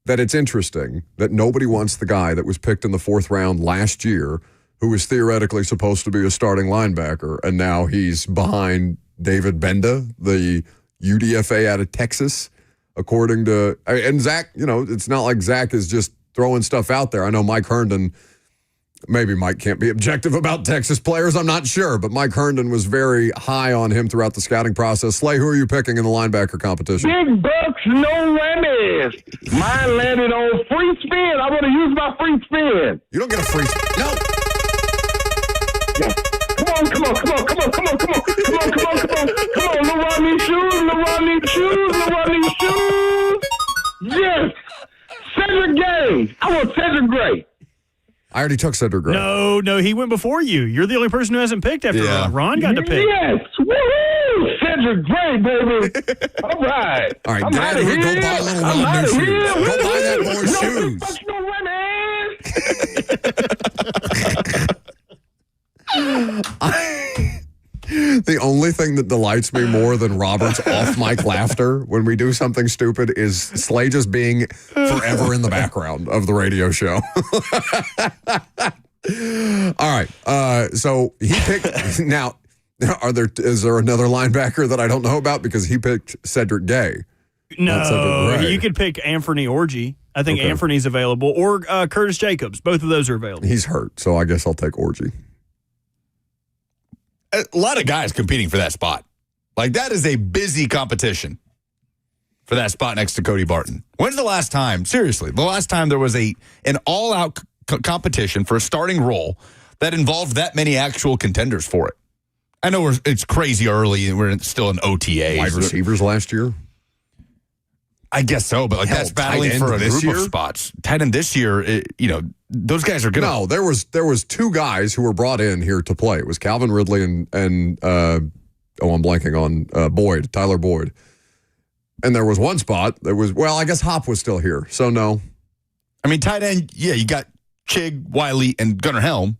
that it's interesting that nobody wants the guy that was picked in the 4th round last year, who was theoretically supposed to be a starting linebacker, and now he's behind David Benda, the UDFA out of Texas, according to and Zach. It's not like Zach is just throwing stuff out there. I know Mike Herndon, maybe Mike can't be objective about Texas players, I'm not sure, but Mike Herndon was very high on him throughout the scouting process. Slay, who are you picking in the linebacker competition? Big bucks, no whammies. Mine landed on free spin. I want to use my free spin. You don't get a free spin. No. Yeah. Come on. LeBron needs shoes. Yes. Cedric Gray. I want Cedric Gray. I already took Cedric Gray. No, he went before you. You're the only person who hasn't picked after Ron. Ron got to pick. Yes. Woohoo! Cedric Gray, baby. All right. All right, I'm Dad, outta here. go buy little I'm Ron new outta shoes. here. Go buy that boy shoes. The only thing that delights me more than Robert's off-mic laughter when we do something stupid is Slay just being forever in the background of the radio show. All right. So he picked. Now, is there another linebacker that I don't know about because he picked Cedric Gay? No, you could pick Anthony Orgy. I think Anthony's available, or Curtis Jacobs. Both of those are available. He's hurt, so I guess I'll take Orgy. A lot of guys competing for that spot. Like, that is a busy competition for that spot next to Cody Barton. When's the last time, seriously, the last time there was an all-out competition for a starting role that involved that many actual contenders for it? I know it's crazy early and we're still in OTAs. Wide receivers last year? I guess so, but that's battling for a group of spots. Tight end this year, those guys are good. No, there was 2 guys who were brought in here to play. It was Calvin Ridley and I'm blanking on Tyler Boyd. And there was one spot that was, I guess Hop was still here, so no. I mean, tight end, you got Chig, Wiley, and Gunnar Helm.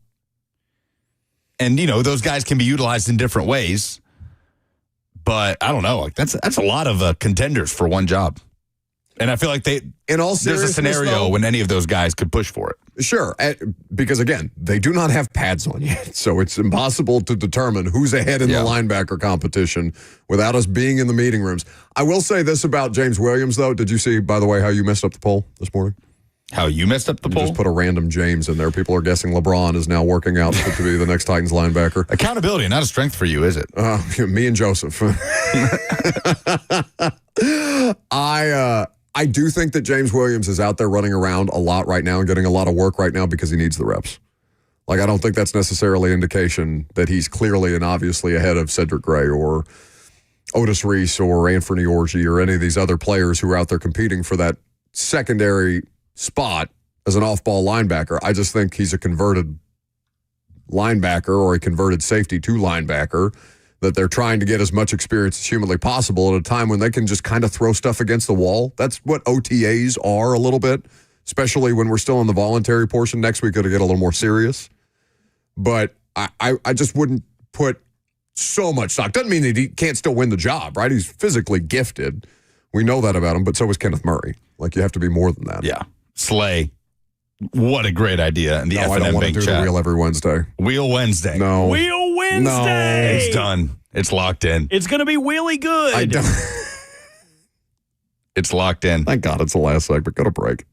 And, those guys can be utilized in different ways. But I don't know. That's a lot of contenders for one job. And I feel like there's a scenario when any of those guys could push for it. Sure, because again, they do not have pads on yet, so it's impossible to determine who's ahead in the linebacker competition without us being in the meeting rooms. I will say this about James Williams, though. Did you see, by the way, how you messed up the poll this morning? How you messed up the poll? Just put a random James in there. People are guessing LeBron is now working out to be the next Titans linebacker. Accountability, not a strength for you, is it? Me and Joseph. I do think that James Williams is out there running around a lot right now and getting a lot of work right now because he needs the reps. I don't think that's necessarily an indication that he's clearly and obviously ahead of Cedric Gray or Otis Reese or Anthony Orgy or any of these other players who are out there competing for that secondary spot as an off-ball linebacker. I just think he's a converted linebacker or a converted safety to linebacker that they're trying to get as much experience as humanly possible at a time when they can just kind of throw stuff against the wall. That's what OTAs are a little bit, especially when we're still in the voluntary portion. Next week, it'll get a little more serious. But I just wouldn't put so much stock. Doesn't mean that he can't still win the job, right? He's physically gifted. We know that about him, but so is Kenneth Murray. Like, you have to be more than that. Yeah. Slay. What a great idea. And the No, F&M I don't want to Bank do chat. the wheel every Wednesday. Wheel Wednesday. No. Wheel Wednesday. It's done. It's locked in. It's going to be wheelie good. I don't. It's locked in. Thank God it's the last segment. Go to break.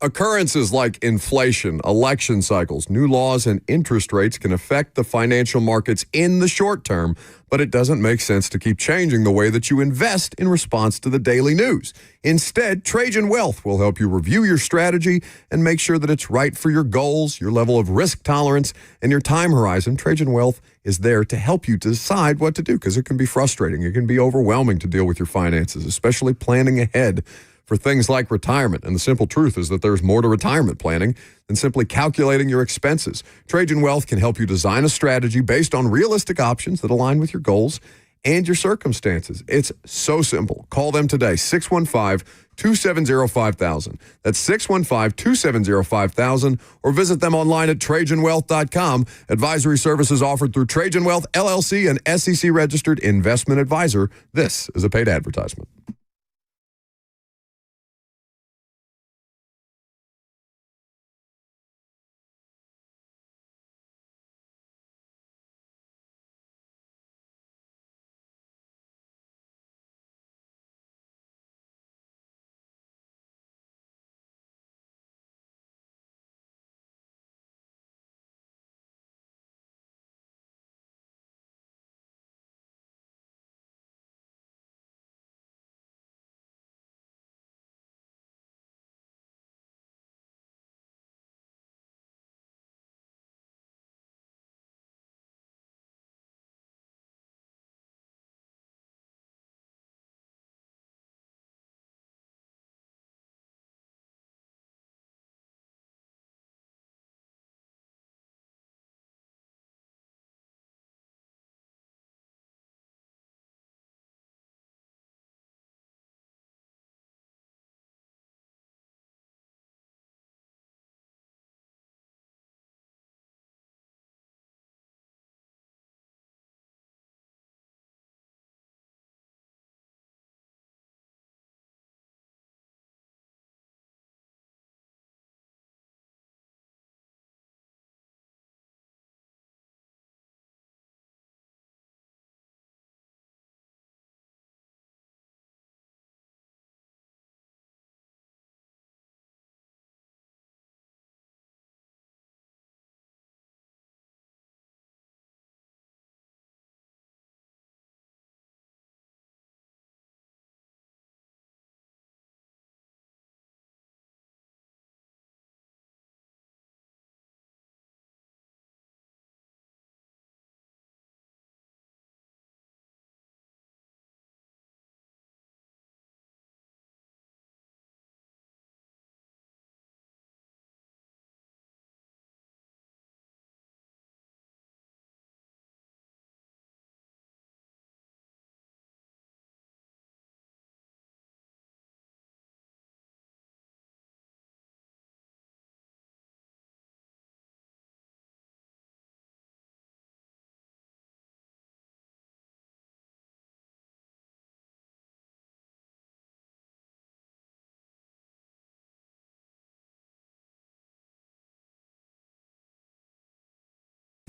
Occurrences like inflation, election cycles, new laws, and interest rates can affect the financial markets in the short term, but it doesn't make sense to keep changing the way that you invest in response to the daily news. Instead, Trajan Wealth will help you review your strategy and make sure that it's right for your goals, your level of risk tolerance, and your time horizon. Trajan Wealth is there to help you decide what to do because it can be frustrating. It can be overwhelming to deal with your finances, especially planning ahead for things like retirement. And the simple truth is that there's more to retirement planning than simply calculating your expenses. Trajan Wealth can help you design a strategy based on realistic options that align with your goals and your circumstances. It's so simple. Call them today, 615-270-5000. That's 615-270-5000, or visit them online at TrajanWealth.com. Advisory services offered through Trajan Wealth, LLC, an SEC-registered investment advisor. This is a paid advertisement.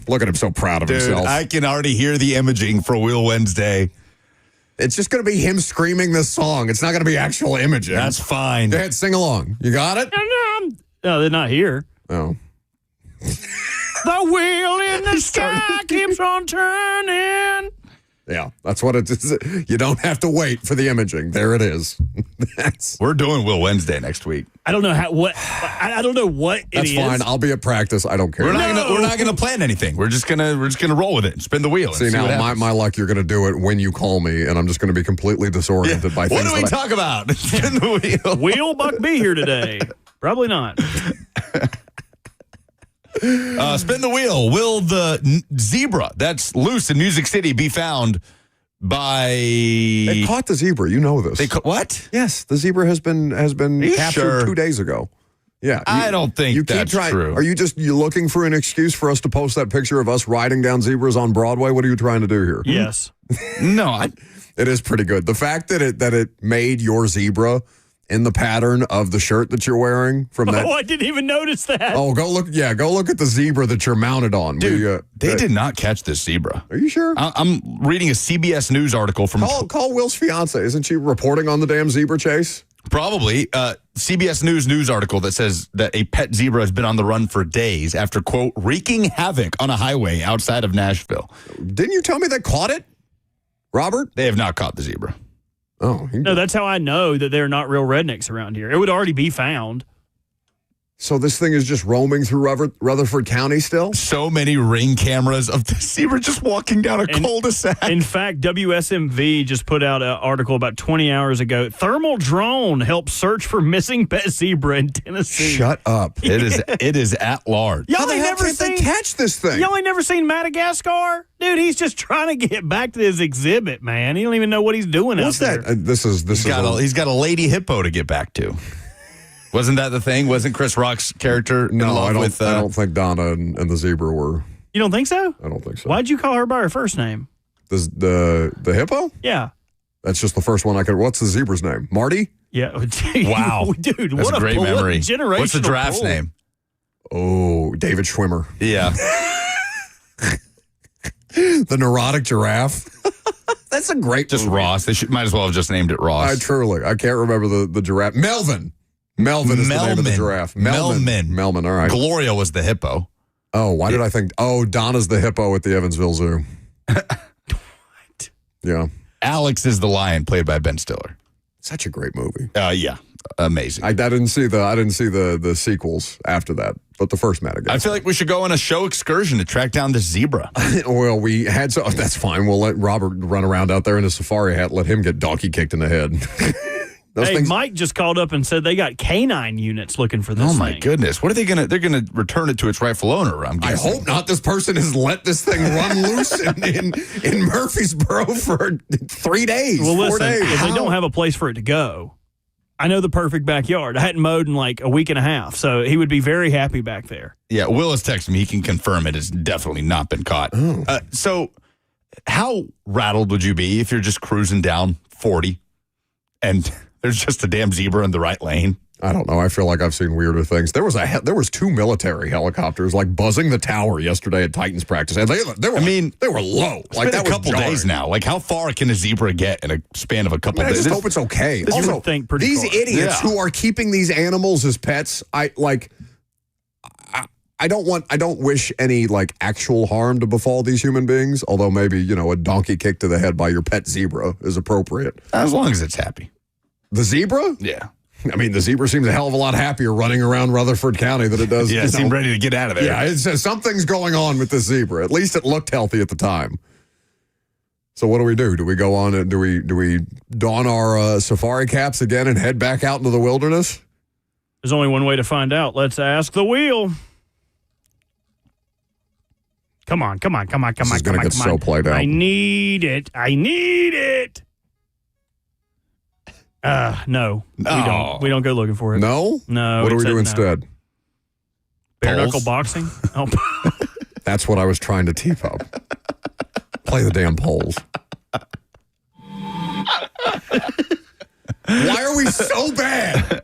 Look at him so proud of Dude, himself. I can already hear the imaging for Wheel Wednesday. It's just going to be him screaming this song. It's not going to be actual imaging. That's fine. Go ahead, sing along. You got it? No, they're not here. Oh. The wheel in the sky keeps on turning. Yeah, that's what it is. You don't have to wait for the imaging. There it is. We're doing Will Wednesday next week. I don't know I don't know what it is. That's fine. I'll be at practice. I don't care. We're not gonna plan anything. We're just gonna roll with it and spin the wheel. See now, my luck, you're gonna do it when you call me, and I'm just gonna be completely disoriented by things. What do we talk about? Spin the wheel. Will Buck be here today? Probably not. Spin the wheel. Will the zebra that's loose in Music City be found by? They caught the zebra. You know this. They what? Yes, the zebra has been captured 2 days ago. Yeah, I don't think you that's keep trying. true. Are you looking for an excuse for us to post that picture of us riding down zebras on Broadway? What are you trying to do here? Yes. No, it is pretty good. The fact that it made your zebra in the pattern of the shirt that you're wearing from that. Oh, I didn't even notice that. Oh, go look at the zebra that you're mounted on. Dude, they did not catch this zebra. Are you sure? I'm reading a CBS News article from. Call Will's fiance. Isn't she reporting on the damn zebra chase? Probably. CBS News article that says that a pet zebra has been on the run for days after, quote, wreaking havoc on a highway outside of Nashville. Didn't you tell me they caught it, Robert? They have not caught the zebra. Oh. No, that's how I know that they're not real rednecks around here. It would already be found. So this thing is just roaming through Rutherford County still? So many ring cameras of the zebra just walking down a cul-de-sac. In fact, WSMV just put out an article about 20 hours ago. Thermal drone helps search for missing pet zebra in Tennessee. Shut up. It is at large. Y'all ain't never seen catch this thing. Y'all ain't never seen Madagascar? Dude, he's just trying to get back to his exhibit, man. He don't even know what he's doing What's out there. that? He's got a lady hippo to get back to. Wasn't that the thing? Wasn't Chris Rock's character in love with... I don't think Donna and the zebra were. You don't think so? I don't think so. Why'd you call her by her first name? The hippo? Yeah. That's just the first one I could... What's the zebra's name? Marty? Yeah. Wow. Dude, that's what a great memory. Generational What's the giraffe's pull. name? Oh, David Schwimmer. Yeah. The neurotic giraffe. That's a great Just movie. Ross. They might as well have just named it Ross. I can't remember the giraffe. Melvin is the name of the giraffe. Melvin, all right. Gloria was the hippo. Oh, why did I think... Oh, Donna's the hippo at the Evansville Zoo. What? Yeah. Alex is the lion, played by Ben Stiller. Such a great movie. Yeah. Amazing. I didn't see the sequels after that, but the first Madagascar. I feel like we should go on a show excursion to track down this zebra. Well, we had so that's fine. We'll let Robert run around out there in a safari hat. Let him get donkey kicked in the head. Mike just called up and said they got canine units looking for this Oh my thing. goodness! What are they gonna? They're gonna return it to its rightful owner. I hope not. This person has let this thing run loose in Murfreesboro for 3 days. Well, 4 listen, days. if they don't have a place for it to go, I know the perfect backyard. I hadn't mowed in like a week and a half, so he would be very happy back there. Yeah, Will has texted me. He can confirm it has definitely not been caught. So, how rattled would you be if you're just cruising down 40 and there's just a damn zebra in the right lane? I don't know. I feel like I've seen weirder things. There was 2 military helicopters like buzzing the tower yesterday at Titans practice, and they were low. It's like been that a couple was days now. Like, how far can a zebra get in a span of a couple I days? just hope it's okay. This Also, would think pretty these far. idiots Yeah. who are keeping these animals as pets, I don't wish any like actual harm to befall these human beings. Although maybe a donkey kick to the head by your pet zebra is appropriate, as long as it's happy. The zebra? Yeah. I mean, the zebra seems a hell of a lot happier running around Rutherford County than it does. Yeah, it seemed ready to get out of there. Yeah, it says something's going on with this zebra. At least it looked healthy at the time. So what do we do? Do we go on and do we don our safari caps again and head back out into the wilderness? There's only one way to find out. Let's ask the wheel. Come on. This is going to get so played out. I need it. No. We don't go looking for it. No? No. What do it we said do no. instead? Bare Polls? knuckle boxing? Oh. That's what I was trying to teep up. Play the damn polls. Why are we so bad?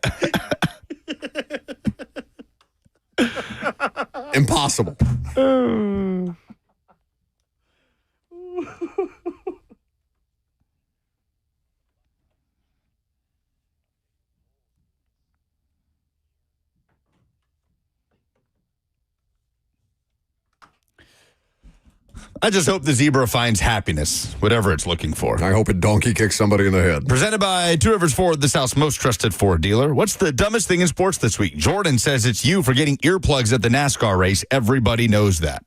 Impossible. I just hope the zebra finds happiness, whatever it's looking for. I hope it donkey kicks somebody in the head. Presented by Two Rivers Ford, the South's most trusted Ford dealer. What's the dumbest thing in sports this week? Jordan says it's you for getting earplugs at the NASCAR race. Everybody knows that.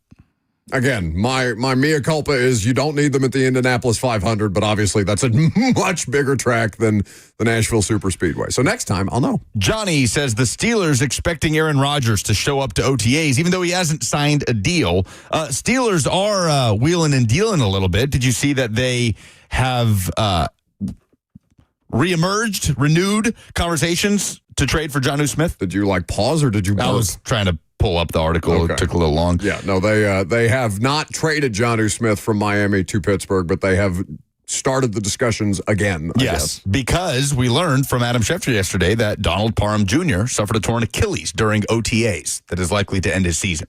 Again, my mea culpa is you don't need them at the Indianapolis 500, but obviously that's a much bigger track than the Nashville Superspeedway. So next time, I'll know. Johnny says the Steelers expecting Aaron Rodgers to show up to OTAs, even though he hasn't signed a deal. Steelers are wheeling and dealing a little bit. Did you see that they have renewed conversations to trade for Jonnu Smith? Did you pause or did you burp? I was trying to pull up the article. Okay. It took a little long. Yeah, no, they have not traded Jonnu Smith from Miami to Pittsburgh, but they have started the discussions again, I guess. Because we learned from Adam Schefter yesterday that Donald Parham Jr. suffered a torn Achilles during OTAs that is likely to end his season.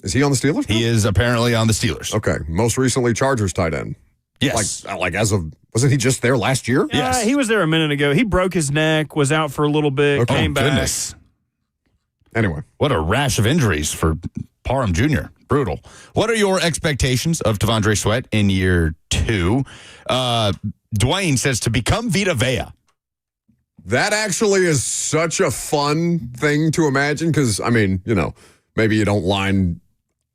Is he on the Steelers? He is apparently on the Steelers. Okay. Most recently, Chargers tight end. Yes. Wasn't he just there last year? Yes. He was there a minute ago. He broke his neck, was out for a little bit, came back. Goodness. Anyway. What a rash of injuries for Parham Jr. Brutal. What are your expectations of T'Vondre Sweat in year 2? Dwayne says to become Vita Vea. That actually is such a fun thing to imagine because, maybe you don't line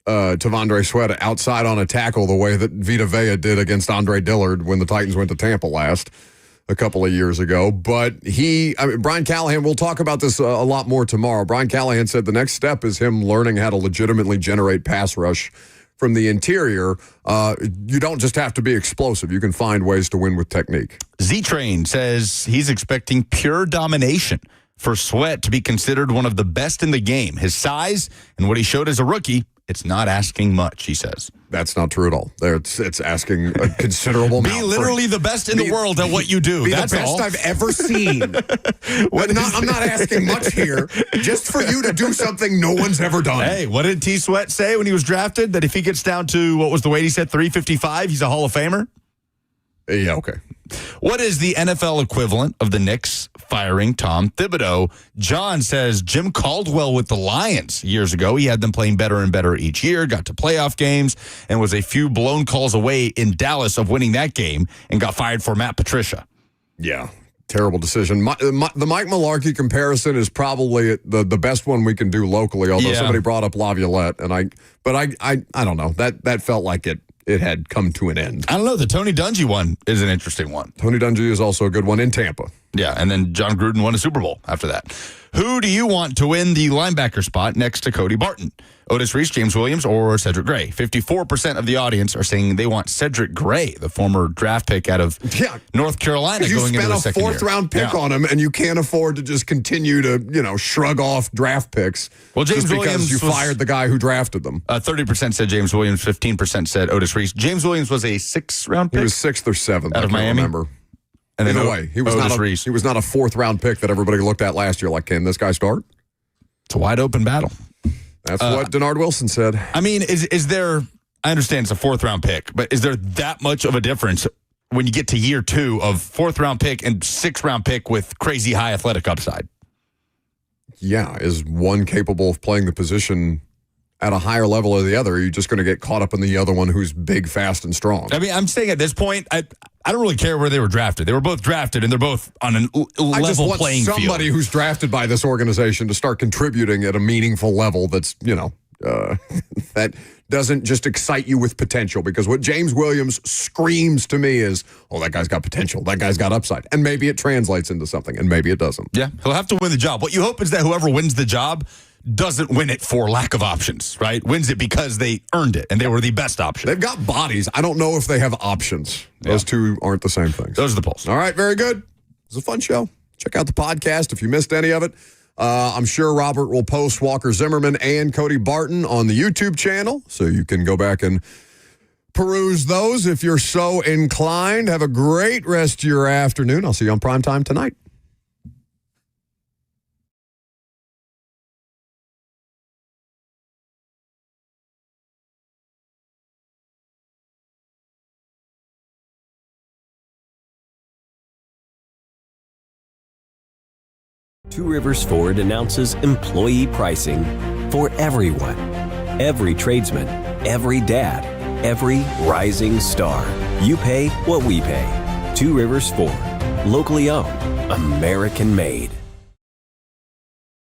T'Vondre Sweat outside on a tackle the way that Vita Vea did against Andre Dillard when the Titans went to Tampa last a couple of years ago. But Brian Callahan, we'll talk about this a lot more tomorrow. Brian Callahan said the next step is him learning how to legitimately generate pass rush from the interior. You don't just have to be explosive. You can find ways to win with technique. Z-Train says he's expecting pure domination for Sweat to be considered one of the best in the game. His size and what he showed as a rookie, it's not asking much, he says. That's not true at all. It's asking a considerable amount. Be literally the best in the world at what you do. That's the best I've ever seen. I'm not asking much here. Just for you to do something no one's ever done. Hey, what did T. Sweat say when he was drafted? That if he gets down to, what was the weight he said, 355, he's a Hall of Famer? Yeah, okay. What is the NFL equivalent of the Knicks firing Tom Thibodeau? John says Jim Caldwell with the Lions years ago. He had them playing better and better each year, got to playoff games, and was a few blown calls away in Dallas of winning that game and got fired for Matt Patricia. Yeah, terrible decision. The Mike Mularkey comparison is probably the best one we can do locally, although somebody brought up Laviolette, and I don't know. That felt like it had come to an end. I don't know. The Tony Dungy one is an interesting one. Tony Dungy is also a good one in Tampa. Yeah, and then John Gruden won a Super Bowl after that. Who do you want to win the linebacker spot next to Cody Barton? Otis Reese, James Williams, or Cedric Gray? 54% of the audience are saying they want Cedric Gray, the former draft pick out of North Carolina, going into the second year. You spent a fourth-round pick on him, and you can't afford to just continue to, shrug off draft picks. Well, James just Williams because you fired the guy who drafted them. 30% said James Williams, 15% said Otis Reese. James Williams was a 6th-round pick. He was 6th or 7th. Out of Miami. Remember. And either way, he was not a 4th-round pick that everybody looked at last year. Like, can this guy start? It's a wide open battle. That's what Denard Wilson said. I mean, is there? I understand it's a 4th-round pick, but is there that much of a difference when you get to year 2 of 4th-round pick and 6th-round pick with crazy high athletic upside? Yeah, is one capable of playing the position at a higher level or the other? Are you just going to get caught up in the other one who's big, fast, and strong? I mean, I'm saying at this point, I don't really care where they were drafted. They were both drafted, and they're both on a level playing field. Somebody who's drafted by this organization to start contributing at a meaningful level that's, that doesn't just excite you with potential. Because what James Williams screams to me is, that guy's got potential. That guy's got upside. And maybe it translates into something, and maybe it doesn't. Yeah, he'll have to win the job. What you hope is that whoever wins the job doesn't win it for lack of options, right? Wins it because they earned it and they were the best option. They've got bodies. I don't know if they have options. Those two aren't the same things. Those are the polls. All right, very good. It was a fun show. Check out the podcast if you missed any of it. I'm sure Robert will post Walker Zimmerman and Cody Barton on the YouTube channel, so you can go back and peruse those if you're so inclined. Have a great rest of your afternoon. I'll see you on Primetime tonight. Two Rivers Ford announces employee pricing for everyone. Every tradesman, every dad, every rising star. You pay what we pay. Two Rivers Ford. Locally owned. American made.